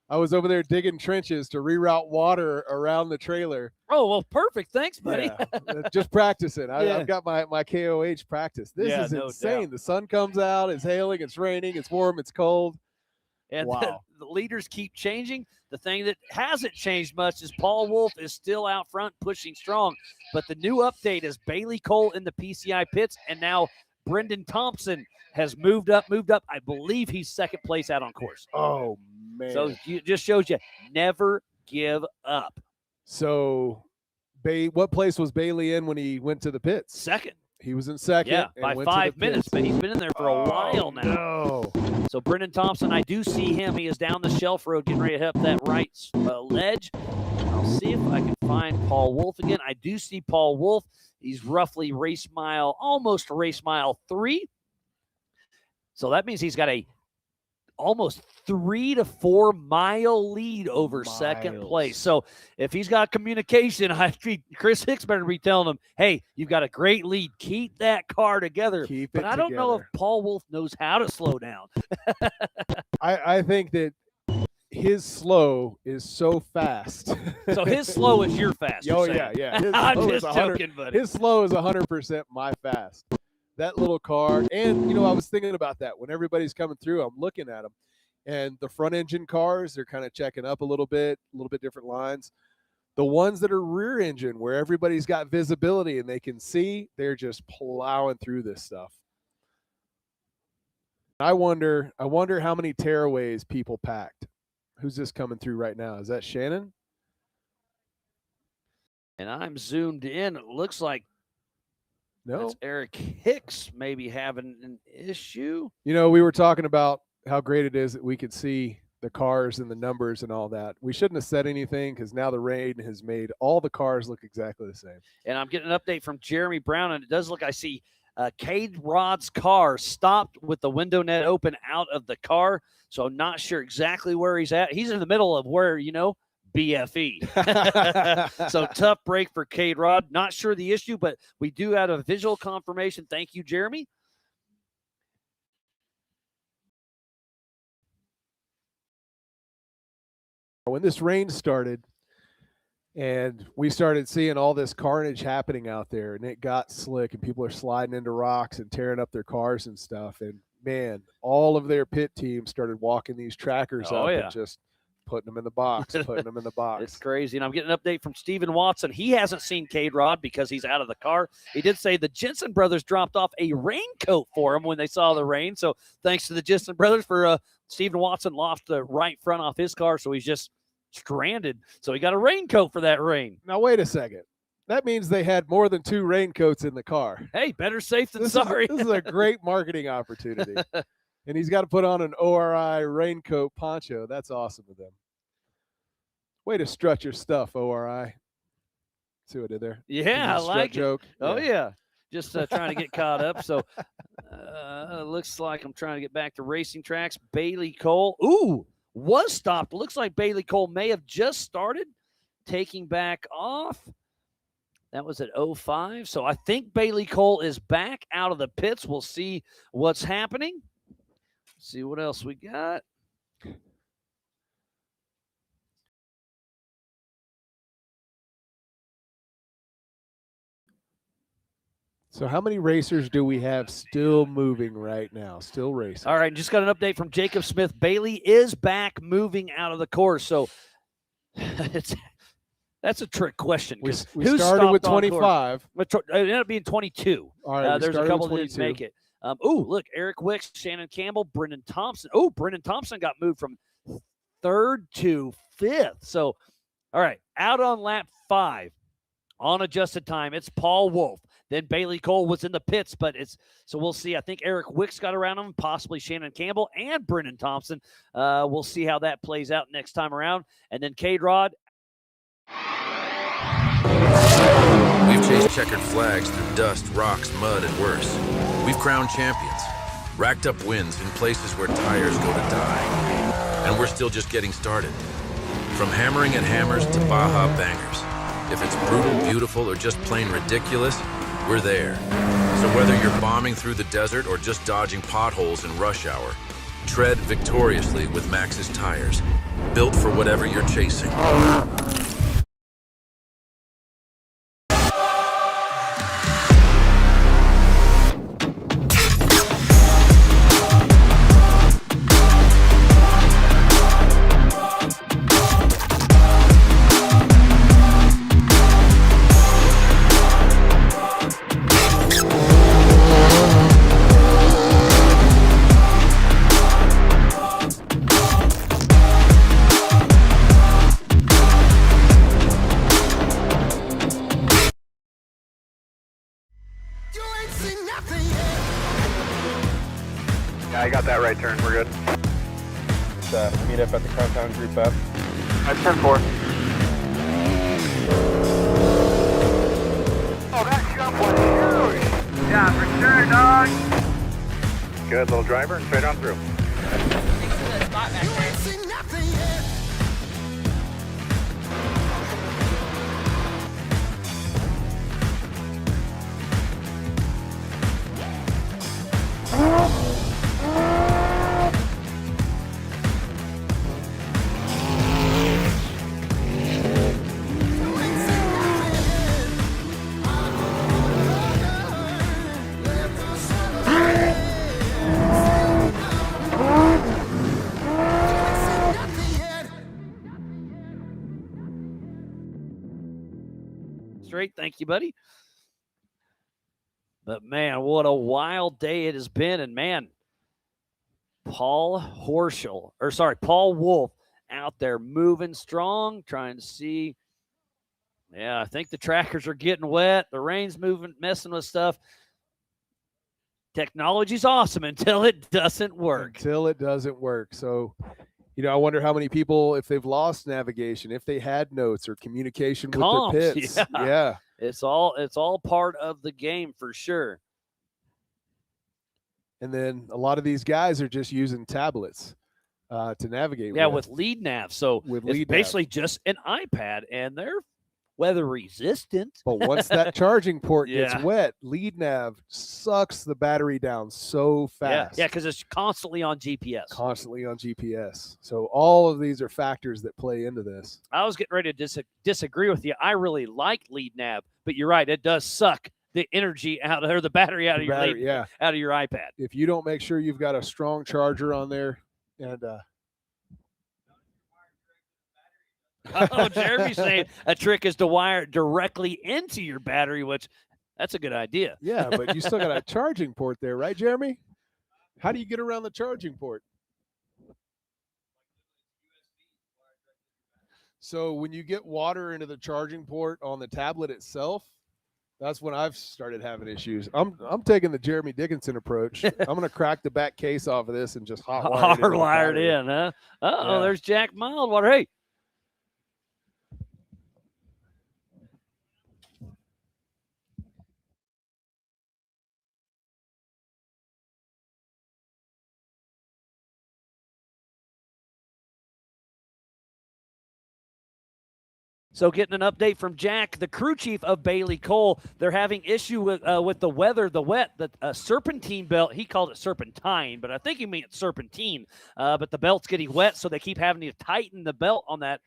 I was over there digging trenches to reroute water around the trailer. Oh, well, perfect. Thanks, buddy. Yeah, just practicing. Yeah. I've got my KOH practice. This is insane. The sun comes out, it's hailing, it's raining, it's warm, it's cold. And wow. the leaders keep changing. The thing that hasn't changed much is Paul Wolf is still out front pushing strong. But the new update is Bailey Cole in the PCI pits, and now Brendan Thompson has moved up. I believe he's 2nd place out on course. Oh, man. So it just shows you never give up. So what place was Bailey in when he went to the pits? 2nd. He was in 2nd. Yeah, by 5 minutes, but he's been in there for a while now. No. So Brendan Thompson, I do see him. He is down the shelf road getting ready to hit up that right ledge. I'll see if I can find Paul Wolf again. I do see Paul Wolf. He's roughly almost race mile 3. So that means he's got a almost 3 to 4 mile lead over 2nd place. So if he's got communication, I think Chris Hicks better be telling him, hey, you've got a great lead. Keep that car together. But I don't know if Paul Wolf knows how to slow down. I think that his slow is so fast. So his slow is your fast. Oh, yeah. I'm just joking, buddy. His slow is 100% my fast. That little car, and I was thinking about that when everybody's coming through. I'm looking at them, and the front engine cars, they're kind of checking up a little bit different lines. The ones that are rear engine, where everybody's got visibility and they can see, they're just plowing through this stuff. I wonder how many tearaways people packed. Who's this coming through right now? Is that Shannon? And I'm zoomed in. It looks like that's Eric Hicks maybe having an issue. We were talking about how great it is that we could see the cars and the numbers and all that. We shouldn't have said anything because now the rain has made all the cars look exactly the same. And I'm getting an update from Jeremy Brown, and it does look, I see Cade Rod's car stopped with the window net open out of the car. So I'm not sure exactly where he's at. He's in the middle of where, BFE. So tough break for Cade Rod. Not sure the issue, but we do have a visual confirmation. Thank you, Jeremy. When this rain started and we started seeing all this carnage happening out there, and it got slick and people are sliding into rocks and tearing up their cars and stuff. And man, all of their pit teams started walking these trackers Oh, up yeah. and just putting them in the box, putting them in the box. It's crazy. And I'm getting an update from Steven Watson. He hasn't seen K-Rod because he's out of the car. He did say the Jensen brothers dropped off a raincoat for him when they saw the rain. So thanks to the Jensen brothers for Steven Watson lost the right front off his car, so he's just stranded. So he got a raincoat for that rain. Now, wait a second. That means they had more than 2 raincoats in the car. Hey, better safe than sorry. This is a great marketing opportunity. And he's got to put on an ORI raincoat poncho. That's awesome of them. Way to strut your stuff, ORI. See what I did there? Yeah, I like it. Joke. Oh, yeah. Just trying to get caught up. So looks like I'm trying to get back to racing tracks. Bailey Cole. Ooh, was stopped. Looks like Bailey Cole may have just started taking back off. That was at 05. So I think Bailey Cole is back out of the pits. We'll see what's happening. See what else we got. So how many racers do we have still moving right now? Still racing. All right, just got an update from Jacob Smith. Bailey is back moving out of the course. So that's a trick question. We who started with stopped on 25. It ended up being 22. All right, there's a couple that 22. didn't make it. Look, Eric Wicks, Shannon Campbell, Brendan Thompson. Oh, Brendan Thompson got moved from 3rd to 5th. So, all right, out on lap 5 on adjusted time, it's Paul Wolf. Then Bailey Cole was in the pits, but so we'll see. I think Eric Wicks got around him, possibly Shannon Campbell and Brendan Thompson. We'll see how that plays out next time around. And then K-Rod. We've chased checkered flags through dust, rocks, mud, and worse. We've crowned champions, racked up wins in places where tires go to die. And we're still just getting started. From hammering at hammers to Baja bangers. If it's brutal, beautiful, or just plain ridiculous, we're there. So whether you're bombing through the desert or just dodging potholes in rush hour, tread victoriously with Maxxis tires, built for whatever you're chasing. Yeah, I got that right turn. We're good. Let's meet up at the compound group up. That's 10-4. Oh, that jump was huge. Yeah, for sure, dog. Good little driver, straight on through. Thanks for the spot back there. Straight. Thank you, buddy. But, man, what a wild day it has been. And, man, Paul Wolf out there moving strong, trying to see. Yeah, I think the trackers are getting wet. The rain's moving, messing with stuff. Technology's awesome until it doesn't work. Until it doesn't work. So, I wonder how many people, if they've lost navigation, if they had notes or communication with their pits. Yeah. It's all part of the game for sure. And then a lot of these guys are just using tablets to navigate. Yeah, with lead nav. So it's basically just an iPad, and they're weather resistant. But once that charging port gets wet, lead nav sucks the battery down so fast. Yeah, because it's constantly on GPS. So all of these are factors that play into this. I was getting ready to disagree with you. I really like lead nav, but you're right. It does suck the energy out or the battery out of your battery, yeah. out of your iPad. If you don't make sure you've got a strong charger on there, and oh, Jeremy's saying a trick is to wire it directly into your battery, which that's a good idea. yeah, but you still got a charging port there, right, Jeremy? How do you get around the charging port? So when you get water into the charging port on the tablet itself, that's when I've started having issues. I'm taking the Jeremy Dickinson approach. I'm going to crack the back case off of this and just hardwire it in, huh? Uh-oh, there's Jack Mildwater. Hey. So getting an update from Jack, the crew chief of Bailey Cole. They're having issue with the weather, the wet, the serpentine belt. He called it serpentine, but I think he meant serpentine. But the belt's getting wet, so they keep having to tighten the belt on that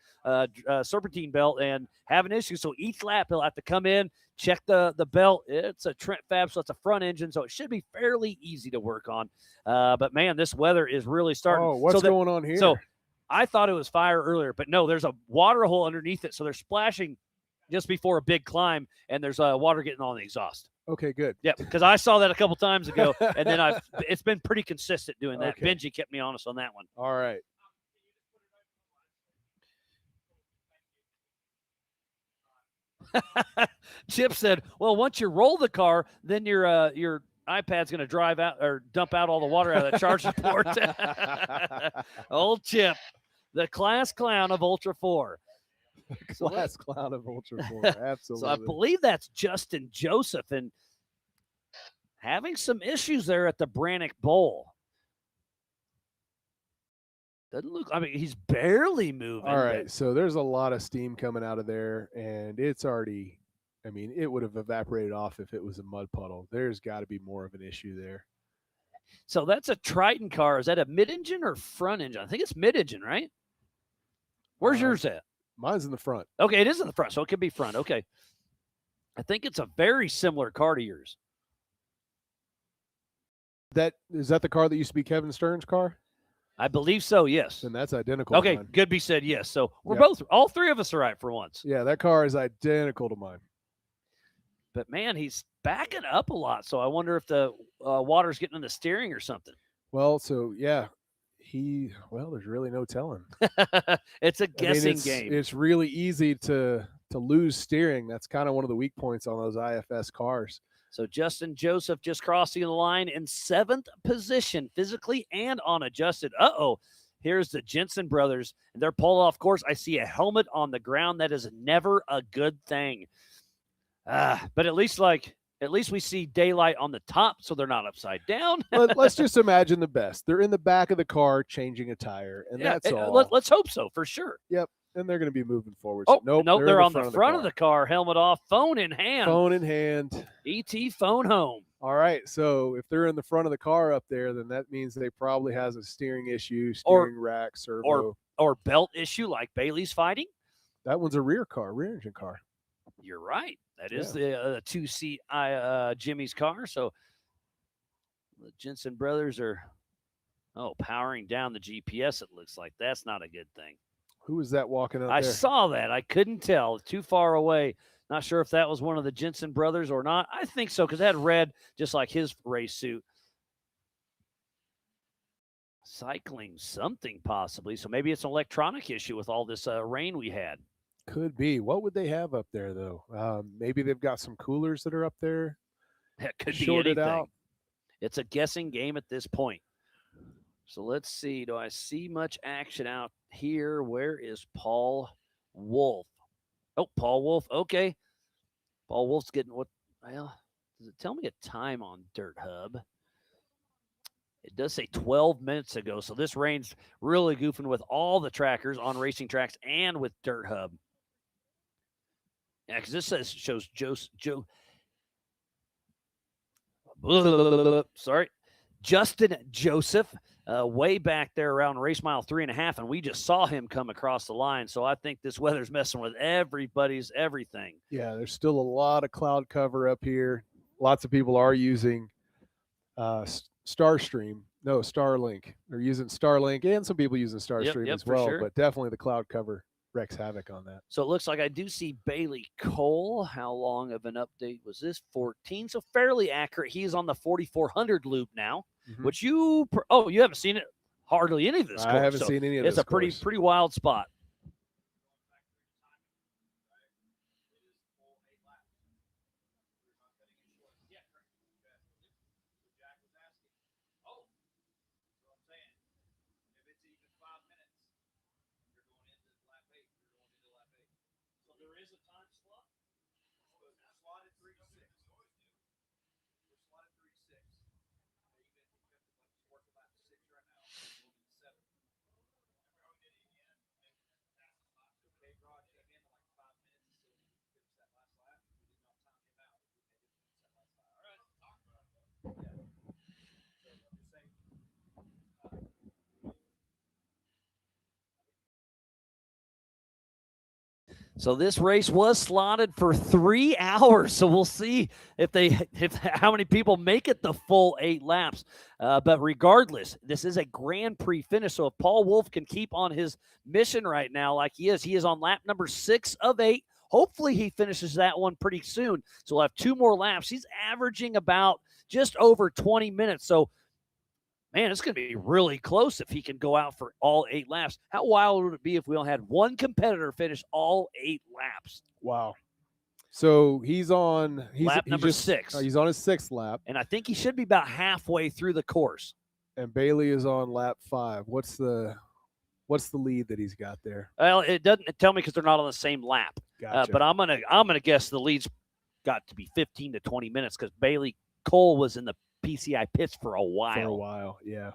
serpentine belt and have an issue. So each lap he'll have to come in, check the belt. It's a Trent Fab, so it's a front engine, so it should be fairly easy to work on. But, man, this weather is really starting. Oh, what's going on here? So I thought it was fire earlier, but no, there's a water hole underneath it. So they're splashing just before a big climb, and there's water getting on the exhaust. Okay, good. Yeah, because I saw that a couple times ago, and then it's been pretty consistent doing that. Okay. Benji kept me honest on that one. All right. Chip said, well, once you roll the car, then your iPad's going to drive out or dump out all the water out of the charging port. Old Chip, the class clown of Ultra 4. Class clown of Ultra 4, absolutely. So I believe that's Justin Joseph, and having some issues there at the Brannock Bowl. Doesn't look, I mean, he's barely moving. All right, so there's a lot of steam coming out of there, and it's already, I mean, it would have evaporated off if it was a mud puddle. There's got to be more of an issue there. So that's a Triton car. Is that a mid-engine or front engine? I think it's mid-engine, right? Where's yours at? Mine's in the front. Okay, it is in the front, so it could be front. Okay. I think it's a very similar car to yours. Is that the car that used to be Kevin Stern's car? I believe so, yes. And that's identical okay, to mine. Goodby said yes. So we're both, all three of us are right for once. Yeah, that car is identical to mine. But, man, he's backing up a lot. So I wonder if the water's getting in the steering or something. Well, so, yeah, there's really no telling. It's a guessing game. It's really easy to lose steering. That's kind of one of the weak points on those IFS cars. So Justin Joseph just crossing the line in 7th position, physically and unadjusted. Here's the Jensen brothers, and they're pulled off course. I see a helmet on the ground. That is never a good thing. But at least we see daylight on the top, so they're not upside down. Let's just imagine the best. They're in the back of the car changing a tire, and that's all. Let's hope so, for sure. Yep. And they're going to be moving forward. So nope, they're on the front of the car, helmet off, phone in hand. Phone in hand. ET phone home. All right. So if they're in the front of the car up there, then that means they probably has a steering issue, steering rack, servo. Or belt issue like Bailey's fighting. That one's a rear engine car. You're right. That is the 2-seat Jimmy's car. So the Jensen brothers are powering down the GPS, it looks like. That's not a good thing. Who was that walking up there? I saw that. I couldn't tell. Too far away. Not sure if that was one of the Jensen brothers or not. I think so, because it had red, just like his race suit. Cycling something, possibly. So maybe it's an electronic issue with all this rain we had. Could be. What would they have up there, though? Maybe they've got some coolers that are up there. That could be anything. Out. It's a guessing game at this point. So let's see. Do I see much action out here? Where is Paul Wolf? Oh, Paul Wolf. Okay. Paul Wolf's getting what? Well, does it tell me a time on Dirt Hub? It does say 12 minutes ago. So this rain's really goofing with all the trackers on racing tracks and with Dirt Hub. Yeah, because this shows Joe. Sorry. Justin Joseph, way back there around race mile 3.5, and we just saw him come across the line. So I think this weather's messing with everybody's everything. Yeah, there's still a lot of cloud cover up here. lots of people are using Starlink. They're using Starlink, and some people using Starstream as well. Sure. But definitely the cloud cover wreaks havoc on that. So it looks like I do see Bailey Cole. How long of an update was this? 14. So fairly accurate. He is on the 4400 loop now, which you haven't seen it hardly any of this course. I haven't seen any of this. It's a pretty wild spot. So this race was slotted for 3 hours. So we'll see if how many people make it the full 8 laps. But regardless, this is a Grand Prix finish. So if Paul Wolf can keep on his mission right now like he is on lap number 6 of 8. Hopefully he finishes that one pretty soon. So we'll have 2 more laps. He's averaging about just over 20 minutes. So man, it's going to be really close if he can go out for all 8 laps. How wild would it be if we only had one competitor finish all 8 laps? Wow. So he's lap number 6. He's on his 6th lap. And I think he should be about halfway through the course. And Bailey is on lap 5. What's the lead that he's got there? Well, it doesn't tell me because they're not on the same lap. Gotcha. But I'm gonna guess the lead's got to be 15 to 20 minutes because Bailey Cole was in the PCI pits for a while. Yeah.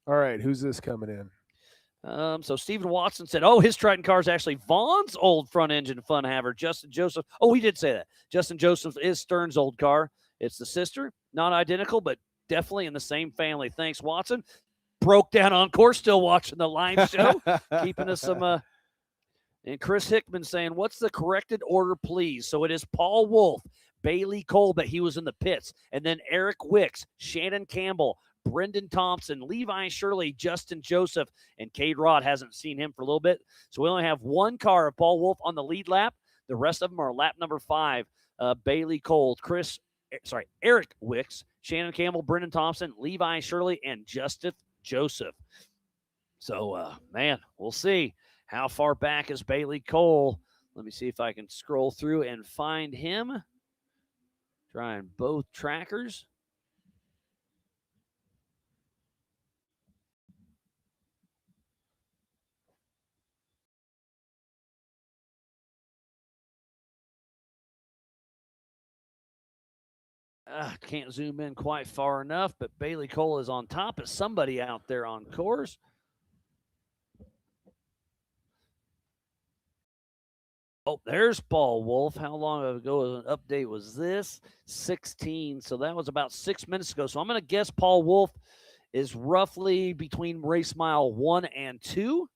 All right, who's this coming in? So Stephen Watson said, his Triton car is actually Vaughn's old front engine fun haver. Justin Joseph. Oh, we did say that. Justin Joseph is Stern's old car. It's the sister. Not identical, but definitely in the same family. Thanks, Watson. Broke down on course, still watching the live show. Keeping us some and Chris Hickman saying, what's the corrected order, please? So it is Paul Wolf, Bailey Cole, but he was in the pits. And then Eric Wicks, Shannon Campbell, Brendan Thompson, Levi Shirley, Justin Joseph, and Cade Rod. Hasn't seen him for a little bit. So we only have one car of Paul Wolf on the lead lap. The rest of them are lap number 5. Bailey Cole, Eric Wicks, Shannon Campbell, Brendan Thompson, Levi Shirley, and Justin Joseph. So, man, we'll see. How far back is Bailey Cole? Let me see if I can scroll through and find him. Trying both trackers. Can't zoom in quite far enough, but Bailey Cole is on top of somebody out there on course. Oh, there's Paul Wolf. How long ago an update was this? 16. So that was about 6 minutes ago. So I'm going to guess Paul Wolf is roughly between race mile 1 and 2.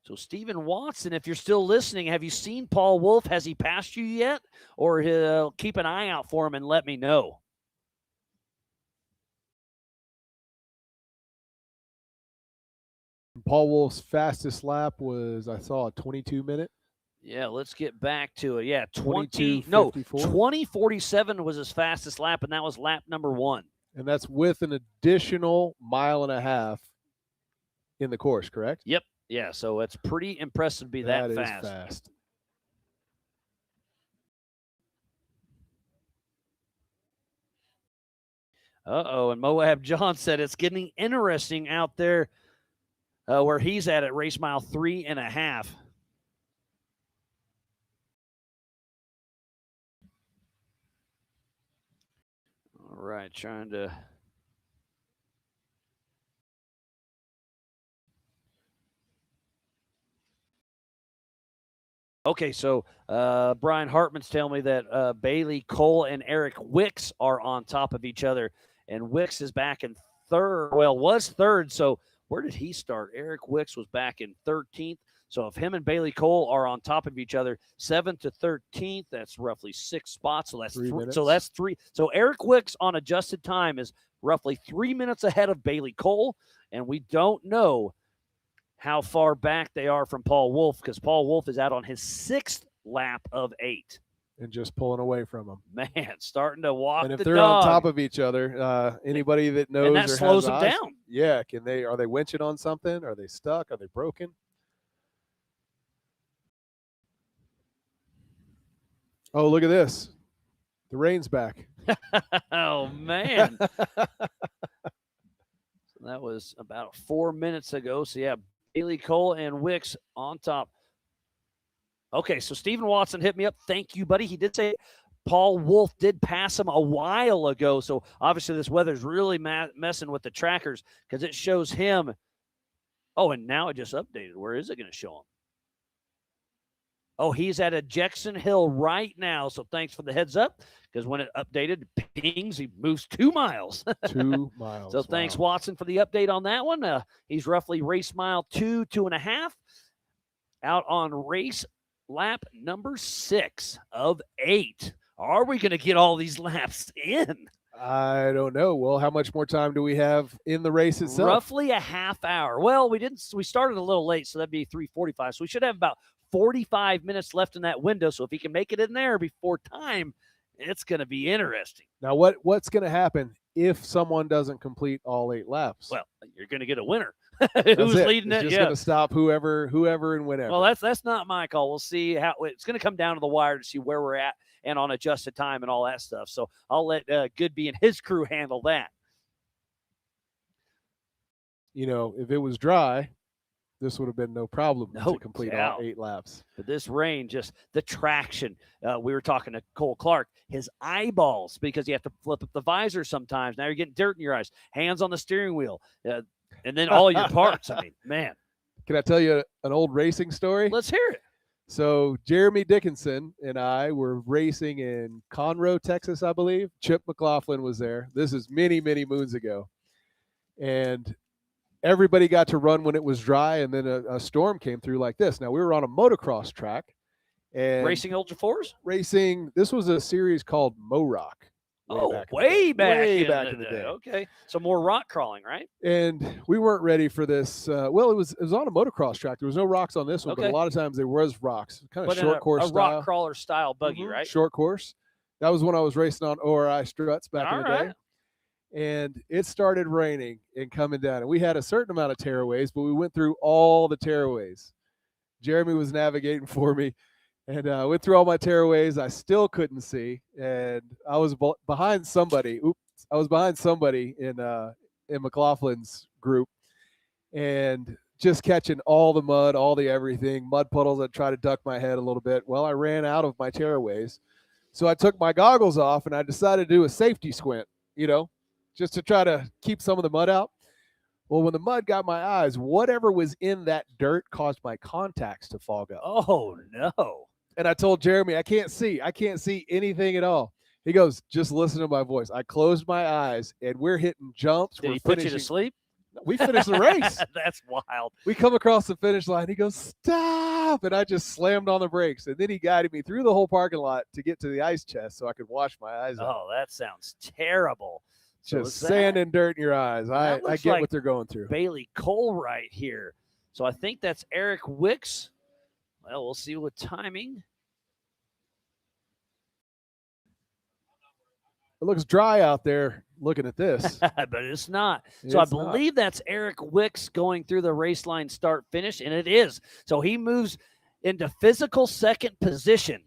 So Stephen Watson, if you're still listening, have you seen Paul Wolf? Has he passed you yet? Or keep an eye out for him and let me know. Paul Wolf's fastest lap was, I saw, a 22-minute. Yeah, let's get back to it. Yeah, 20:54. 20:47 was his fastest lap, and that was lap number 1. And that's with an additional 1.5 miles in the course, correct? Yep. Yeah, so it's pretty impressive to be that fast. That is fast. And Moab John said it's getting interesting out there where he's at race mile 3.5. All right, trying to... Okay, so Brian Hartman's telling me that Bailey Cole and Eric Wicks are on top of each other, and Wicks is back in third. Well, was third, so where did he start? Eric Wicks was back in 13th, So if him and Bailey Cole are on top of each other, 7th to 13th, that's roughly 6 spots. So that's 3 minutes. So that's 3. So Eric Wicks on adjusted time is roughly 3 minutes ahead of Bailey Cole, and we don't know how far back they are from Paul Wolf, because Paul Wolf is out on his 6th lap of 8. And just pulling away from them. Man, starting to walk And if the they're dog. on top of each other, anybody that knows and that or slows has them eyes, down. Yeah, are they winching on something? Are they stuck? Are they broken? Oh, look at this. The rain's back. Oh, man. That was about 4 minutes ago. So, yeah, Bailey Cole and Wicks on top. Okay, so Stephen Watson hit me up. Thank you, buddy. He did say Paul Wolf did pass him a while ago. So, obviously, this weather's really messing with the trackers because it shows him. Oh, and now it just updated. Where is it going to show him? Oh, he's at a Jackson Hill right now. So, thanks for the heads up, because when it updated, pings, he moves 2 miles. 2 miles. So thanks, Watson, for the update on that one. He's roughly race mile 2.5, out on race lap number 6 of 8. Are we going to get all these laps in? I don't know. Well, how much more time do we have in the race itself? Roughly a half hour. Well, we started a little late, so that'd be 3:45. So we should have about 45 minutes left in that window. So if he can make it in there before time, it's going to be interesting. Now, what's going to happen if someone doesn't complete all 8 laps? Well, you're going to get a winner. That's Who's it. leading it's it? just Yeah. going to stop whoever and whenever. Well, that's not my call. We'll see how it's going to come down to the wire to see where we're at and on adjusted time and all that stuff. So I'll let Goodby and his crew handle that. If it was dry, this would have been no problem No to complete doubt. all 8 laps. But this rain, just the traction. We were talking to Cole Clark, his eyeballs, because you have to flip up the visor sometimes. Now you're getting dirt in your eyes, hands on the steering wheel, and then all your parts. I mean, man. Can I tell you an old racing story? Let's hear it. So Jeremy Dickinson and I were racing in Conroe, Texas, I believe. Chip McLaughlin was there. This is many, many moons ago. And everybody got to run when it was dry, and then a storm came through like this. Now, we were on a motocross track. And Racing Ultra Fours? This was a series called MOAB. Way back in the day. Okay. So more rock crawling, right? And we weren't ready for this. Well, it was on a motocross track. There was no rocks on this one, but a lot of times there was rocks. Kind of short course a style. rock crawler style buggy, right? Short course. That was when I was racing on ORI struts back in the day. And it started raining and coming down. And we had a certain amount of tearaways, but we went through all the tearaways. Jeremy was navigating for me. And I went through all my tearaways. I still couldn't see. And I was behind somebody. I was behind somebody in McLaughlin's group. And just catching all the mud, all the everything, mud puddles. I tried to duck my head a little bit. Well, I ran out of my tearaways. So I took my goggles off and I decided to do a safety squint, just to try to keep some of the mud out. Well, when the mud got my eyes, whatever was in that dirt caused my contacts to fog up. Oh, no. And I told Jeremy, I can't see anything at all. He goes, just listen to my voice. I closed my eyes, and we're hitting jumps. Did he put you to sleep? We finished the race. That's wild. We come across the finish line. He goes, stop. And I just slammed on the brakes. And then he guided me through the whole parking lot to get to the ice chest so I could wash my eyes out. Oh, that sounds terrible. Just sand and dirt in your eyes. I get like what they're going through. Bailey Cole right here. So I think that's Eric Wicks. Well, we'll see with timing. It looks dry out there looking at this. But it's not. So I believe that's Eric Wicks going through the race line start finish, and it is. So he moves into physical second position.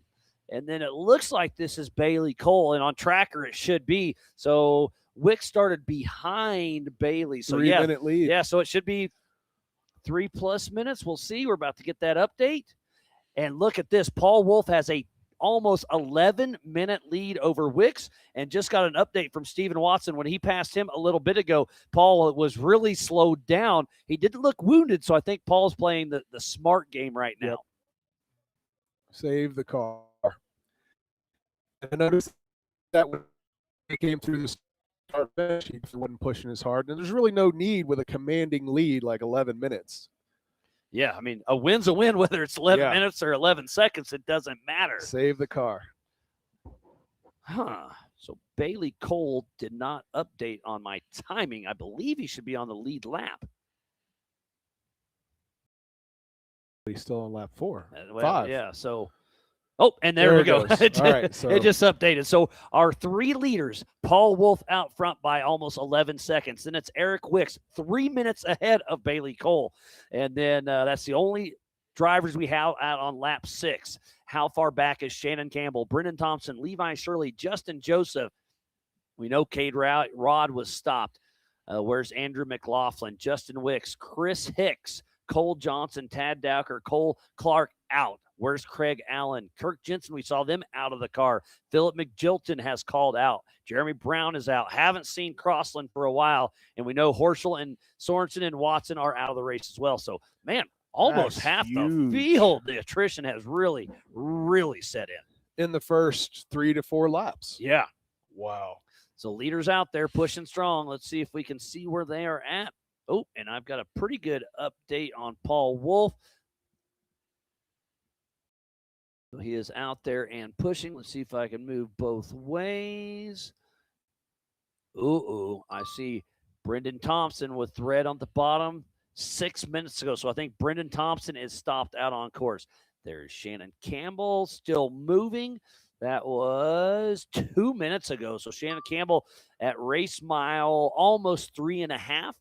And then it looks like this is Bailey Cole, and on tracker it should be. So Wicks started behind Bailey. So 3 minute lead. Yeah, so it should be 3+ minutes. We'll see. We're about to get that update. And look at this. Paul Wolf has a almost 11-minute lead over Wicks, and just got an update from Stephen Watson when he passed him a little bit ago. Paul was really slowed down. He didn't look wounded, so I think Paul's playing the smart game right now. Yep. Save the car. I noticed that when he came through the start finish, he wasn't pushing as hard. And there's really no need with a commanding lead like 11 minutes. Yeah, I mean, a win's a win, whether it's 11 Yeah. minutes or 11 seconds, it doesn't matter. Save the car. Huh. So Bailey Cole did not update on my timing. I believe he should be on the lead lap. He's still on lap 4. Well, 5. Yeah, so and there we it go. goes. It All right, so it just updated. So our 3 leaders, Paul Wolf out front by almost 11 seconds. Then it's Eric Wicks, 3 minutes ahead of Bailey Cole. And then that's the only drivers we have out on lap 6. How far back is Shannon Campbell, Brendan Thompson, Levi Shirley, Justin Joseph? We know Cade Rod was stopped. Where's Andrew McLaughlin, Justin Wicks, Chris Hicks, Cole Johnson, Tad Dowker, Cole Clark out. Where's Craig Allen? Kirk Jensen, we saw them out of the car. Philip McJilton has called out. Jeremy Brown is out. Haven't seen Crossland for a while. And we know Horschel and Sorensen and Watson are out of the race as well. So, man, almost That's half huge. the field, the attrition has really, really set in the first 3 to 4 laps. Yeah. Wow. So leaders out there pushing strong. Let's see if we can see where they are at. Oh, and I've got a pretty good update on Paul Wolf. So he is out there and pushing. Let's see if I can move both ways. Ooh, I see Brendan Thompson with thread on the bottom 6 minutes ago. So I think Brendan Thompson is stopped out on course. There's Shannon Campbell still moving. That was 2 minutes ago. So Shannon Campbell at race mile almost 3.5.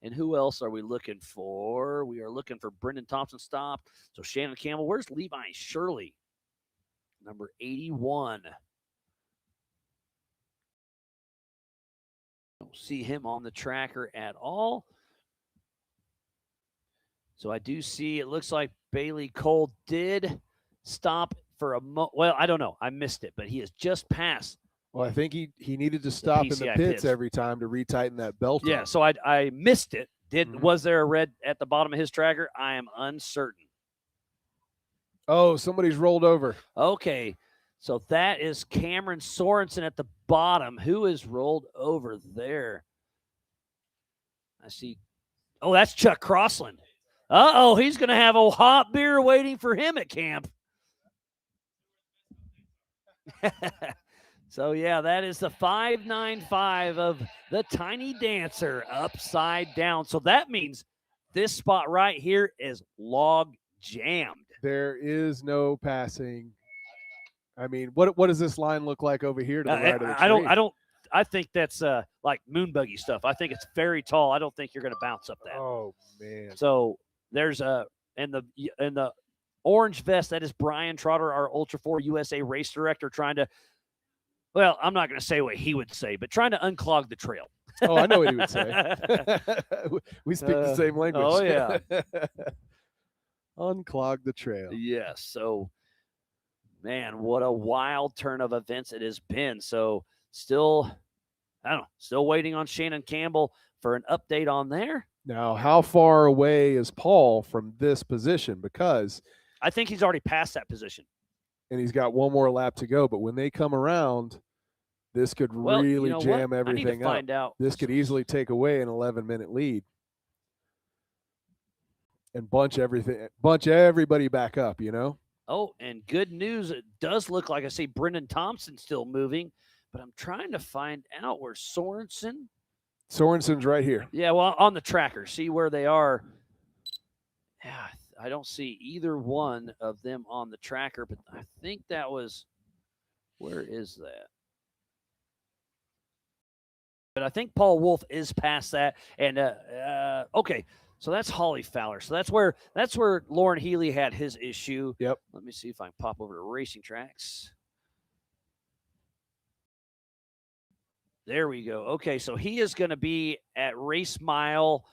And who else are we looking for? We are looking for Brendan Thompson stop. So Shannon Campbell. Where's Levi Shirley? Number 81. Don't see him on the tracker at all. So I do see it looks like Bailey Cole did stop for a well, I don't know. I missed it, but he has just passed. Well, I think he needed to stop in the PCI pits every time to retighten that belt. Yeah, up. so I missed it. Was there a red at the bottom of his tracker? I am uncertain. Oh, somebody's rolled over. Okay, so that is Cameron Sorensen at the bottom. Who is rolled over there? I see. Oh, that's Chuck Crossland. Uh-oh, he's going to have a hot beer waiting for him at camp. So, yeah, that is the 595 of the Tiny Dancer upside down. So that means this spot right here is log jammed. There is no passing. I mean, what does this line look like over here to the right of the tree? I think that's like moon buggy stuff. I think it's very tall. I don't think you're going to bounce up that. Oh, man. So there's in the orange vest, that is Brian Trotter, our Ultra 4 USA race director, trying to, well, I'm not going to say what he would say, but trying to unclog the trail. Oh, I know what he would say. We speak the same language. Oh, yeah. Unclog the trail. Yes. So, man, what a wild turn of events it has been. So still waiting on Shannon Campbell for an update on there. Now, how far away is Paul from this position? Because I think he's already passed that position. And he's got one more lap to go. But when they come around, this could really jam everything I need to find out. This could easily take away an 11-minute lead and bunch everybody back up, you know? Oh, and good news. It does look like I see Brendan Thompson still moving, but I'm trying to find out where Sorensen's right here. Yeah, well, on the tracker, see where they are. Yeah, I don't see either one of them on the tracker, but I think that was, where is that? But I think Paul Wolf is past that. And, okay, so that's Holly Fowler. So that's where Lauren Healy had his issue. Yep. Let me see if I can pop over to Racing Tracks. There we go. Okay, so he is going to be at race mile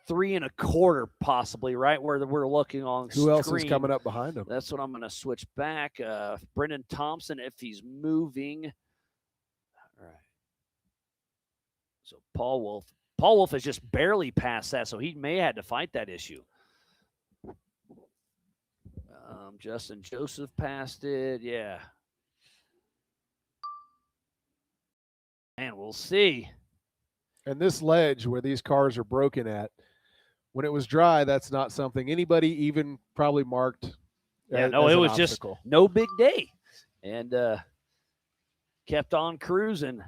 3 1/4, possibly, right where we're looking on Who else screen. is coming up behind him? That's what I'm going to switch back. Brendan Thompson, if he's moving. All right. So Paul Wolf has just barely passed that, so he may have had to fight that issue. Justin Joseph passed it. Yeah. And we'll see. And this ledge where these cars are broken at, When it was dry, that's not something anybody even probably marked. Yeah, as, no, as it an was obstacle. just no big day. And kept on cruising.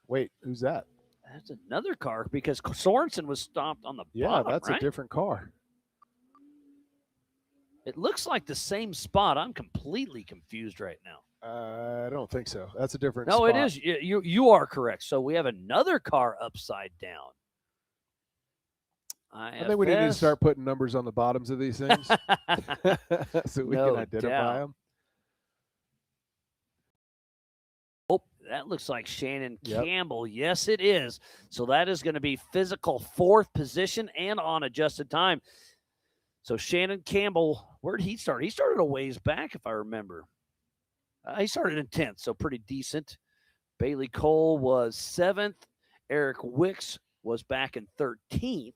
Wait, who's that? That's another car because Sorensen was stopped on the bottom, that's right? a different car. It looks like the same spot. I'm completely confused right now. I don't think so. That's a different No, spot. it is. You are correct. So we have another car upside down. I think we need to start putting numbers on the bottoms of these things so we No can identify doubt. them. Oh, that looks like Shannon Yep. Campbell. Yes, it is. So that is going to be physical 4th position and on adjusted time. So Shannon Campbell, where did he start? He started a ways back, if I remember. He started in 10th, so pretty decent. Bailey Cole was 7th. Eric Wicks was back in 13th.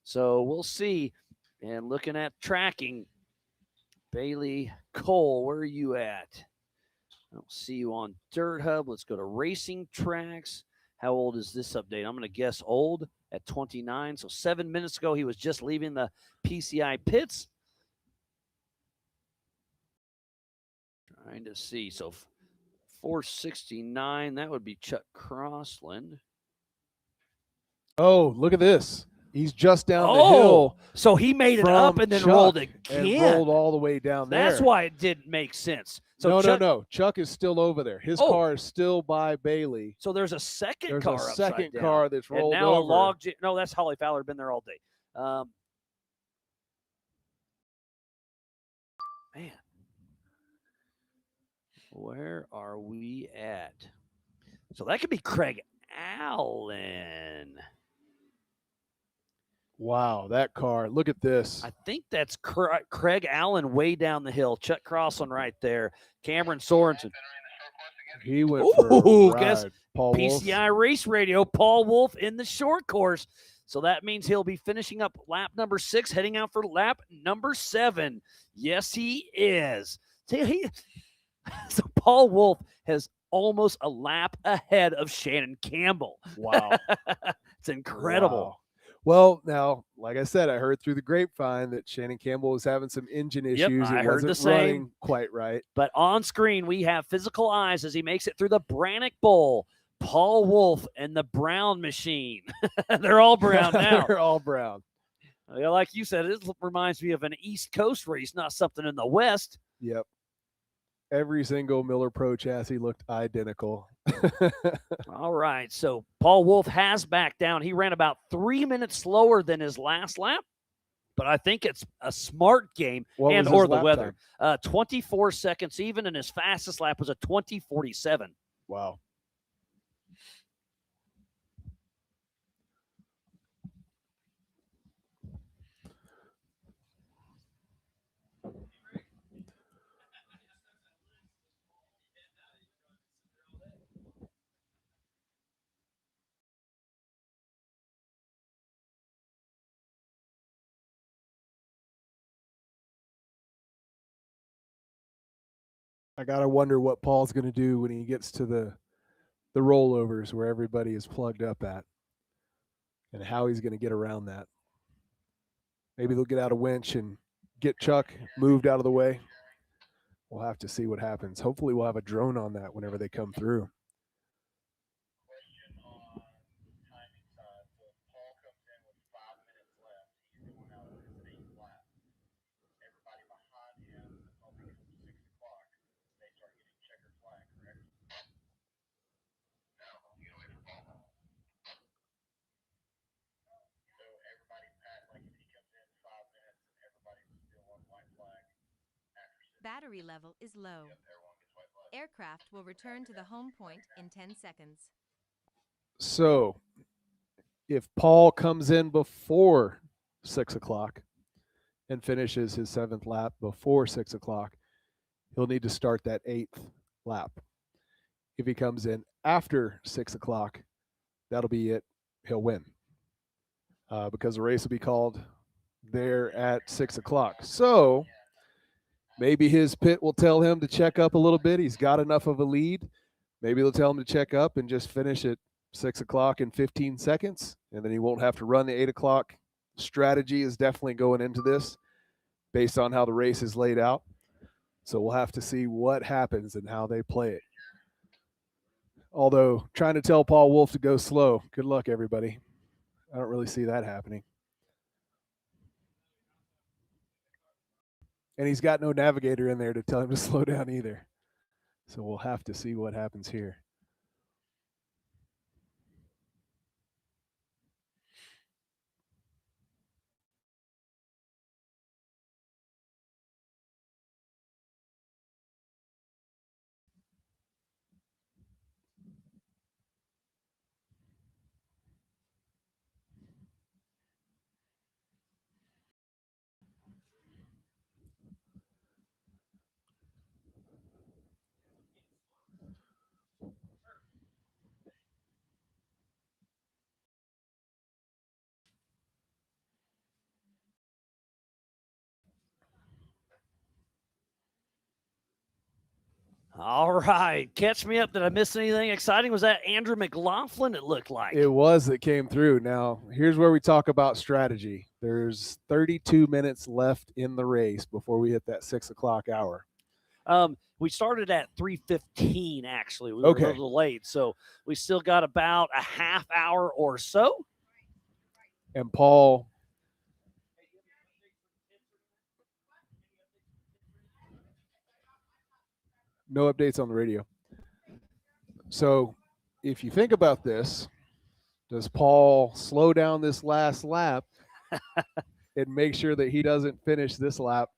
So we'll see. And looking at tracking, Bailey Cole, where are you at? I don't see you on Dirt Hub. Let's go to Racing Tracks. How old is this update? I'm going to guess old at 29. So 7 minutes ago, he was just leaving the PCI pits. Trying to see. So 469, that would be Chuck Crossland. Oh, look at this. He's just down the hill. So he made it up and then Chuck rolled again. and rolled all the way down there. That's why it didn't make sense. So No. Chuck is still over there. His car is still by Bailey. So there's a second There's car a upside second down. car that's rolled and now over. a log. No, that's Holly Fowler. Been there all day. Man, where are we at? So that could be Craig Allen. Wow, that car. Look at this. I think that's Craig Allen way down the hill. Chuck Crossland right there. Cameron Sorensen. He went for a guess ride. Paul Wolf. PCI Race Radio, Paul Wolf in the short course. So that means he'll be finishing up lap number 6, heading out for lap number 7. Yes, he is. So Paul Wolf has almost a lap ahead of Shannon Campbell. Wow. It's incredible. Wow. Well, now, like I said, I heard through the grapevine that Shannon Campbell was having some engine issues. I It heard the wasn't same. running quite right. But on screen, we have physical eyes as he makes it through the Brannock Bowl. Paul Wolf and the Brown Machine. They're all brown now. They're all brown. Like you said, it reminds me of an East Coast race, not something in the West. Yep. Every single Miller Pro chassis looked identical. All right, so Paul Wolf has backed down. He ran about 3 minutes slower than his last lap, but I think it's a smart game What and was his or the lap weather. 24 seconds even, and his fastest lap was a 20:47. Wow. I gotta wonder what Paul's gonna do when he gets to the rollovers where everybody is plugged up at, and how he's gonna get around that. Maybe they'll get out a winch and get Chuck moved out of the way. We'll have to see what happens. Hopefully we'll have a drone on that whenever they come through. Battery level is low. Aircraft will return to the home point in 10 seconds. So if Paul comes in before 6 o'clock and finishes his 7th lap before 6 o'clock, he'll need to start that 8th lap. If he comes in after 6 o'clock, that'll be it. He'll win because the race will be called there at 6 o'clock. So maybe his pit will tell him to check up a little bit. He's got enough of a lead. Maybe they'll tell him to check up and just finish it 6 o'clock in 15 seconds, and then he won't have to run the 8 o'clock. Strategy is definitely going into this based on how the race is laid out. So we'll have to see what happens and how they play it. Although trying to tell Paul Wolf to go slow, good luck, everybody. I don't really see that happening. And he's got no navigator in there to tell him to slow down either. So we'll have to see what happens here. All right. Catch me up. Did I miss anything exciting? Was that Andrew McLaughlin, it looked like? It was that came through. Now, here's where we talk about strategy. There's 32 minutes left in the race before we hit that 6 o'clock hour. We started at 3:15, actually. We were a little late, so we still got about a half hour or so. And Paul, no updates on the radio. So if you think about this, does Paul slow down this last lap and make sure that he doesn't finish this lap?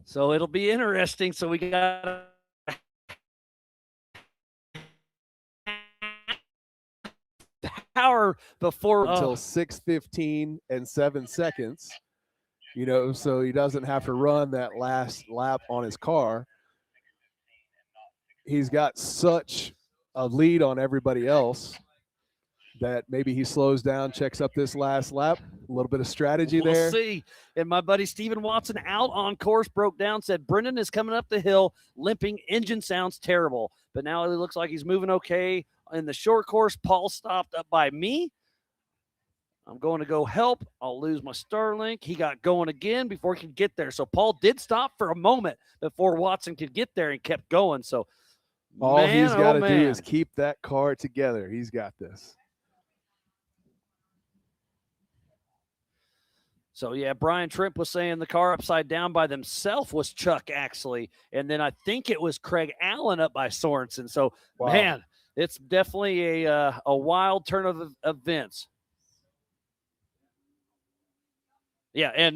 So it'll be interesting. So we got hour before until 6:15 and 7 seconds. You know, so he doesn't have to run that last lap on his car. He's got such a lead on everybody else that maybe he slows down, checks up this last lap. A little bit of strategy there. We'll see. And my buddy Steven Watson out on course broke down, said Brendan is coming up the hill, limping. Engine sounds terrible. But now it looks like he's moving okay. In the short course, Paul stopped up by me. I'm going to go help. I'll lose my Starlink. He got going again before he could get there. So Paul did stop for a moment before Watson could get there and kept going. So all he's got to do is keep that car together. He's got this. So, yeah, Brian Trimp was saying the car upside down by themselves was Chuck, actually. And then I think it was Craig Allen up by Sorensen. So, wow. Man, it's definitely a wild turn of events. Yeah, and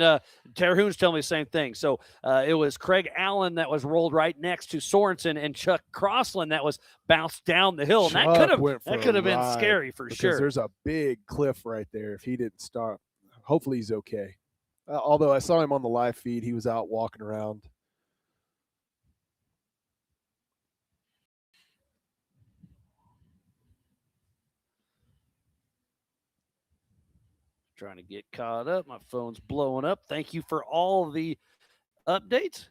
Terhun's telling me the same thing. So it was Craig Allen that was rolled right next to Sorensen and Chuck Crossland that was bounced down the hill. And that could have been scary for sure. There's a big cliff right there if he didn't stop. Hopefully he's okay. Although I saw him on the live feed, he was out walking around. Trying to get caught up. My phone's blowing up. Thank you for all the updates.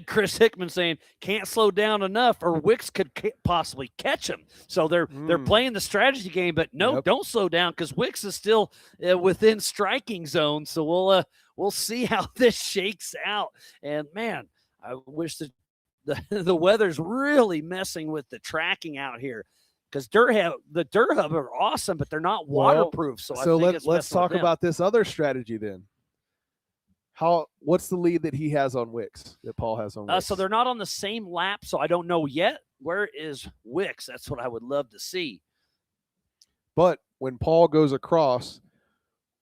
Chris Hickman saying can't slow down enough or Wicks could possibly catch him. So they're playing the strategy game, but no, don't slow down because Wicks is still within striking zone. So we'll see how this shakes out. And man, I wish that the weather's really messing with the tracking out here because the Dirt Hub are awesome, but they're not waterproof. So let's talk about this other strategy then. What's the lead that he has on Wicks, that Paul has on Wicks? So they're not on the same lap, so I don't know yet. Where is Wicks? That's what I would love to see. But when Paul goes across,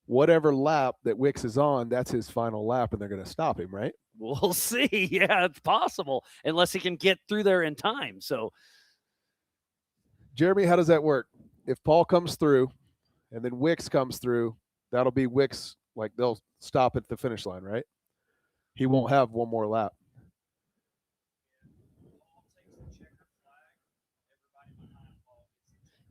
whatever lap that Wicks is on, that's his final lap, and they're going to stop him, right? We'll see. Yeah, it's possible, unless he can get through there in time. So, Jeremy, how does that work? If Paul comes through and then Wicks comes through, that'll be Wicks. Like they'll stop at the finish line, right? He won't have one more lap.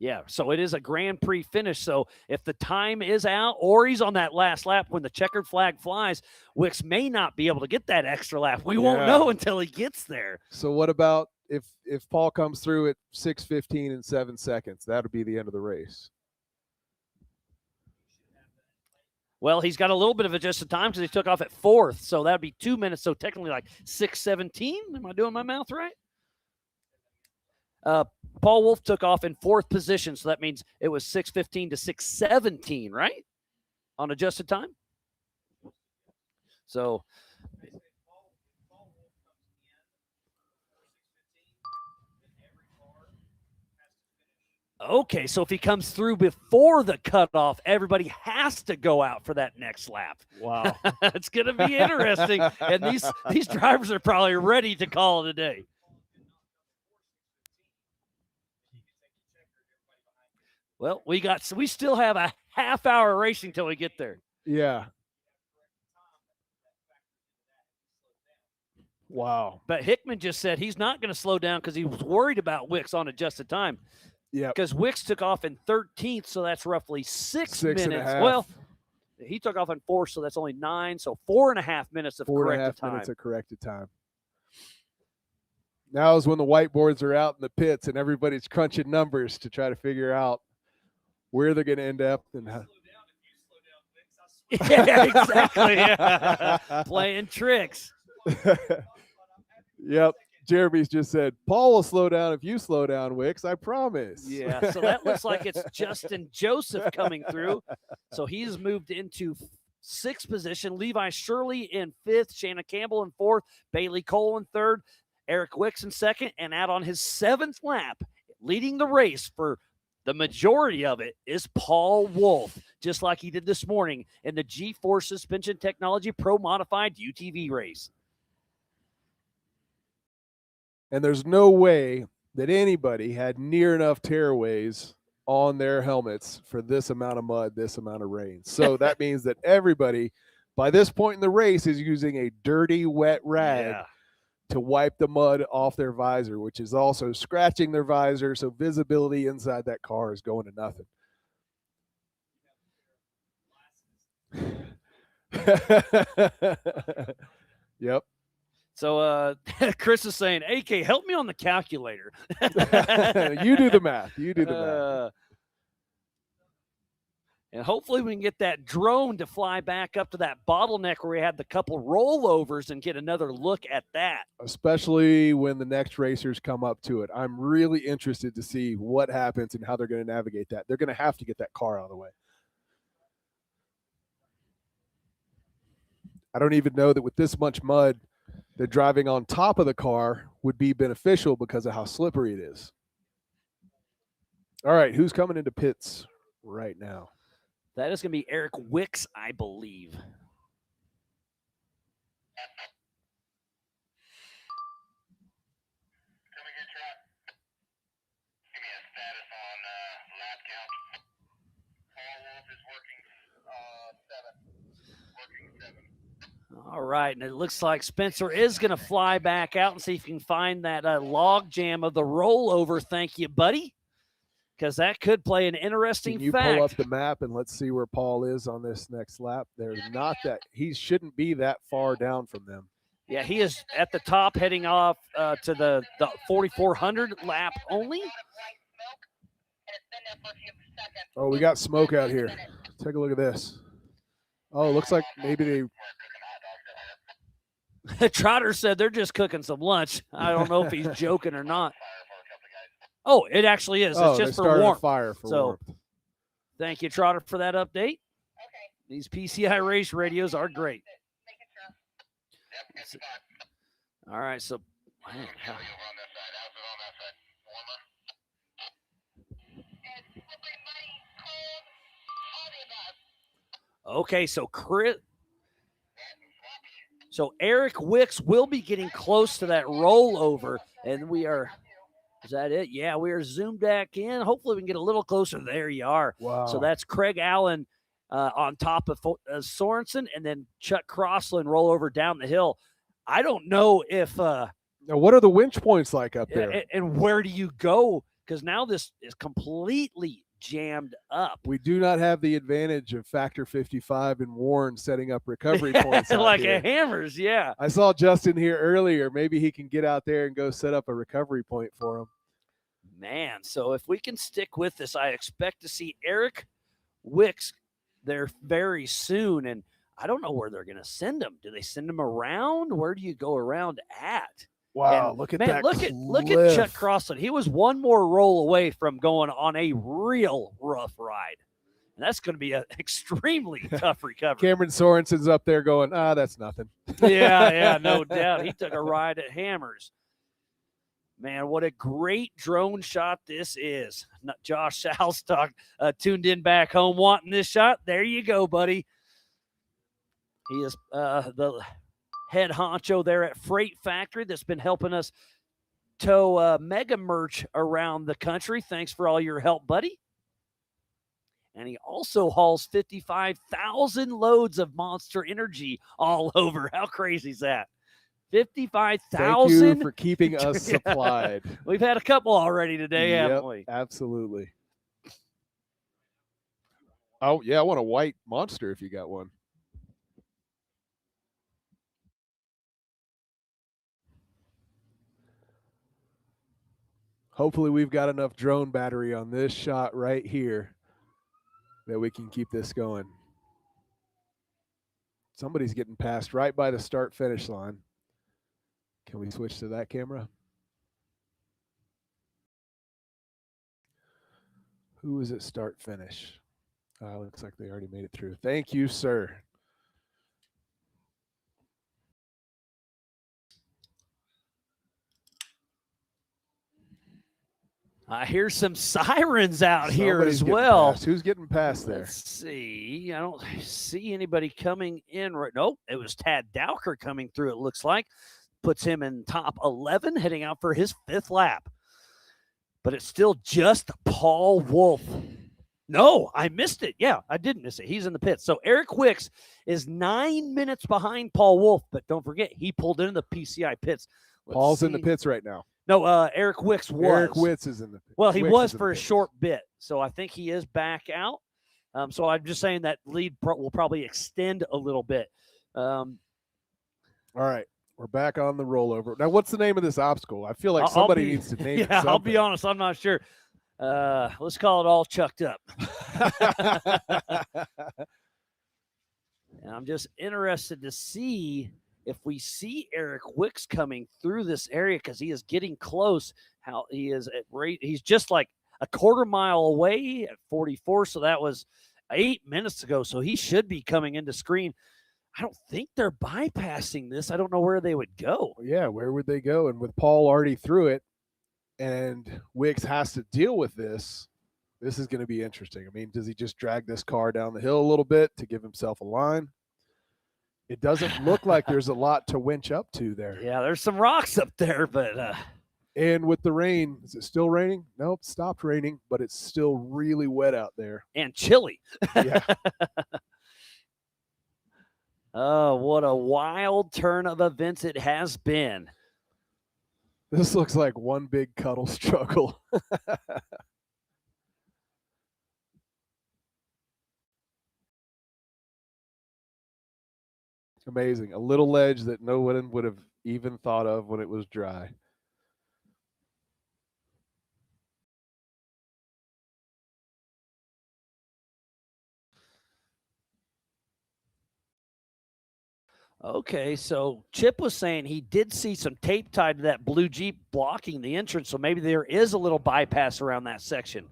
Yeah, so it is a Grand Prix finish. So if the time is out or he's on that last lap when the checkered flag flies, Wicks may not be able to get that extra lap. We won't know until he gets there. So what about if Paul comes through at 6:15 and 7 seconds? That would be the end of the race. Well, he's got a little bit of adjusted time because he took off at 4th, so that would be 2 minutes. So technically like 6:17. Am I doing my math right? Paul Wolf took off in 4th position, so that means it was 6:15 to 6:17, right? On adjusted time. So okay, so if he comes through before the cutoff, everybody has to go out for that next lap. Wow. It's going to be interesting, and these drivers are probably ready to call it a day. Well, we still have a half hour racing till we get there. Yeah. Wow. But Hickman just said he's not going to slow down because he was worried about Wicks on adjusted time. Yeah. Because Wicks took off in 13th, so that's roughly 6 minutes. And a half. Well, he took off in 4th, so that's only 9. So 4.5 minutes of corrected time. 4.5 minutes of corrected time. Now is when the whiteboards are out in the pits and everybody's crunching numbers to try to figure out where they're going to end up and how. Yeah, exactly. Yeah. Playing tricks. Yep. Jeremy's just said, Paul will slow down if you slow down, Wicks. I promise. Yeah, so that looks like it's Justin Joseph coming through. So he's moved into 6th position. Levi Shirley in 5th. Shanna Campbell in 4th. Bailey Cole in 3rd. Eric Wicks in 2nd. And out on his 7th lap, leading the race for the majority of it, is Paul Wolf, just like he did this morning in the G4 Suspension Technology Pro Modified UTV race. And there's no way that anybody had near enough tearaways on their helmets for this amount of mud, this amount of rain. So that means that everybody, by this point in the race, is using a dirty, wet rag to wipe the mud off their visor, which is also scratching their visor. So visibility inside that car is going to nothing. Yep. So Chris is saying, AK, help me on the calculator. You do the math. You do the math. And hopefully we can get that drone to fly back up to that bottleneck where we had the couple rollovers and get another look at that. Especially when the next racers come up to it. I'm really interested to see what happens and how they're going to navigate that. They're going to have to get that car out of the way. I don't even know that with this much mud, that driving on top of the car would be beneficial because of how slippery it is. All right, who's coming into pits right now? That is going to be Eric Wicks, I believe. All right, and it looks like Spencer is going to fly back out and see if he can find that log jam of the rollover. Thank you, buddy, because that could play an interesting Can you fact. pull up the map and let's see where Paul is on this next lap? There's not that. He shouldn't be that far down from them. Yeah, he is at the top heading off to the 4,400 lap only. Oh, we got smoke out here. Take a look at this. Oh, it looks like maybe they – Trotter said they're just cooking some lunch. I don't know if he's joking or not. Oh, it actually is. It's just for warmth. Fire for warmth. Thank you, Trotter, for that update. Okay. These PCI race radios are great. All right, so okay, so Eric Wicks will be getting close to that rollover, and we are. Is that it? Yeah, we are zoomed back in. Hopefully, we can get a little closer. There you are. Wow. So that's Craig Allen on top of Sorensen, and then Chuck Crossland roll over down the hill. I don't know if now, what are the winch points like up there? And where do you go? because now this is completely jammed up. We do not have the advantage of Factor 55 and Warren setting up recovery points out like here. a Hammers, yeah. I saw Justin here earlier. Maybe he can get out there and go set up a recovery point for him. Man, so if we can stick with this, I expect to see Eric Wicks there very soon, and I don't know where they're going to send him. Do they send him around? Where do you go around at? Wow, And look at man, that look at Chuck Crossland. He was one more roll away from going on a real rough ride. And that's going to be an extremely tough recovery. Cameron Sorensen's up there going, that's nothing. Yeah, no doubt. He took a ride at Hammers. Man, what a great drone shot this is. Josh Salstock tuned in back home wanting this shot. There you go, buddy. He is the head honcho there at Freight Factory that's been helping us tow mega merch around the country. Thanks for all your help, buddy. And he also hauls 55,000 loads of Monster Energy all over. How crazy is that? 55,000. Thank you for keeping us supplied. We've had a couple already today, haven't we? Absolutely. Oh, yeah, I want a white Monster if you got one. Hopefully we've got enough drone battery on this shot right here that we can keep this going. Somebody's getting passed right by the start-finish line. Can we switch to that camera? Who is it start-finish? Looks like they already made it through. Thank you, sir. I hear some sirens out here Somebody's as getting well. passed. Who's getting past there? Let's see. I don't see anybody coming in right. Nope, it was Tad Dowker coming through, it looks like. Puts him in top 11, heading out for his 5th lap. But it's still just Paul Wolf. No, I missed it. Yeah, I did miss it. He's in the pits. So Eric Wicks is 9 minutes behind Paul Wolf, but don't forget, he pulled into the PCI pits. Paul's in the pits right now. No, Eric Wicks was. Eric Wicks is in the pits. Well, he was for a short bit, so I think he is back out. So I'm just saying that lead will probably extend a little bit. All right, we're back on the rollover. Now, what's the name of this obstacle? I feel like somebody needs to name it something. I'll be honest, I'm not sure. Let's call it all chucked up. And I'm just interested to see if we see Eric Wicks coming through this area, because he is getting close. How he is at rate, he's just like a quarter mile away at 44. So that was 8 minutes ago. So he should be coming into screen. I don't think they're bypassing this. I don't know where they would go. Yeah, where would they go? And with Paul already through it, and Wicks has to deal with this, this is going to be interesting. I mean, does he just drag this car down the hill a little bit to give himself a line? It doesn't look like there's a lot to winch up to there. Yeah, there's some rocks up there, but and with the rain, is it still raining? Nope, stopped raining, but it's still really wet out there. And chilly. Yeah. Oh, what a wild turn of events it has been. This looks like one big cuddle struggle. Amazing. A little ledge that no one would have even thought of when it was dry. Okay, so Chip was saying he did see some tape tied to that blue Jeep blocking the entrance, so maybe there is a little bypass around that section.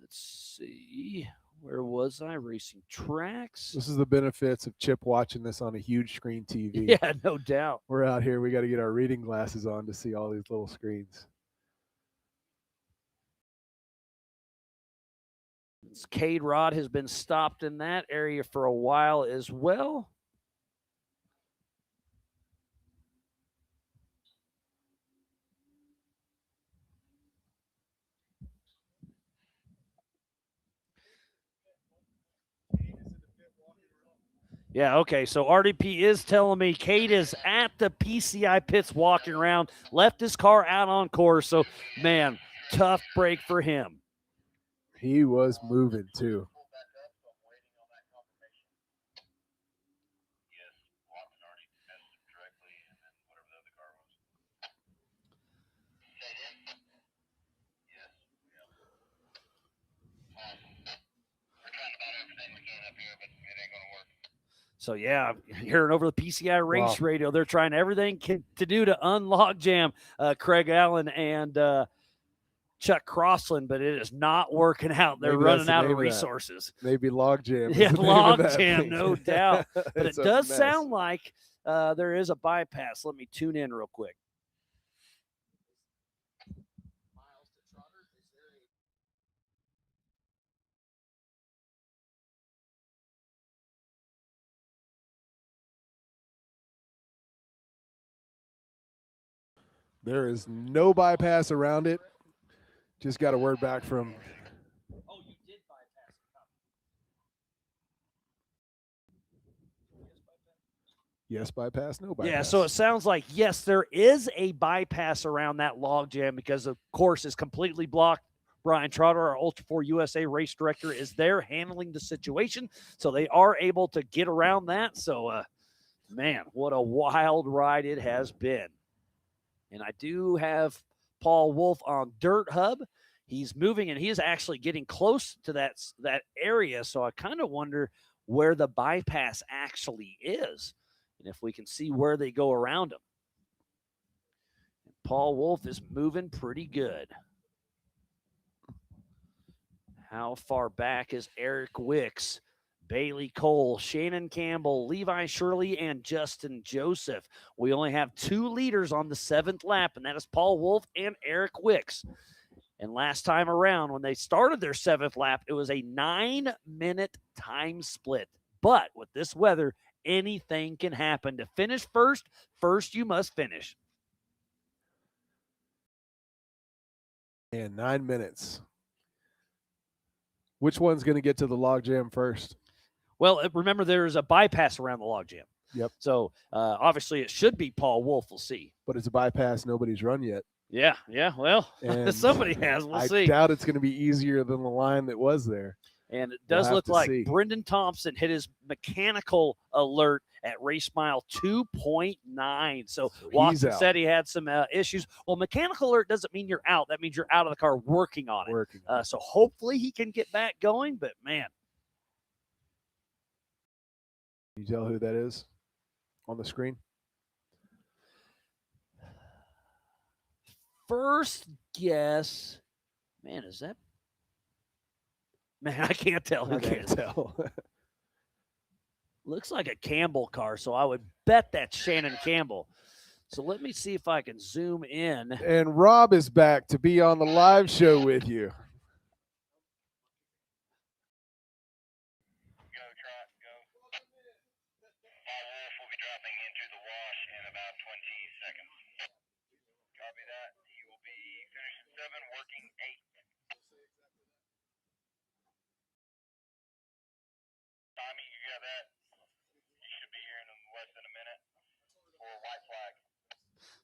Let's see. Where was I? Racing Tracks. This is the benefits of Chip watching this on a huge screen TV. Yeah, no doubt. We're out here. We got to get our reading glasses on to see all these little screens. Cade Rod has been stopped in that area for a while as well. Yeah, okay. So RDP is telling me Cade is at the PCI pits walking around, left his car out on course. So, man, tough break for him. He was moving too. So, yeah, hearing over the PCI race radio, they're trying everything to do to unlock jam Craig Allen and Chuck Crossland, but it is not working out. They're running out of resources. Maybe log jam. Yeah, log jam, no doubt. But it does mess. sound like there is a bypass. Let me tune in real quick. There is no bypass around it. Just got a word back from. Oh, you did bypass it. Yes, bypass, no bypass. Yeah, so it sounds like, yes, there is a bypass around that log jam because the course is completely blocked. Brian Trotter, our Ultra 4 USA race director, is there handling the situation. So they are able to get around that. So, man, what a wild ride it has been. And I do have Paul Wolf on Dirt Hub. He's moving, and he is actually getting close to that area. So I kind of wonder where the bypass actually is, and if we can see where they go around him. Paul Wolf is moving pretty good. How far back is Eric Wicks, Bailey Cole, Shannon Campbell, Levi Shirley, and Justin Joseph? We only have 2 leaders on the 7th lap, and that is Paul Wolf and Eric Wicks. And last time around, when they started their 7th lap, it was a 9-minute time split. But with this weather, anything can happen. To finish first you must finish. And 9 minutes. Which one's going to get to the log jam first? Well, remember, there's a bypass around the log jam. Yep. So, obviously, it should be Paul Wolf. We'll see. But it's a bypass nobody's run yet. Yeah. Well, And somebody has. We'll see. I doubt it's going to be easier than the line that was there. And it does look like Brendan Thompson hit his mechanical alert at race mile 2.9. So Watson said he had some issues. Well, mechanical alert doesn't mean you're out. That means you're out of the car working on it. So hopefully he can get back going. But, man. Can you tell who that is on the screen? First guess. Man, is that? Man, I can't tell. Who can't tell? Looks like a Campbell car, so I would bet that's Shannon Campbell. So let me see if I can zoom in. And Rob is back to be on the live show with you.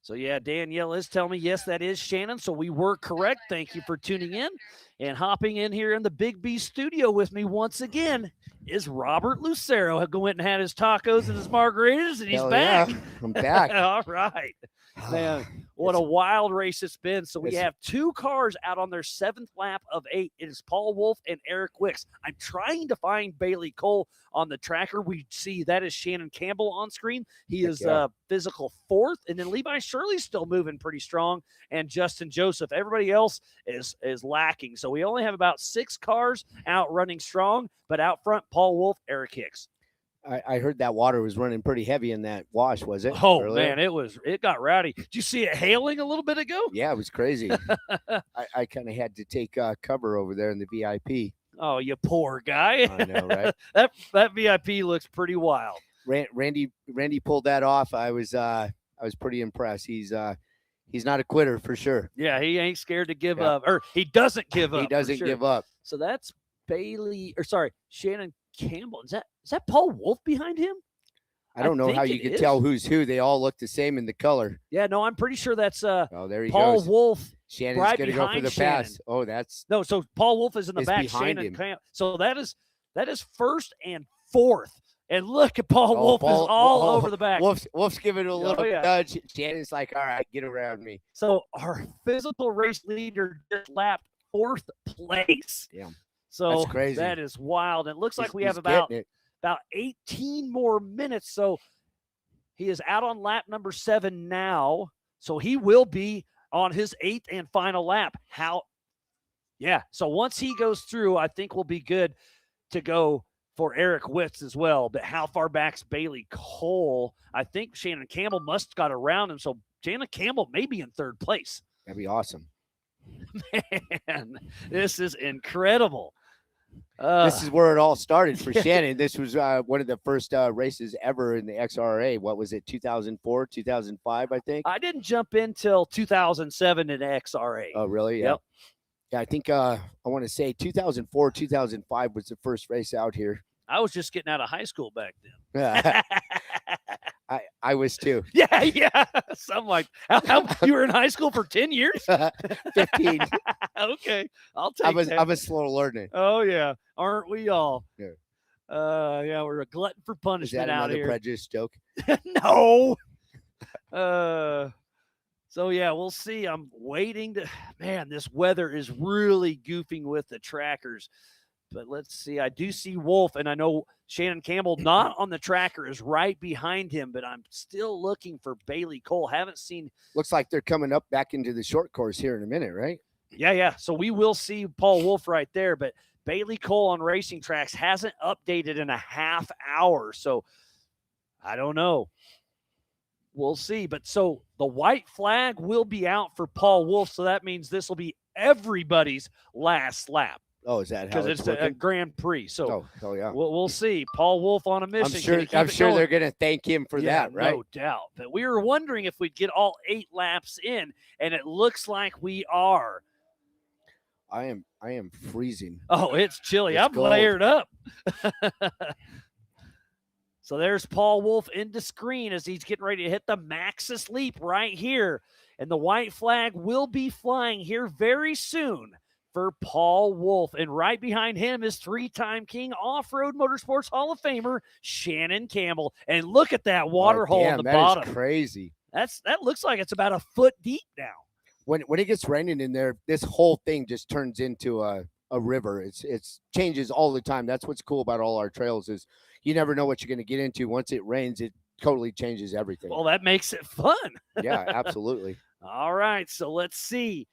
So, yeah, Danielle is telling me, yes, that is Shannon. So we were correct. Thank you for tuning in. And hopping in here in the Big B studio with me once again is Robert Lucero. He went and had his tacos and his margaritas, and he's back. Yeah, I'm back. All right. Man, what a wild race it's been. So we have 2 cars out on their 7th lap of 8. It is Paul Wolf and Eric Wicks. I'm trying to find Bailey Cole on the tracker. We see that is Shannon Campbell on screen. He is physical 4th. And then Levi Shirley's still moving pretty strong. And Justin Joseph. Everybody else is lacking. So we only have about 6 cars out running strong. But out front, Paul Wolf, Eric Hicks. I heard that water was running pretty heavy in that wash, was it? Oh, earlier? man, it got rowdy. Did you see it hailing a little bit ago? Yeah, it was crazy. I kind of had to take cover over there in the VIP. Oh, you poor guy. I know, right? that VIP looks pretty wild. Randy pulled that off. I was pretty impressed. He's not a quitter for sure. Yeah, he ain't scared to give up, or he doesn't give up. He doesn't give up. So that's Shannon Campbell. Is that Paul Wolf behind him? I don't know think how you it can is. tell who's who. They all look the same in the color. Yeah, no, I'm pretty sure that's Oh, there he Paul goes. Wolf. Shannon's right going to go for behind the Shannon. pass. Oh, that's No, so Paul Wolf is in the Is back. behind Shannon him. So that is first and fourth. And look at Paul Wolf is all over the back. Wolf's giving a little yeah. nudge. Shannon's like, all right, get around me. So our physical race leader just lapped fourth place. Damn. So That's crazy. that is wild. It looks like He's- we have he's about getting it. 18 more minutes. So he is out on lap number 7 now. So he will be on his 8th and final lap. Yeah. So once he goes through, I think we'll be good to go for Eric Witz as well. But how far back's Bailey Cole? I think Shannon Campbell must have got around him. So Shannon Campbell may be in 3rd place. That'd be awesome. Man, this is incredible. This is where it all started for Shannon. This was one of the first races ever in the XRA. What was it, 2004, 2005, I think? I didn't jump in till 2007 in XRA. Oh, really? Yeah. Yep. Yeah, I think I want to say 2004, 2005 was the first race out here. I was just getting out of high school back then. I was too. Yeah. So I'm like, how you were in high school for 10 years? 15. Okay, I'll take that. I'm a slow learner. Oh yeah, aren't we all? Yeah. Yeah, we're a glutton for Is punishment that out another here. prejudice joke? No. So yeah, we'll see. I'm waiting to. Man, this weather is really goofing with the trackers. But let's see. I do see Wolf, and I know Shannon Campbell not on the tracker is right behind him, but I'm still looking for Bailey Cole. Haven't seen. Looks like they're coming up back into the short course here in a minute, right? Yeah. So we will see Paul Wolf right there, but Bailey Cole on Racing Tracks hasn't updated in a half hour. So I don't know. We'll see. But so the white flag will be out for Paul Wolf. So that means this will be everybody's last lap. Oh, is that how because it's a working? Grand Prix. So oh yeah. we'll see. Paul Wolf on a mission. I'm sure they're going to thank him for that, right? No doubt. But we were wondering if we'd get all 8 laps in, and it looks like we are. I am freezing. Oh, it's chilly. It's I'm cold. layered up. So there's Paul Wolf into screen as he's getting ready to hit the Maxxis leap right here. And the white flag will be flying here very soon for Paul Wolf. And right behind him is 3-time King Off-Road Motorsports Hall of Famer Shannon Campbell. And look at that water hole on the bottom. That is crazy. That looks like it's about a foot deep now. When it gets raining in there, this whole thing just turns into a river. It's changes all the time. That's what's cool about all our trails is you never know what you're going to get into. Once it rains, it totally changes everything. Well, that makes it fun. Yeah, absolutely. All right, so let's see.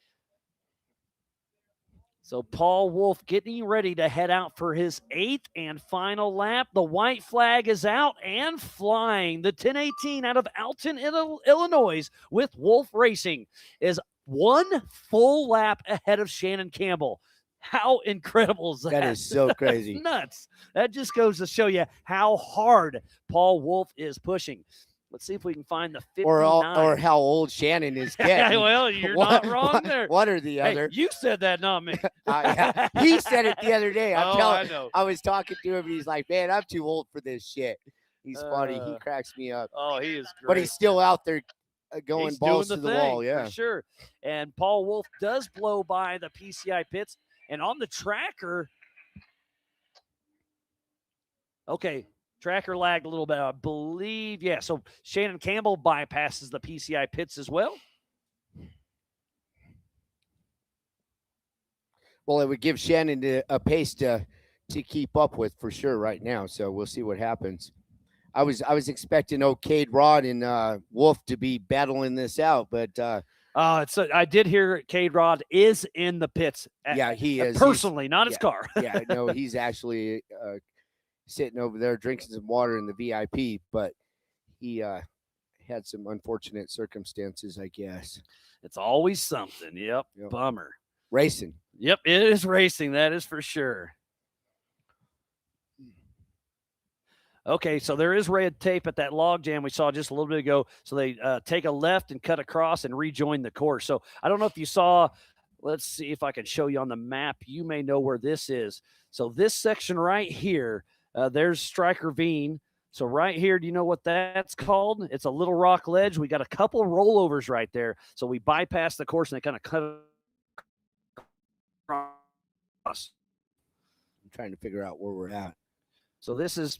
So Paul Wolf getting ready to head out for his 8th and final lap. The white flag is out and flying. The 1018 out of Alton, Illinois with Wolf Racing is 1 full lap ahead of Shannon Campbell. How incredible is that? That is so crazy. Nuts. That just goes to show you how hard Paul Wolf is pushing. Let's see if we can find the 59. Or how old Shannon is getting. Well, you're not wrong there. One or the other. Hey, you said that, not me. Yeah. He said it the other day. I know. I was talking to him, and he's like, man, I'm too old for this shit. He's funny. He cracks me up. Oh, he is great. But he's still out there going He's balls doing to the wall. Yeah. For sure. And Paul Wolf does blow by the PCI pits. And on the tracker, okay, tracker lagged a little bit, I believe. Yeah, so Shannon Campbell bypasses the PCI pits as well. Well, it would give Shannon a pace to keep up with for sure right now. So we'll see what happens. I was expecting Cade Rod and Wolf to be battling this out, but I did hear Cade Rod is in the pits. Yeah, he is. Personally, not his car. Yeah, no, he's actually sitting over there drinking some water in the VIP, but he had some unfortunate circumstances, I guess. It's always something. Yep. Bummer. Racing. Yep, it is racing. That is for sure. Okay, so there is red tape at that log jam we saw just a little bit ago. So they take a left and cut across and rejoin the course. So I don't know if you saw, let's see if I can show you on the map. You may know where this is. So this section right here, There's Strike Ravine. So right here, do you know what that's called? It's a little rock ledge. We got a couple rollovers right there. So we bypass the course and they kind of cut across. I'm trying to figure out where we're at. So this is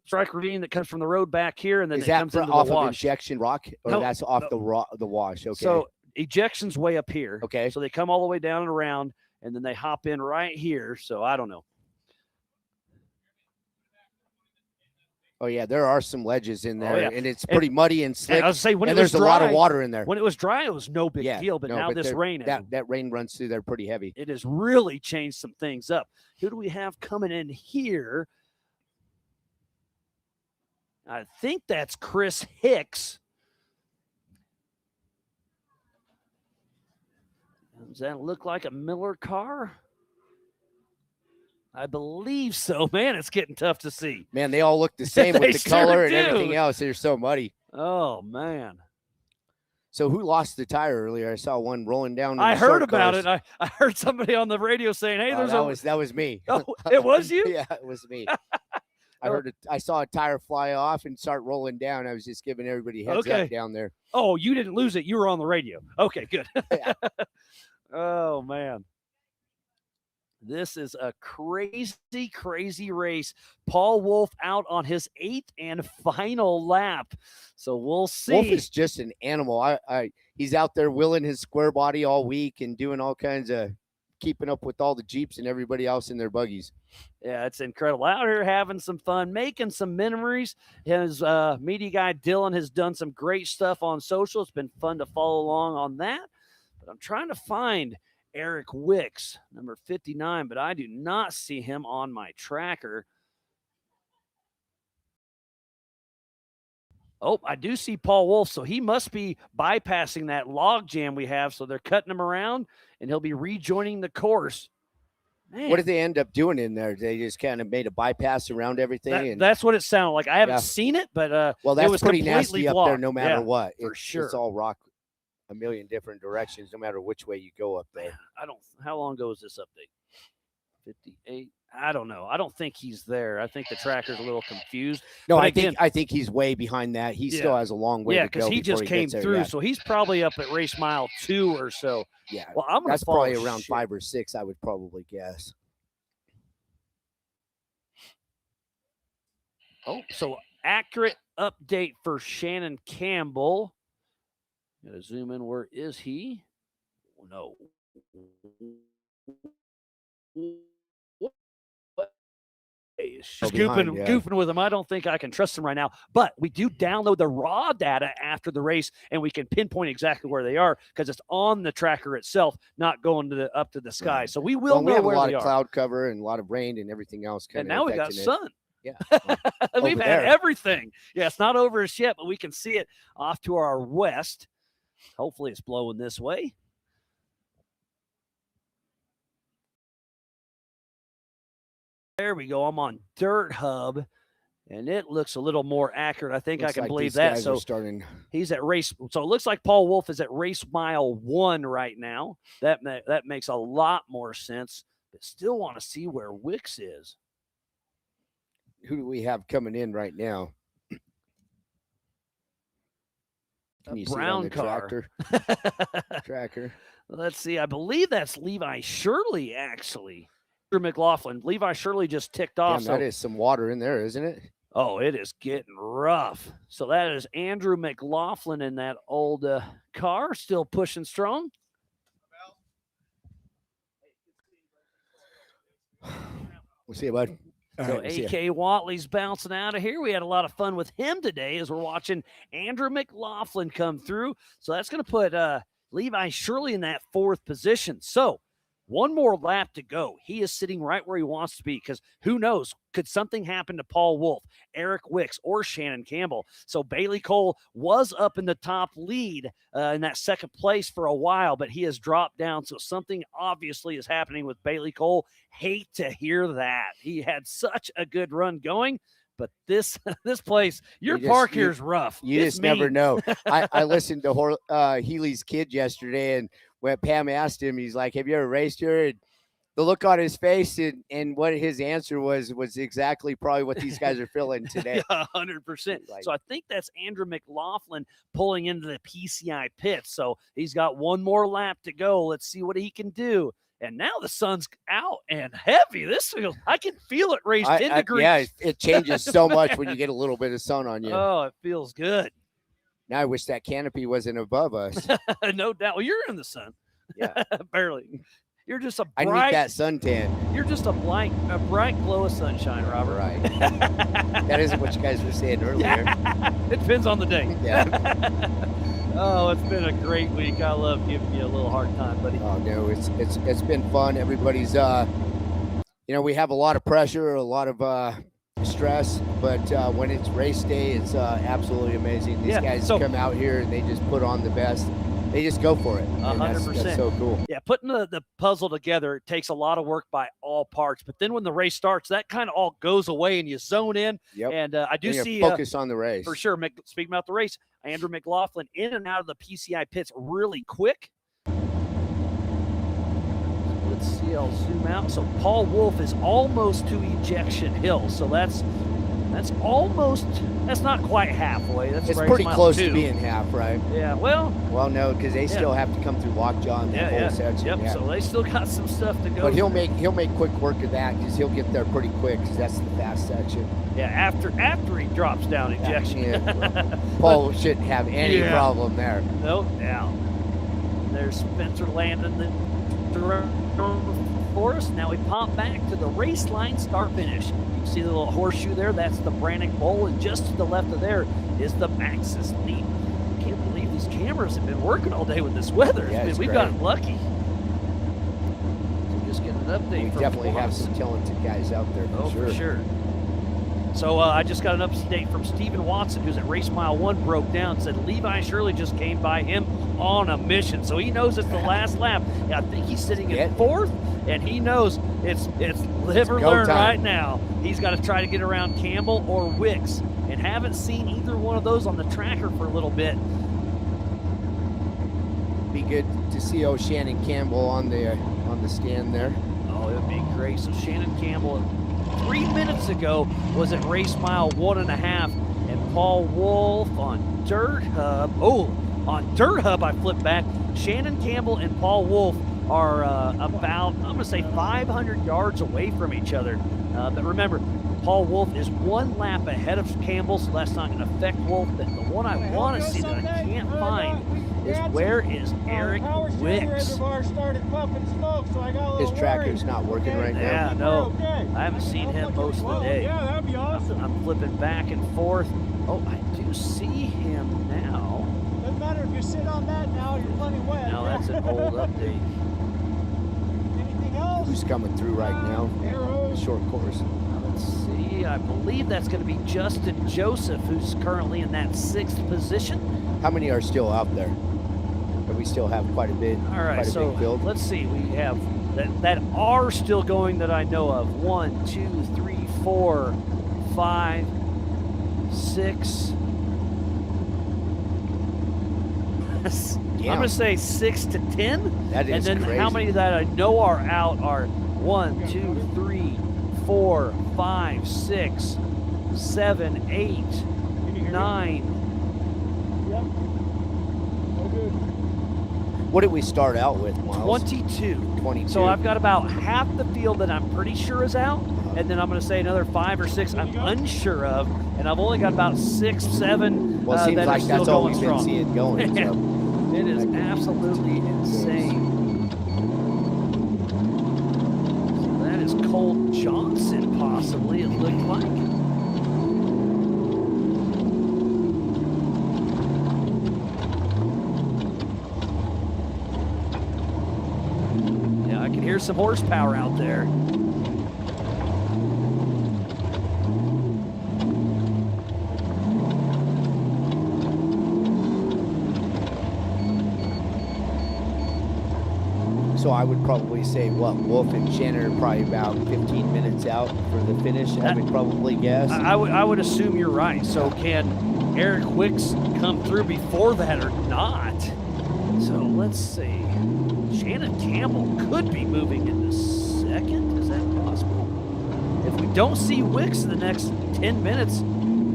Strike Ravine that comes from the road back here, and then Is it that comes into off the wash. of injection rock, or No, that's off the wash? Okay. So ejection's way up here. Okay. So they come all the way down and around, and then they hop in right here. So I don't know. Oh yeah, there are some ledges in there, Oh, yeah. and it's pretty muddy and slick. And I was saying when and it was there's a lot of dry- water in there. When it was dry, it was no big deal. But now this rain, that rain runs through there pretty heavy. it has really changed some things up. Who do we have coming in here? I think that's Chris Hicks. Does that look like a Miller car? I believe so. Man, it's getting tough to see. Man, they all look the same They with the color sure and do. everything else. They're so muddy. Oh, man. So who lost the tire earlier? I saw one rolling down. I heard about it. I heard somebody on the radio saying, hey, there's that was me. Oh, it was you? Yeah, it was me. I saw a tire fly off and start rolling down. I was just giving everybody heads up down there. Oh, you didn't lose it. You were on the radio. Okay, good. Oh, man. This is a crazy, crazy race. Paul Wolf out on his 8th and final lap. So we'll see. Wolf is just an animal. He's out there willing his square body all week and doing all kinds of keeping up with all the Jeeps and everybody else in their buggies. Yeah, it's incredible. Out here having some fun, making some memories. His media guy, Dylan, has done some great stuff on social. It's been fun to follow along on that. But I'm trying to find Eric Wicks, number 59, but I do not see him on my tracker. Oh, I do see Paul Wolf, so he must be bypassing that log jam we have. So they're cutting him around, and he'll be rejoining the course. Man. What did they end up doing in there? They just kind of made a bypass around everything. That's what it sounded like. I haven't seen it, but well, that's it was pretty completely nasty blocked. up there no matter what. For sure. It's all rock a million different directions, no matter which way you go up there. How long ago was this update? 58. I don't know. I don't think he's there. I think the tracker's a little confused. No, but I think he's way behind that. He still has a long way to go. Yeah, because he just came through, so he's probably up at race mile 2 or so. Yeah, well, I'm that's probably around 5 or 6. I would probably guess. Oh, so accurate update for Shannon Campbell. Gotta zoom in. Where is he? Oh, no. Goofing with him. I don't think I can trust him right now. But we do download the raw data after the race, and we can pinpoint exactly where they are because it's on the tracker itself, not going to up to the sky. Right. So we will know where they are. We have a lot of cloud cover and a lot of rain and everything else. And now we got sun. Yeah. We've had everything. Yeah, it's not over us yet, but we can see it off to our west. Hopefully it's blowing this way. There we go. I'm on Dirt Hub, and it looks a little more accurate. I think I can believe that. So he's at race. So it looks like Paul Wolf is at race mile 1 right now. That makes a lot more sense, but still want to see where Wicks is. Who do we have coming in right now? Can you brown see it on the car. Tracker. Let's see. I believe that's Levi Shirley, actually. Andrew McLaughlin. Levi Shirley just ticked off. Damn, that is some water in there, isn't it? Oh, it is getting rough. So that is Andrew McLaughlin in that old car, still pushing strong. We'll see you, bud. So A.K. Watley's bouncing out of here. We had a lot of fun with him today as we're watching Andrew McLaughlin come through. So that's going to put Levi Shirley in that 4th position. So one more lap to go. He is sitting right where he wants to be because who knows? Could something happen to Paul Wolf, Eric Wicks, or Shannon Campbell? So Bailey Cole was up in the top lead in that 2nd place for a while, but he has dropped down. So something obviously is happening with Bailey Cole. Hate to hear that. He had such a good run going, but this place, your park here is rough. You just never know. I listened to Healy's kid yesterday, and when Pam asked him, he's like, "Have you ever raced here?" And the look on his face and what his answer was exactly probably what these guys are feeling today. Yeah, 100%. So I think that's Andrew McLaughlin pulling into the PCI pit. So he's got one more lap to go. Let's see what he can do. And now the sun's out and heavy. I can feel it raise 10 degrees. Yeah, it changes so much when you get a little bit of sun on you. Oh, it feels good. Now I wish that canopy wasn't above us. No doubt. Well, you're in the sun. Yeah. Barely. You're just a I bright. need that suntan. You're just a bright glow of sunshine, Robert. Right. That isn't what you guys were saying earlier. It depends on the day. Yeah. Oh, it's been a great week. I love giving you a little hard time, buddy. Oh no, it's been fun. Everybody's we have a lot of pressure, a lot of stress, but when it's race day, it's absolutely amazing. These guys come out here and they just put on the best. They just go for it. 100%. That's so cool. Yeah, putting the puzzle together, it takes a lot of work by all parts. But then when the race starts, that kind of all goes away and you zone in. Yep. And I do see focus on the race. For sure. Speaking about the race, Andrew McLaughlin in and out of the PCI pits really quick. Let's see, I'll zoom out. So Paul Wolf is almost to ejection hill. So that's not quite halfway. It's pretty close to being half, right? Yeah, well, no, because they still have to come through lockjaw in that whole section. Yep. So they still got some stuff to go. But he'll make quick work of that because he'll get there pretty quick because that's the fast section. Yeah, after he drops down ejection. Yeah, Paul shouldn't have any problem there. No doubt. There's Spencer Landon for us. Now we pop back to the race line start finish. You see the little horseshoe there? That's the Brannick Bowl, and just to the left of there is the Maxxis lead. I can't believe these cameras have been working all day with this weather. Yeah, We've gotten lucky. So just getting an update. We definitely have some talented guys out there. For sure. So I just got an update from Stephen Watson, who's at race mile 1, broke down, said Levi Shirley just came by him on a mission. So he knows it's the last lap. I think he's sitting in 4th, and he knows it's live or learn right now. He's got to try to get around Campbell or Wicks, and haven't seen either one of those on the tracker for a little bit. Be good to see Shannon Campbell on the stand there. Oh, it would be great. So Shannon Campbell 3 minutes ago was at race mile 1.5, and Paul Wolf on Dirt Hub. Oh, on Dirt Hub, I flipped back. Shannon Campbell and Paul Wolf are about, I'm going to say, 500 yards away from each other. But remember, Paul Wolf is 1 lap ahead of Campbell, so that's not going to affect Wolf. But the one I want to see that I can't find is where is Eric Wicks? His tracker's not working right now. Yeah, no. I haven't seen him most of the day. Yeah, that'd be awesome. I'm flipping back and forth. Oh, I do see him now. Doesn't matter if you sit on that now, you're plenty wet. Now that's an old update. Anything else? Who's coming through right now? The short course. Let's see. I believe that's going to be Justin Joseph, who's currently in that 6th position. How many are still out there? But we still have quite a bit. All right, so let's see. We have that are still going that I know of. 1, 2, 3, 4, 5, 6. I'm going to say 6 to 10. That is And then crazy. how many that I know are out are 1, 2, 3, 4, 5, 6, 7, 8, 9. What did we start out with, Miles? 22. 22. So I've got about half the field that I'm pretty sure is out, and then I'm going to say another 5 or 6 I'm unsure of, and I've only got about 6, 7 Well, it seems that like are still that's all going we've been strong. seeing going. Yeah. So. It is absolutely insane. So that is Cole Johnson, possibly, it looked like. I can hear some horsepower out there. So I would probably say, Wolf and Shannon are probably about 15 minutes out for the finish, I would probably guess. I would assume you're right. So can Eric Wicks come through before that or not? So let's see. Shannon Campbell could be moving into second? Is that possible? If we don't see Wicks in the next 10 minutes,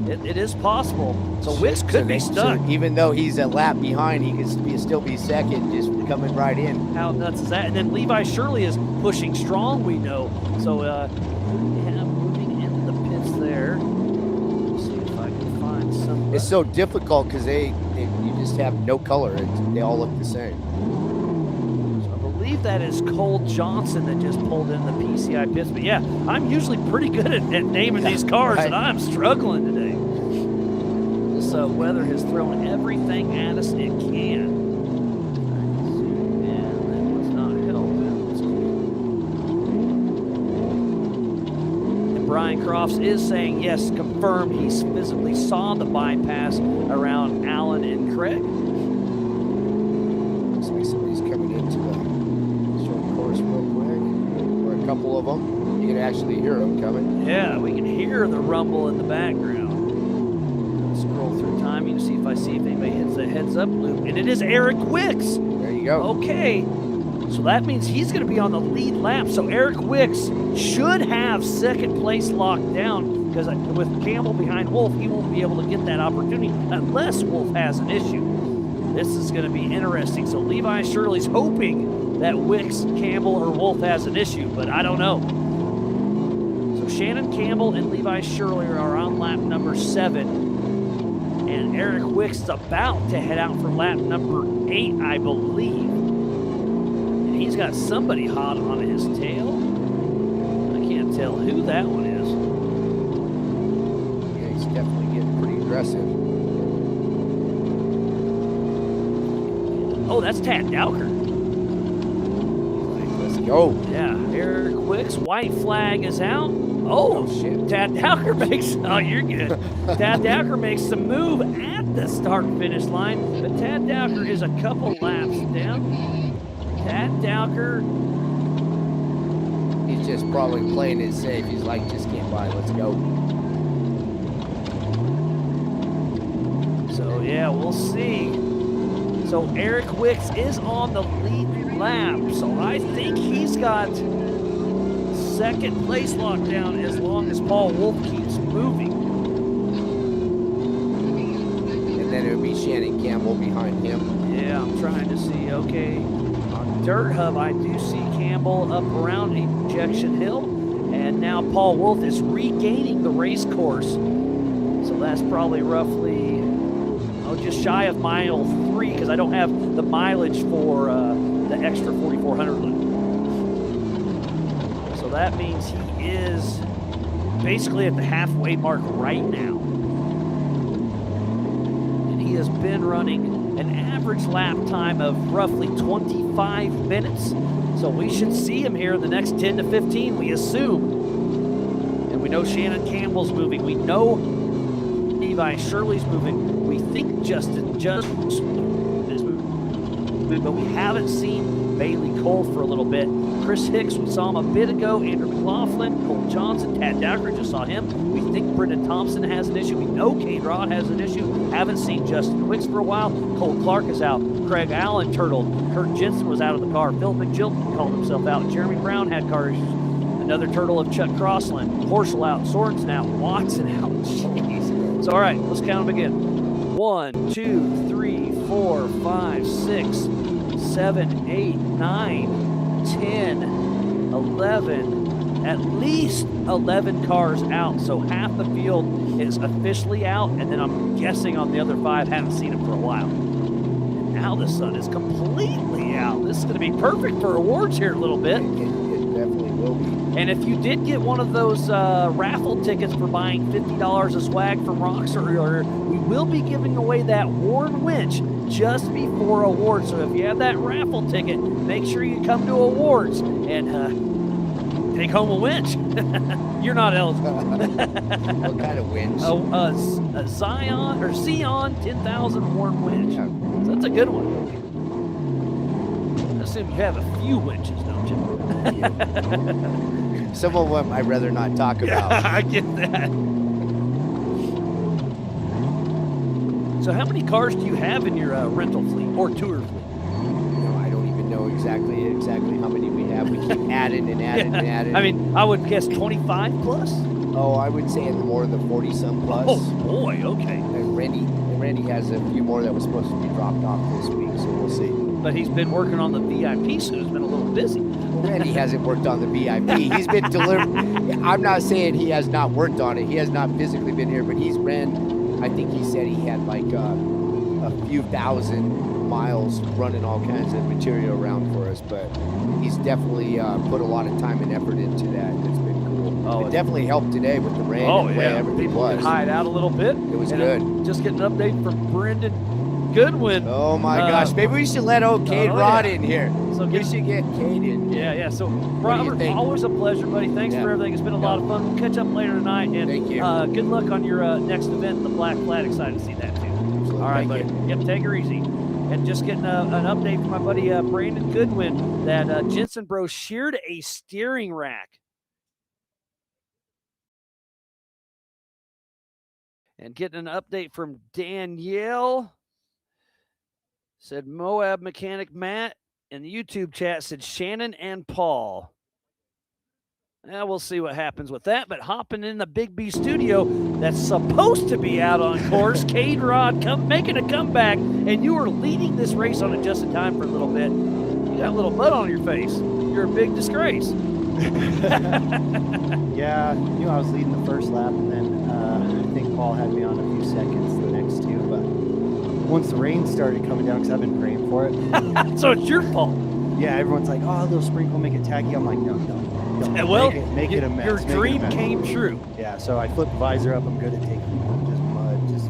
it is possible. So Wicks could be stuck. Even though he's a lap behind, he could still be second, just coming right in. How nuts is that? And then Levi Shirley is pushing strong, we know. So, moving into the pits there. Let's see if I can find some. It's so difficult because you just have no color. They all look the same. So I believe that is Cole Johnson that just pulled in the PCI pits. But yeah, I'm usually pretty good at naming these cars, right. and I'm struggling today. This weather has thrown everything at us it can. And that was not helping. And Brian Crofts is saying, yes, confirmed he's physically saw the bypass around Allen and Craig. Looks like somebody's coming into the short course real quick. Or a couple of them. You can actually hear them coming. Yeah, we can hear the rumble in the background. Scroll through time, you can see if anybody hits the heads up loop, and it is Eric Wicks. There you go. Okay, so that means he's going to be on the lead lap. So Eric Wicks should have second place locked down, because with Campbell behind Wolf, he won't be able to get that opportunity unless Wolf has an issue. This is going to be interesting. So Levi Shirley's hoping that Wicks, Campbell, or Wolf has an issue, but I don't know. So Shannon Campbell and Levi Shirley are on lap number 7. And Eric Wicks is about to head out for lap number 8, I believe. And he's got somebody hot on his tail. I can't tell who that one is. Yeah, he's definitely getting pretty aggressive. Oh, that's Tad Dowker. Let's go. Yeah, Eric Wicks, white flag is out. Oh, shit. Tad Dowker makes, oh, you're good. Tad Dowker makes the move at the start-finish line, but Tad Dowker is a couple laps down. Tad Dowker. He's just probably playing it safe. He's like, just get by, let's go. So, yeah, we'll see. So, Eric Wicks is on the lead lap, so I think he's got second place lockdown as long as Paul Wolf keeps moving. And then it would be Shannon Campbell behind him. Yeah, I'm trying to see. Okay, on Dirt Hub, I do see Campbell up around Injection Hill, and now Paul Wolf is regaining the race course. So that's probably roughly, just shy of mile 3, because I don't have the mileage for the extra 4,400 loop. So that means he is basically at the halfway mark right now. And he has been running an average lap time of roughly 25 minutes. So we should see him here in the next 10 to 15, we assume. And we know Shannon Campbell's moving. We know Levi Shirley's moving. We think Justin is moving. But we haven't seen Bailey Cole for a little bit. Chris Hicks, we saw him a bit ago. Andrew McLaughlin, Cole Johnson, Tad Dowker, just saw him. We think Brendan Thompson has an issue. We know Kane Rod has an issue. Haven't seen Justin Wicks for a while. Cole Clark is out. Craig Allen turtled. Kurt Jensen was out of the car. Phil McGilton called himself out. Jeremy Brown had car issues. Another turtle of Chuck Crossland. Horschel out. Sorensen out. Watson out. Jeez. So, all right, let's count them again. 1, 2, 3, 4, 5, 6, 7, 8, 9, 10, 11, at least 11 cars out. So half the field is officially out, and then I'm guessing on the other 5 haven't seen him for a while. And now the sun is completely out. This is going to be perfect for awards here a little bit. It definitely will be. And if you did get one of those raffle tickets for buying $50 of swag from Rocks earlier, we will be giving away that Warren winch just before awards. So if you have that raffle ticket, make sure you come to awards and take home a winch. You're not eligible. What kind of winch? A Zion or Xeon 10,000 Warren winch. So that's a good one. I assume you have a few winches, don't you? Some of them I'd rather not talk about. Yeah, I get that. So how many cars do you have in your rental fleet or tour fleet? I don't even know exactly how many we have. We keep adding and adding and adding. I mean, I would guess 25 plus. Oh, I would say in more of the 40-some plus. Oh boy, okay. And Randy has a few more that was supposed to be dropped off this week, so we'll see. But he's been working on the VIP, so he's been a little busy. Well, Randy hasn't worked on the VIP. He's been delivering. I'm not saying he has not worked on it. He has not physically been here, but he's ran. I think he said he had like a few thousand miles running all kinds of material around for us. But he's definitely put a lot of time and effort into that. It's been cool. Oh, it definitely helped today with the rain and the way everything People was. could hide out a little bit. It was And, good. Just getting an update from Brendan Goodwin. Oh my gosh, maybe we should let old Cade Rod in here. So we should get Cade in. Yeah. So, What do you Robert, think? always a pleasure, buddy. Thanks for everything. It's been a lot of fun. We'll catch up later tonight. And Thank you. Good luck on your next event, the Black Flag. Excited to see that too. Absolutely. All right, Thank buddy. you. Yep, take her easy. And just getting an update from my buddy Brandon Goodwin that Jensen Bros sheared a steering rack. And getting an update from Danielle. Said Moab mechanic Matt in the YouTube chat said Shannon and Paul. Yeah, we'll see what happens with that. But hopping in the Big B studio that's supposed to be out on course, Cade Rod making a comeback, and you were leading this race on it just in time for a little bit. You got a little mud on your face. You're a big disgrace. Yeah, knew I was leading the first lap, and then I think Paul had me on a few seconds the next two. But once the rain started coming down, because I've been praying for it. So it's your fault. Yeah, everyone's like, oh, a little sprinkle, make it tacky. I'm like, no. Well, make it a mess. Your make it a dream mess. came true. Yeah, so I flipped the visor up. I'm good at taking just mud, just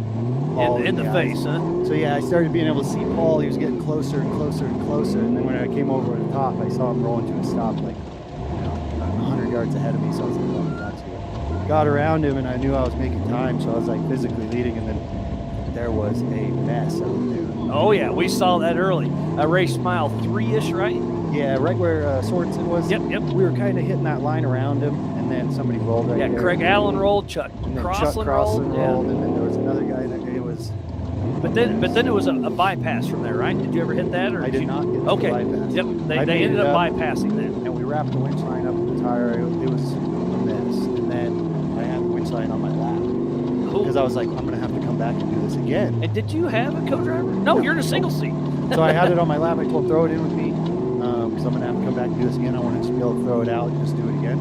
all In the eyes. face, huh? So yeah, I started being able to see Paul. He was getting closer and closer and closer. And then when I came over to the top, I saw him rolling to a stop, like 100 yards ahead of me. So I was like, oh, that's good. Got around him, and I knew I was making time. So I was like physically leading, and then there was a mess out there. Oh yeah, we saw that early. Race mile 3-ish, right? Yeah, right where Sorensen was. Yep. We were kind of hitting that line around him, and then somebody rolled right there. Yeah, Craig Allen rolled, Chuck And then Crossland Chuck Crossland rolled, yeah. and then there was another guy that it was. But then it was a bypass from there, right? Did you ever hit that? Or I did not get the Okay. bypass. Yep. They I made ended it up up, bypassing that. and we wrapped the winch line up with the tire. It was a mess, and then I had the winch line on my lap because I was like, I'm gonna have to come back and do this again. And did you have a co-driver? No, you're in a single seat. So I had it on my lap. I told him, throw it in with me because I'm gonna have to come back and do this again. I wanted to be able to throw it out and just do it again.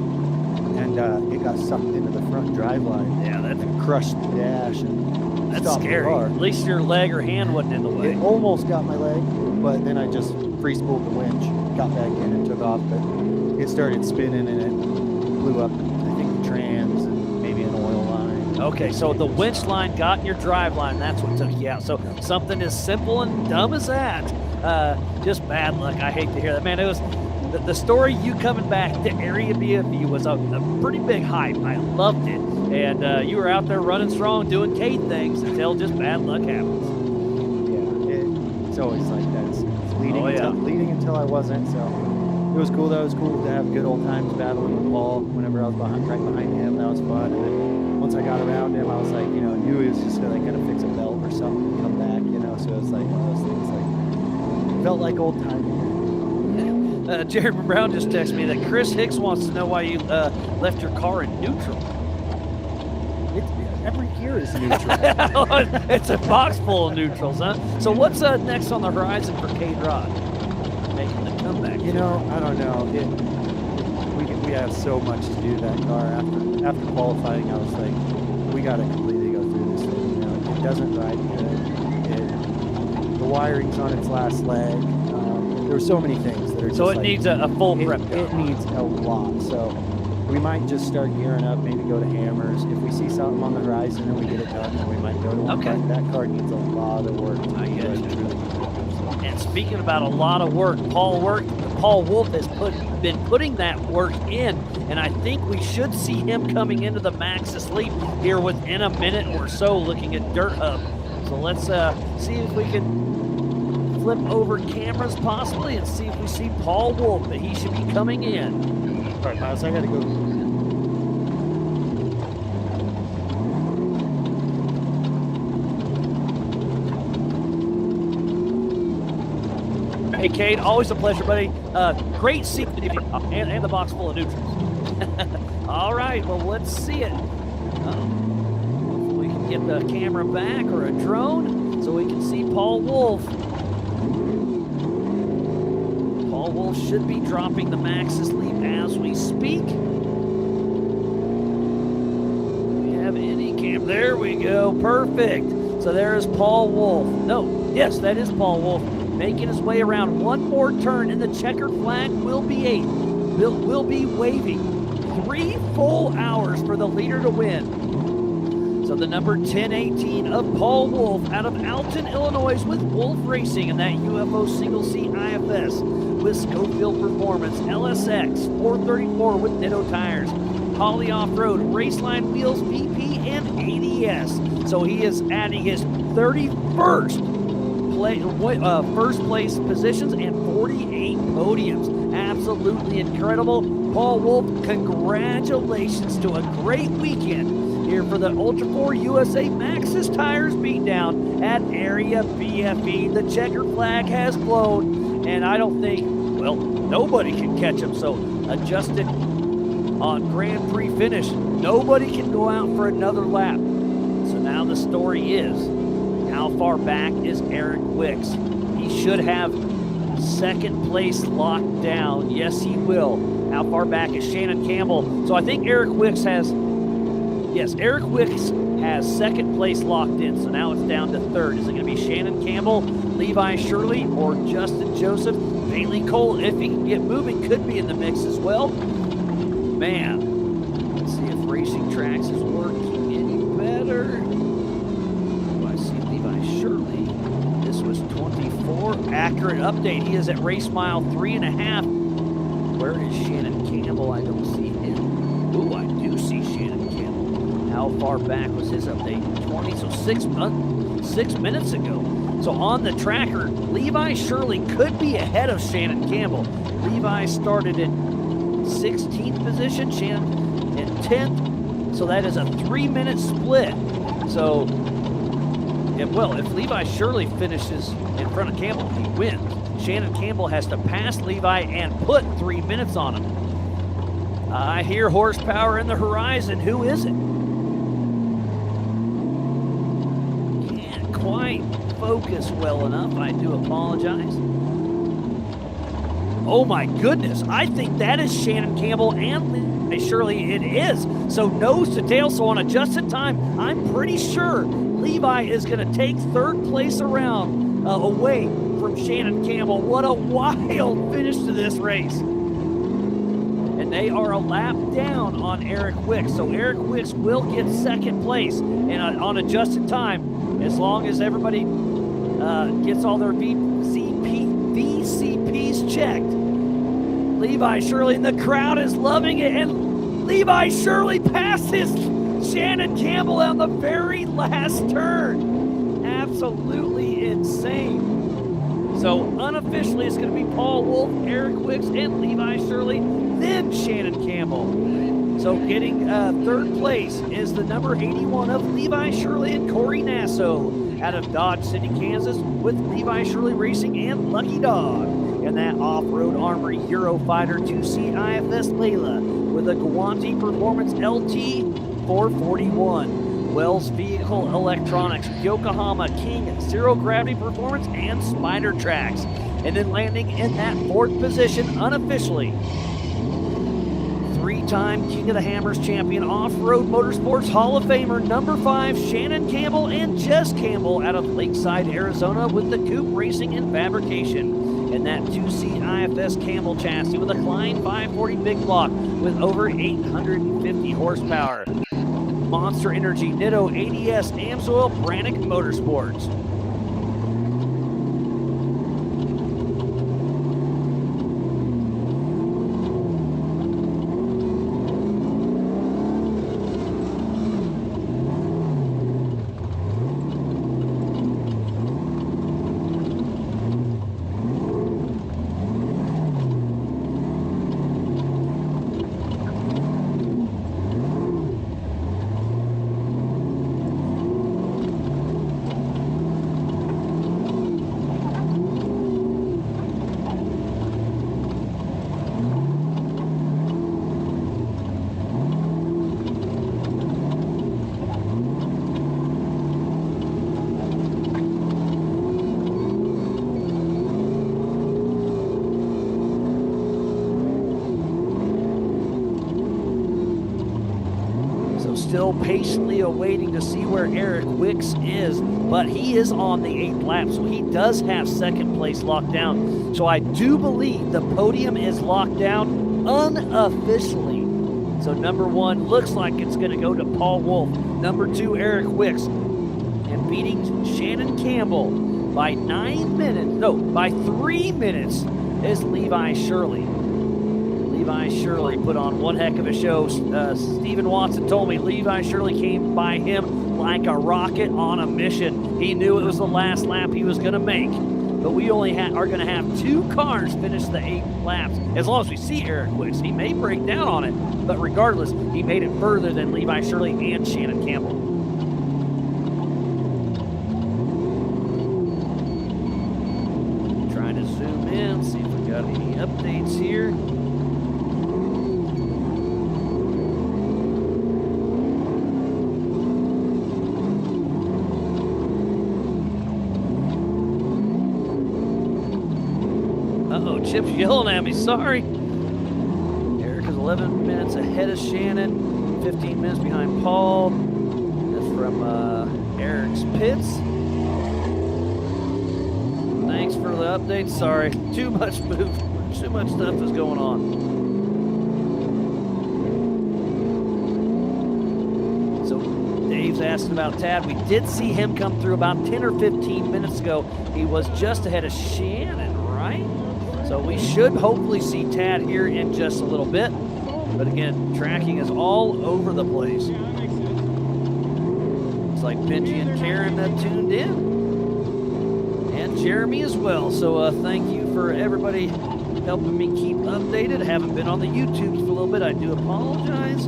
And it got sucked into the front drive line. Yeah, and crushed the dash and That's stopped scary. the car. At least your leg or hand wasn't in the way. It almost got my leg, but then I just free spooled the winch, got back in and took off. But it started spinning and it blew up, I think, the trans and maybe an oil line. Okay, so the winch line got in your drive line. That's what took you out. So something as simple and dumb as that. Just bad luck. I hate to hear that. Man, it was the story you coming back to Area BFE was a pretty big hype. I loved it. And you were out there running strong, doing Cade things until just bad luck happens. Yeah, it's always like that. It's leading, Oh, yeah. leading until I wasn't. So it was cool. That was cool to have good old times battling with Paul whenever I was right behind him. That was fun. And then once I got around him, I was like, I knew he was just like going to fix a belt or something and come back, So it was like one of those things like, felt like old times. Jeremy Brown just texted me that Chris Hicks wants to know why you left your car in neutral. Every gear is neutral. It's a box full of neutrals, huh? So what's next on the horizon for Cade Rod? Making the comeback. I don't know. We have so much to do to that car. After qualifying, I was like, we got to completely go through this thing. It doesn't ride good. The wiring's on its last leg. There's so many things that are just So it needs a full prep. It needs a lot. So we might just start gearing up, maybe go to hammers. If we see something on the horizon and we get it done, then we might go to one. Okay. But that car needs a lot of work. I get you. And speaking about a lot of work, Paul Wolf has been putting that work in, and I think we should see him coming into the Maxxis Leap here within a minute or so, looking at Dirt Hub. So let's see if we can flip over cameras possibly and see if we see Paul Wolf, but he should be coming in. All right, Miles, I got to go. Hey, Cade, always a pleasure, buddy. Great seeing you and the box full of neutrals. All right, well, let's see it. Hopefully we can get the camera back or a drone so we can see Paul Wolf. Paul Wolf should be dropping the Maxxis leap as we speak. Do we have any cam? There we go. Perfect. So there is Paul Wolf. No, yes, that is Paul Wolf. Making his way around. One more turn and the checkered flag will be waving. 3 full hours for the leader to win. So the number 1018 of Paul Wolf out of Alton, Illinois with Wolf Racing and that UFO single seat IFS with Schofield Performance, LSX 434 with Nitto tires, Holly Off-Road, Raceline Wheels, VP, and ADS. So he is adding his 31st first place positions and 48 podiums. Absolutely incredible. Paul Wolf, congratulations to a great weekend here for the Ultra 4 USA Maxxis Tires Beatdown at Area BFE. The checkered flag has flown, and I don't think, well, nobody can catch him. So adjusted on Grand Prix finish, nobody can go out for another lap. So now the story is, how far back is Eric Wicks? He should have second place locked down. Yes, he will. How far back is Shannon Campbell? So I think Eric Wicks has second place locked in. So now it's down to third. Is it going to be Shannon Campbell, Levi Shirley, or Justin Joseph? Bailey Cole, if he can get moving, could be in the mix as well. Man, let's see if Racing Tracks is working any better. Shirley, this was 24. Accurate update. He is at race mile 3.5. Where is Shannon Campbell? I don't see him. Ooh, I do see Shannon Campbell. How far back was his update? 20, so 6 minutes ago. So on the tracker, Levi Shirley could be ahead of Shannon Campbell. Levi started in 16th position, Shannon in 10th. So that is a 3-minute split. So if Levi Shirley finishes in front of Campbell, he wins. Shannon Campbell has to pass Levi and put 3 minutes on him. I hear horsepower in the horizon. Who is it? Can't quite focus well enough. I do apologize. Oh my goodness. I think that is Shannon Campbell and Levi Shirley. It is. So nose to tail. So on adjusted time, I'm pretty sure Levi is going to take third place around away from Shannon Campbell. What a wild finish to this race. And they are a lap down on Eric Wicks. So Eric Wicks will get second place and on adjusted time, as long as everybody gets all their VCPs checked. Levi Shirley, and the crowd is loving it. And Levi Shirley passes Shannon Campbell on the very last turn. Absolutely insane. So unofficially, it's going to be Paul Wolf, Eric Wicks, and Levi Shirley, then Shannon Campbell. So getting third place is the number 81 of Levi Shirley and Corey Nasso out of Dodge City, Kansas, with Levi Shirley Racing and Lucky Dog. And that off-road Armory Eurofighter 2C IFS Layla with a Guanti Performance LT 441. Wells Vehicle Electronics, Yokohama King, Zero Gravity Performance, and Spider Tracks. And then landing in that fourth position unofficially, 3-time King of the Hammers champion, Off-Road Motorsports Hall of Famer, number 5, Shannon Campbell and Jess Campbell out of Lakeside, Arizona with the Coupe Racing and Fabrication. And that 2C IFS Campbell chassis with a Klein 540 big block with over 850 horsepower. Monster Energy, Nitto, ADS, Amsoil, Brannick Motorsports. still patiently awaiting to see where Eric Wicks is, but he is on the 8th lap, so he does have second place locked down. So I do believe the podium is locked down unofficially. So number 1 looks like it's going to go to Paul Wolf. Number 2, Eric Wicks. And beating Shannon Campbell by 3 minutes is Levi Shirley. Levi Shirley put on one heck of a show. Stephen Watson told me Levi Shirley came by him like a rocket on a mission. He knew it was the last lap he was going to make. But we only are going to have 2 cars finish the 8 laps. As long as we see Eric Wicks, he may break down on it. But regardless, he made it further than Levi Shirley and Shannon Campbell. Trying to zoom in, see if we got any updates here. Uh-oh, Chip's yelling at me, sorry. Eric is 11 minutes ahead of Shannon, 15 minutes behind Paul. That's from Eric's pits. Thanks for the update, sorry. Too much movement, too much stuff is going on. So Dave's asking about Tad. We did see him come through about 10 or 15 minutes ago. He was just ahead of Shannon, right? So we should hopefully see Tad here in just a little bit. But again, tracking is all over the place. It's like Benji and Karen tuned in. And Jeremy as well. So thank you for everybody helping me keep updated. I haven't been on the YouTube for a little bit. I do apologize.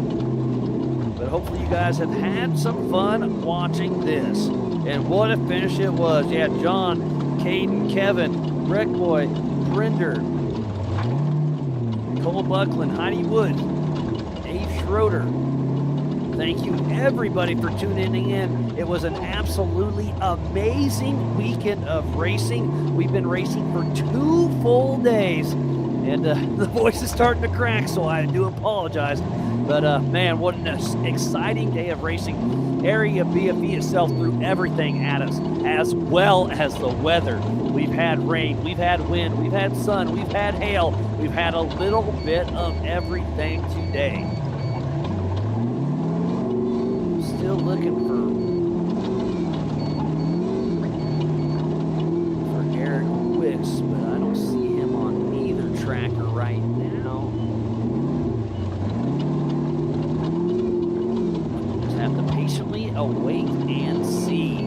But hopefully you guys have had some fun watching this. And what a finish it was. Yeah, John, Caden, Kevin, Wreck Boy, Brinder, Cole Buckland, Heidi Wood, Dave Schroeder. Thank you everybody for tuning in. It was an absolutely amazing weekend of racing. We've been racing for 2 full days, and the voice is starting to crack, so I do apologize. But man, what an exciting day of racing. Area BFE itself threw everything at us, as well as the weather. We've had rain, we've had wind, we've had sun, we've had hail, we've had a little bit of everything today. Still looking for Eric Wicks, but I don't see him on either tracker right now. Just have to patiently await and see.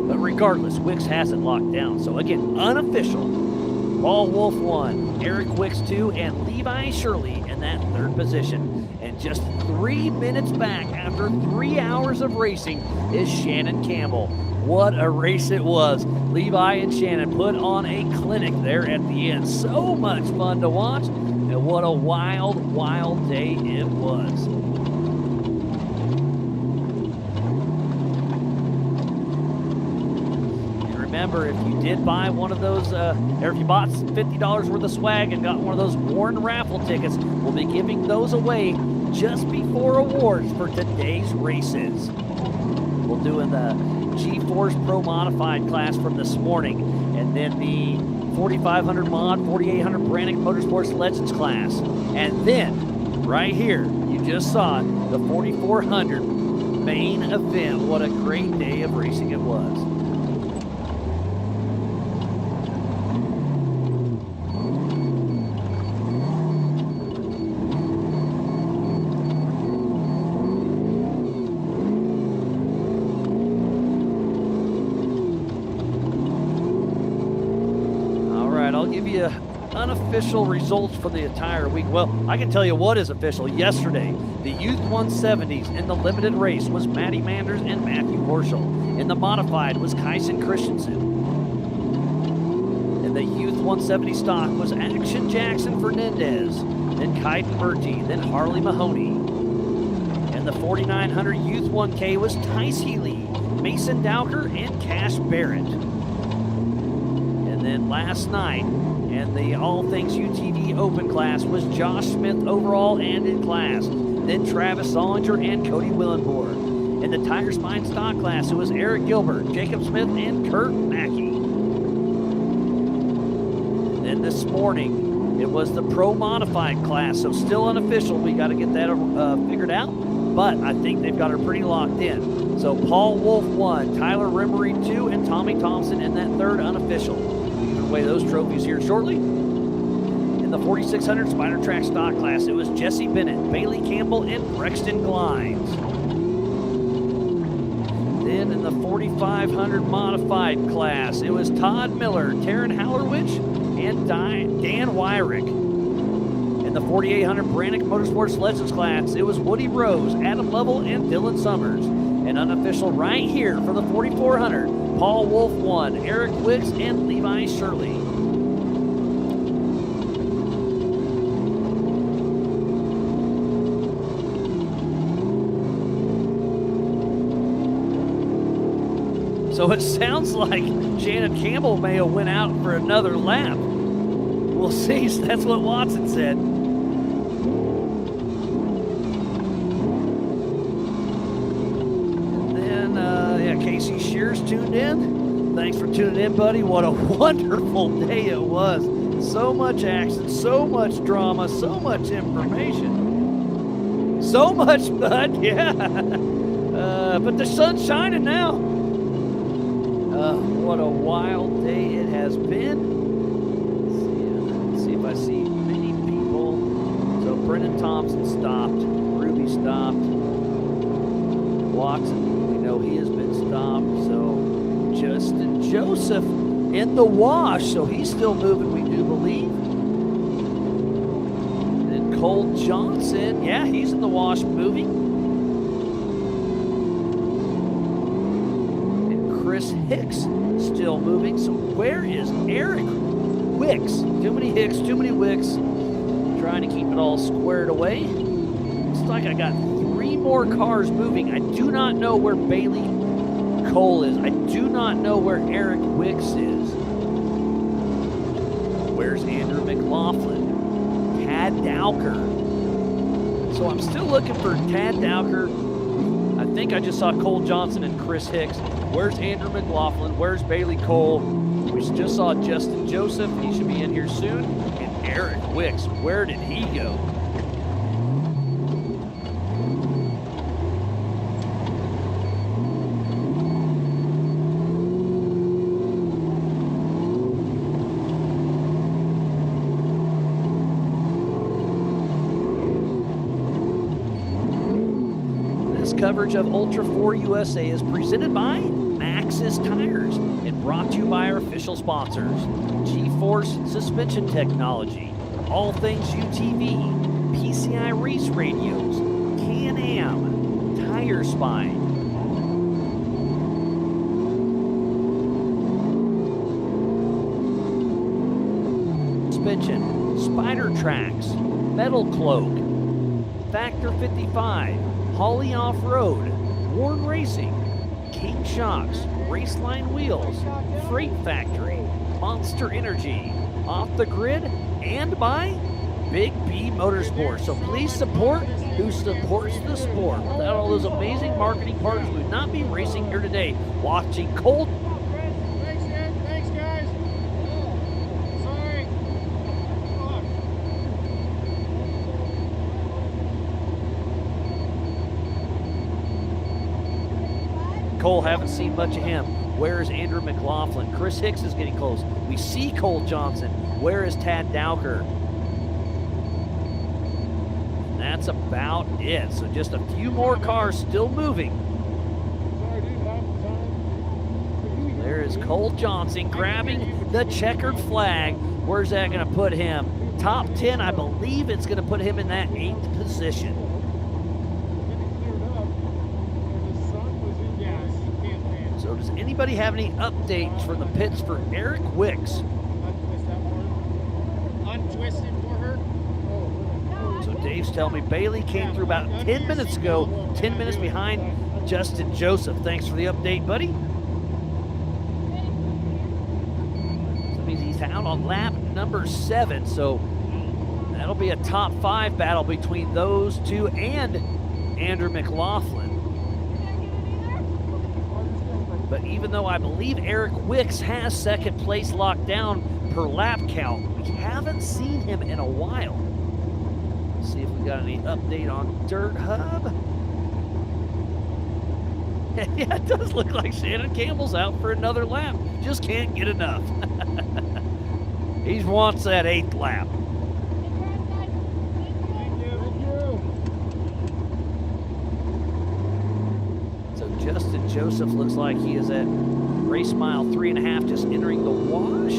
But regardless, Wicks has it locked down. So again, unofficial. Paul Wolf 1, Eric Wicks 2, and Levi Shirley in that 3rd position. And just 3 minutes back after 3 hours of racing is Shannon Campbell. What a race it was. Levi and Shannon put on a clinic there at the end. So much fun to watch, and what a wild, wild day it was. Remember, if you did buy one of those, or if you bought $50 worth of swag and got one of those Warren raffle tickets, we'll be giving those away just before awards for today's races. We'll do in the G-Force Pro Modified class from this morning, and then the 4500 Mod, 4800 Brannick Motorsports Legends class. And then, right here, you just saw it, the 4400 main event. What a great day of racing it was. I'll give you unofficial results for the entire week. Well, I can tell you what is official. Yesterday, the Youth 170s in the limited race was Matty Manders and Matthew Horschel. In the modified was Kyson Christensen. In the Youth 170 stock was Action Jackson Fernandez, then Kaiden Bertie, then Harley Mahoney. In the 4900 Youth 1K was Tice Healy, Mason Dowker, and Cash Barrett. And then last night, in the All Things UTV Open class was Josh Smith overall and in class. then Travis Solinger and Cody Willenborg. In the Tiger Spine stock class, it was Eric Gilbert, Jacob Smith, and Kurt Mackey. And then this morning, it was the Pro Modified class, so still unofficial. We got to get that figured out, but I think they've got her pretty locked in. So Paul Wolf 1, Tyler Rimmery 2, and Tommy Thompson in that third unofficial. We'll give away those trophies here shortly. In the 4600 Spider Track stock class, it was Jesse Bennett, Bailey Campbell, and Brexton Glines. Then in the 4500 modified class, it was Todd Miller, Taryn Hallerwich, and Dan Wyrick. In the 4800 Brannick Motorsports Legends class, it was Woody Rose, Adam Lovell, and Dylan Summers. And unofficial right here for the 4400, Paul Wolf 1, Eric Wicks, and Levi Shirley. So it sounds like Shannon Campbell may have went out for another lap. We'll see. That's what Watson said. And then, Casey Shears tuned in. Thanks for tuning in, buddy. What a wonderful day it was. So much action, so much drama, so much information. So much, bud, yeah. But the sun's shining now. What a wild day it has been. Let's see if I see many people. So Brendan Thompson stopped. Ruby stopped. Watson, we know he has been stopped. So Justin Joseph in the wash. So he's still moving, we do believe. And then Cole Johnson. Yeah, he's in the wash moving. Chris Hicks still moving. So where is Eric Wicks? Too many Hicks, too many Wicks. Trying to keep it all squared away. Looks like I got 3 more cars moving. I do not know where Bailey Cole is. I do not know where Eric Wicks is. Where's Andrew McLaughlin? Tad Dowker. So I'm still looking for Tad Dowker. I think I just saw Cole Johnson and Chris Hicks. Where's Andrew McLaughlin? Where's Bailey Cole? We just saw Justin Joseph. He should be in here soon. And Eric Wicks, where did he go? Coverage of Ultra 4 USA is presented by Maxxis Tires and brought to you by our official sponsors, G-Force Suspension Technology, All Things UTV, PCI Race Radios, Can-Am, Tire Spine, Suspension, Spider Tracks, Metal Cloak, Factor 55, Holly Off-Road, Warren Racing, King Shocks, Raceline Wheels, Freight Factory, Monster Energy, Off the Grid, and by Big B Motorsports. So please support who supports the sport. Without all those amazing marketing partners, we would not be racing here today. Watching Colt. Thanks, guys. Sorry. Cole, haven't seen much of him. Where is Andrew McLaughlin? Chris Hicks is getting close. We see Cole Johnson. Where is Tad Dowker? That's about it. So just a few more cars still moving. There is Cole Johnson grabbing the checkered flag. Where's that going to put him? Top 10, I believe it's going to put him in that 8th position. So does anybody have any updates from the pits for Eric Wicks? Untwisted for her. So Dave's telling me Bailey came through about 10 minutes ago, 10 minutes behind Justin Joseph. Thanks for the update, buddy. So that means he's out on lap number 7. So That'll be a top 5 battle between those two and Andrew McLaughlin. But even though I believe Eric Wicks has second place locked down per lap count, we haven't seen him in a while. Let's see if we got any update on Dirt Hub. Yeah, it does look like Shannon Campbell's out for another lap. Just can't get enough. He wants that 8th lap. So Justin Joseph looks like he is at race mile 3.5, just entering the wash.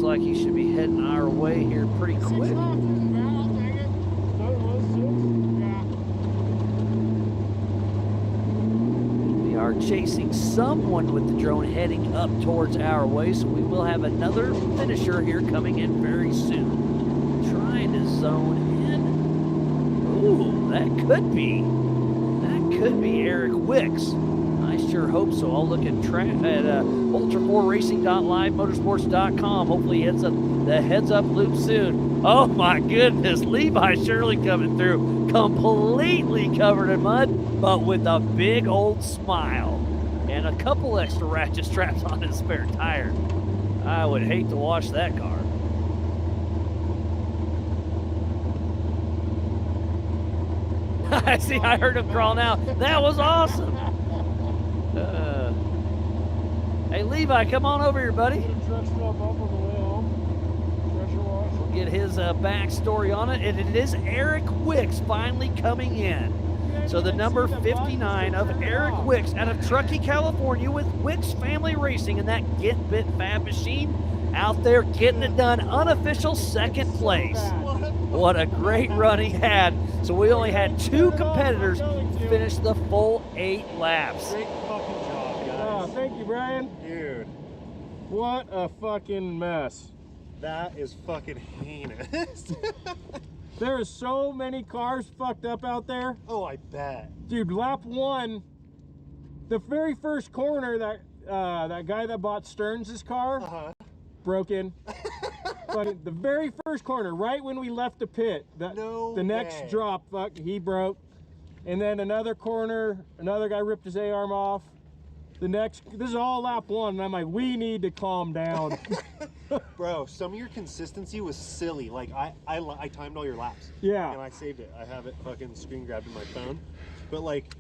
Like he should be heading our way here pretty quick. We are chasing someone with the drone heading up towards our way, so we will have another finisher here coming in very soon. Trying to zone in. Ooh, that could be Eric Wicks. I sure hope so. I'll look at ultra4racing.live, motorsports.com. Hopefully he hits up the heads-up loop soon. Oh my goodness, Levi Shirley coming through, completely covered in mud, but with a big old smile and a couple extra ratchet straps on his spare tire. I would hate to wash that car. I see, I heard him crawl now. That was awesome. Hey, Levi, come on over here, buddy. We'll get his backstory on it, and it is Eric Wicks finally coming in. So the number 59 of Eric Wicks out of Truckee, California, with Wicks Family Racing and that Get Bit Fab machine out there getting it done. Unofficial 2nd place. What a great run he had. So we only had 2 competitors finish the full 8 laps. Great fucking job, guys. Oh, thank you, Brian. Dude. What a fucking mess. That is fucking heinous. There are so many cars fucked up out there. Oh, I bet. Dude, lap 1, the very first corner, that guy that bought Stearns' car, broken. But the very first corner, right when we left the pit, the next drop, he broke. And then another corner, another guy ripped his A-arm off. This is all lap 1, and I'm like, we need to calm down. Bro, some of your consistency was silly. Like, I timed all your laps. Yeah. And I saved it. I have it fucking screen grabbed in my phone. But like,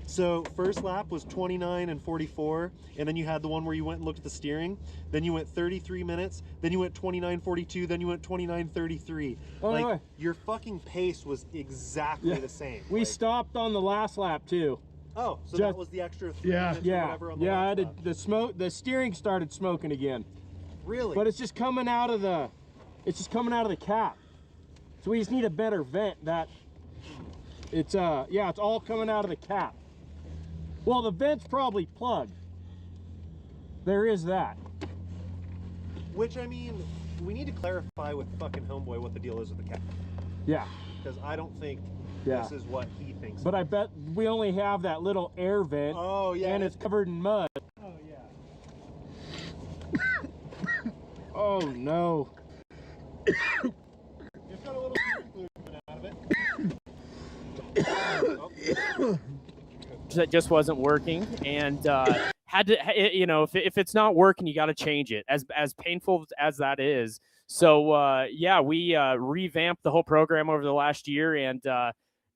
so first lap was 29 and 44, and then you had the one where you went and looked at the steering. Then you went 33 minutes. Then you went 29:42. Then you went 29:33. Oh, like, no. Your fucking pace was exactly the same. We stopped on the last lap too. Oh, so that was the extra 3 minutes or whatever on the last lap. The steering started smoking again. Really? But it's just coming out of the cap. So we just need a better vent. It's all coming out of the cap. Well, the vent's probably plugged. There is that. Which, I mean, we need to clarify with fucking Homeboy what the deal is with the cap. Yeah. Because I don't think Yeah. this is what he thinks. But I bet we only have that little air vent. Oh, yeah. And it's covered in mud. Oh, yeah. Oh, no. It's got a little fluid coming out of it. That just wasn't working, and had to, you know, if it's not working, you got to change it. As painful as that is. So yeah, we revamped the whole program over the last year, and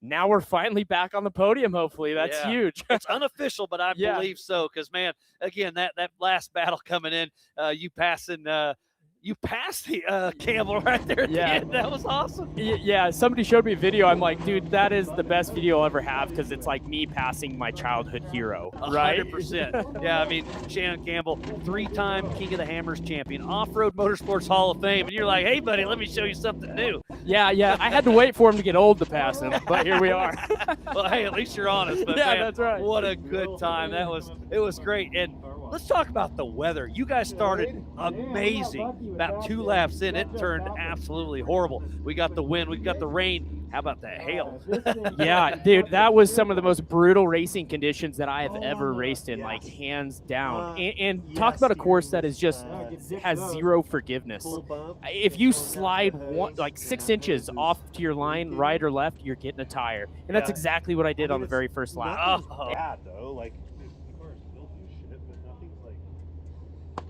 now we're finally back on the podium. Hopefully, that's huge. It's unofficial, but I believe so. Because man, again, that last battle coming in, you passed the Campbell right there at the end. That was awesome. Yeah, somebody showed me a video. I'm like, dude, that is the best video I'll ever have because it's like me passing my childhood hero, right? 100%. Yeah, I mean, Shannon Campbell, 3-time King of the Hammers champion, Off-Road Motorsports Hall of Fame, and you're like, hey, buddy, let me show you something new. Yeah. I had to wait for him to get old to pass him, but here we are. Well, hey, at least you're honest. But yeah, man, that's right. What a good time. It was great. And Let's talk about the weather. You guys started amazing. About 2 laps in, it turned absolutely horrible. We got the wind, we got the rain. How about the hail? Yeah, dude, that was some of the most brutal racing conditions that I have ever raced in, like hands down. And talk about a course that is just has zero forgiveness. If you slide like 6 inches off to your line, right or left, you're getting a tire. And that's exactly what I did on the very first lap. Nothing's bad though. Like the cars still do shit, but nothing's like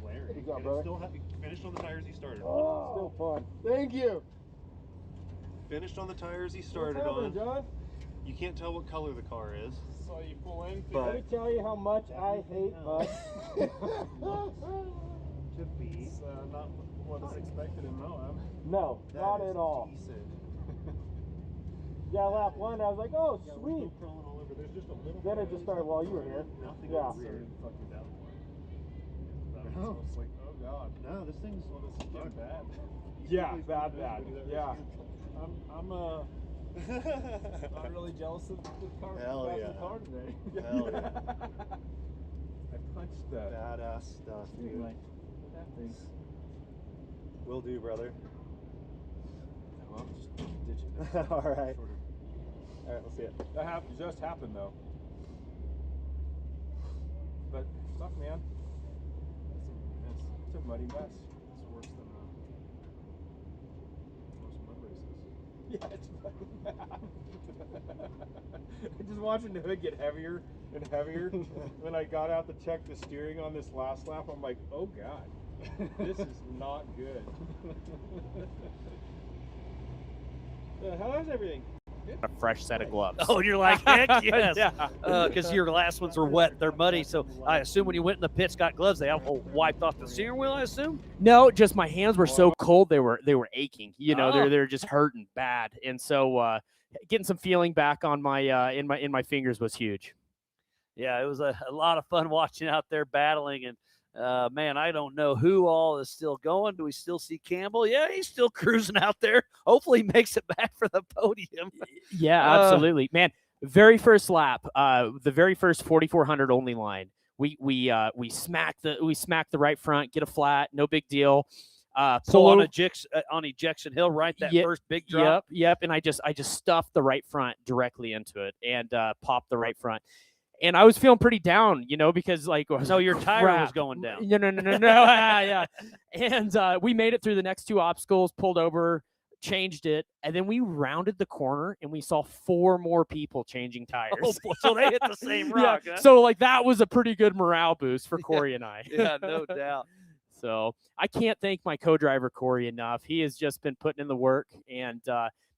glaring. Good job, And brother. it's still finished on the tires he started on. Still fun. Thank you. Finished on the tires he started What's happening, on. John? You can't tell what color the car is. Saw you pull in. But- Let me tell you how much I hate mud. To be. It's not what is expected in MOAB. No, not at all. Decent. Yeah, lap 1, I was like, oh, Yeah, sweet. we're crawling all over. There's just a little. Then it just started while you were here. Nothing Yeah. weird. Fucking downpour. No. It's like, oh god. No, this thing's Getting bad. Yeah, bad. Yeah. I'm not really jealous of the car. Hell yeah. Car today. Hell yeah. I punched that. Badass stuff, dude. Anyway, thanks. Will do, brother. Well, just ditch it. All right. Shorter. All right, we'll see it. That just happened though. But suck, man. It's a muddy mess. It's worse than most mud races. Yeah, it's fucking bad. Just watching the hood get heavier and heavier. When I got out to check the steering on this last lap, I'm like, oh god, this is not good. How is everything? A fresh set of gloves. Oh, you're like, heck yes. Yeah. Because your last ones were wet. They're muddy. So I assume when you went in the pits, got gloves, they all wiped off the steering wheel, I assume? No, just my hands were so cold they were aching. You know, Oh. they're just hurting bad. And so getting some feeling back on my in my fingers was huge. Yeah, it was a lot of fun watching out there battling. And man, I don't know who all is still going. Do we still see Campbell? Yeah, he's still cruising out there. Hopefully he makes it back for the podium. Yeah, absolutely. Man, very first lap, the very first 4,400 only line. We smack the right front, get a flat, no big deal. So on ejection hill, right? That first big drop. Yep. And I just stuffed the right front directly into it and popped the right front. And I was feeling pretty down, you know, because like, so your tire was going down. No. Yeah. And we made it through the next 2 obstacles, pulled over, changed it, and then we rounded the corner and we saw 4 more people changing tires. Oh, boy, so they hit the same rock. Yeah. Huh? So like that was a pretty good morale boost for Corey and I. Yeah, no doubt. So I can't thank my co-driver Corey enough. He has just been putting in the work, and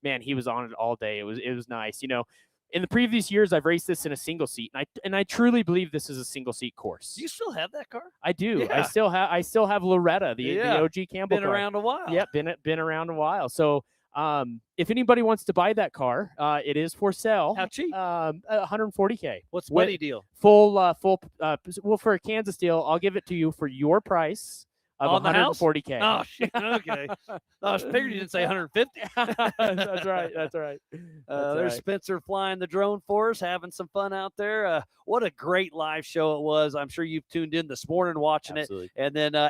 man, he was on it all day. It was nice, you know. In the previous years, I've raced this in a single seat, and I truly believe this is a single seat course. Do you still have that car? I do. Yeah. I still have Loretta, the OG Campbell Been car. around a while. Yep, been around a while. So if anybody wants to buy that car, it is for sale. How cheap? $140K. What's the money deal? Full. Well, for a Kansas deal, I'll give it to you for your price of On the house? $140K. Oh shit. Okay. I was figured you didn't say 150. That's right. There's Spencer flying the drone for us, having some fun out there. What a great live show it was. I'm sure you've tuned in this morning watching Absolutely. it. And then I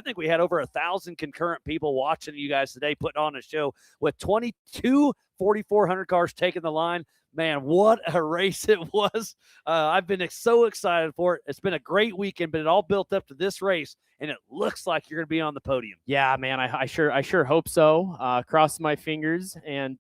think we had over 1,000 concurrent people watching you guys today, putting on a show with 22 4,400 cars taking the line. Man, what a race it was. I've been so excited for it. It's been a great weekend, but it all built up to this race, and it looks like you're going to be on the podium. Yeah, man, I sure hope so. Cross my fingers and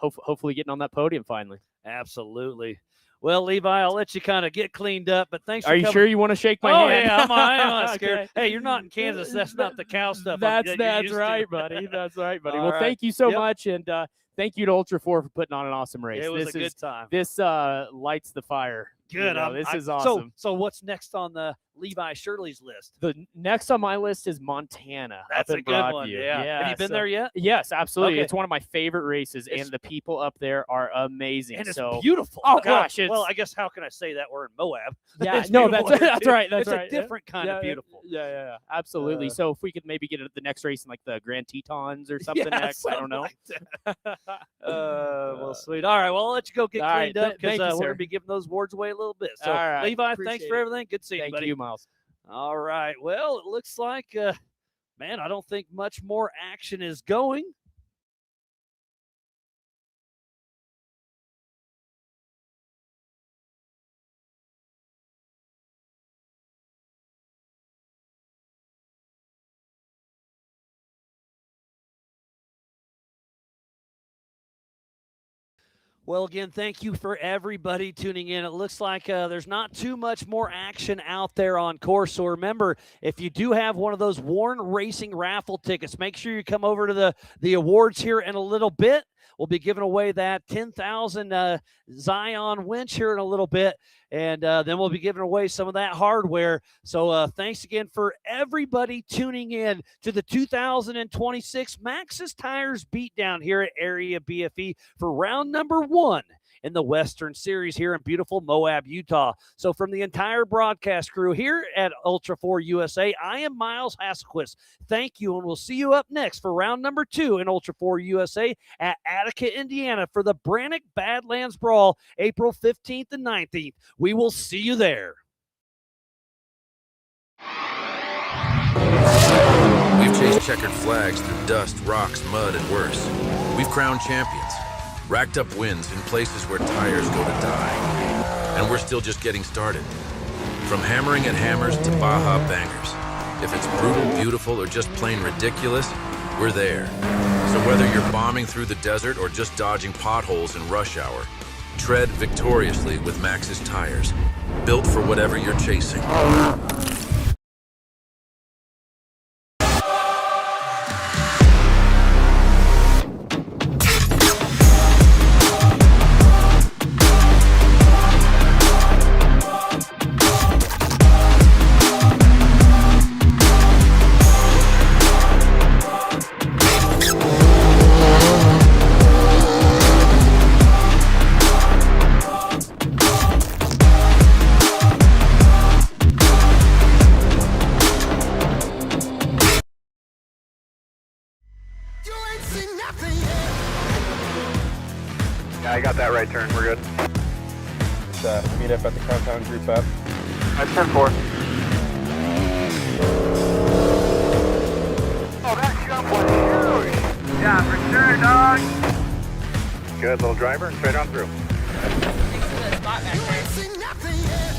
hopefully getting on that podium finally. Absolutely. Well, Levi, I'll let you kind of get cleaned up, but thanks for Are you coming. sure you want to shake my hand? Yeah, I'm not scared. Okay. Hey, you're not in Kansas. That's not the cow stuff. That's used right, to. buddy. That's right, buddy. All Well, right. thank you so Yep. much, and thank you to Ultra 4 for putting on an awesome race. It was this a good is, time. This lights the fire. Good. You know, this is awesome. So what's next on the Levi Shirley's list? The next on my list is Montana. That's up a in good one. Broadview. Yeah. Have you been there yet? Yes, absolutely. Okay. It's one of my favorite races, and the people up there are amazing. And it's so beautiful. Oh gosh, well, I guess how can I say that we're in Moab? Yeah, It's no, beautiful that's here, that's too. right. That's it's right. a different kind of beautiful. Yeah, absolutely. So if we could maybe get the next race in like the Grand Tetons or something Yeah, next, I don't know. Like well, sweet. All right, well, I'll let you go get All right, cleaned up thank because you, we're sir. going to be giving those awards away a little bit. So, All right. Levi, thanks Appreciate for it. everything. Good seeing you, Thank buddy. you, Miles. All right. Well, it looks like, man, I don't think much more action is going. Well, again, thank you for everybody tuning in. It looks like there's not too much more action out there on course. So remember, if you do have one of those Warren Racing raffle tickets, make sure you come over to the awards here in a little bit. We'll be giving away that 10,000 Zion winch here in a little bit, and then we'll be giving away some of that hardware. So thanks again for everybody tuning in to the 2026 Maxxis Tires Beatdown here at Area BFE for round number 1 in the Western Series here in beautiful Moab, Utah. So from the entire broadcast crew here at Ultra 4 USA, I am Miles Hasselquist. Thank you, and we'll see you up next for round number 2 in Ultra 4 USA at Attica, Indiana for the Brannock Badlands Brawl, April 15th and 19th. We will see you there. We've chased checkered flags through dust, rocks, mud, and worse. We've crowned champions, racked up wins in places where tires go to die. And we're still just getting started. From hammering at hammers to Baja bangers. If it's brutal, beautiful, or just plain ridiculous, we're there. So whether you're bombing through the desert or just dodging potholes in rush hour, tread victoriously with Maxxis tires. Built for whatever you're chasing. Yeah, I got that right turn. We're good. Meet up at the compound group up. That's 10-4. Oh, that jump was huge. Yeah, for sure, dog. Good little driver, straight on through. Thanks for the spot back there.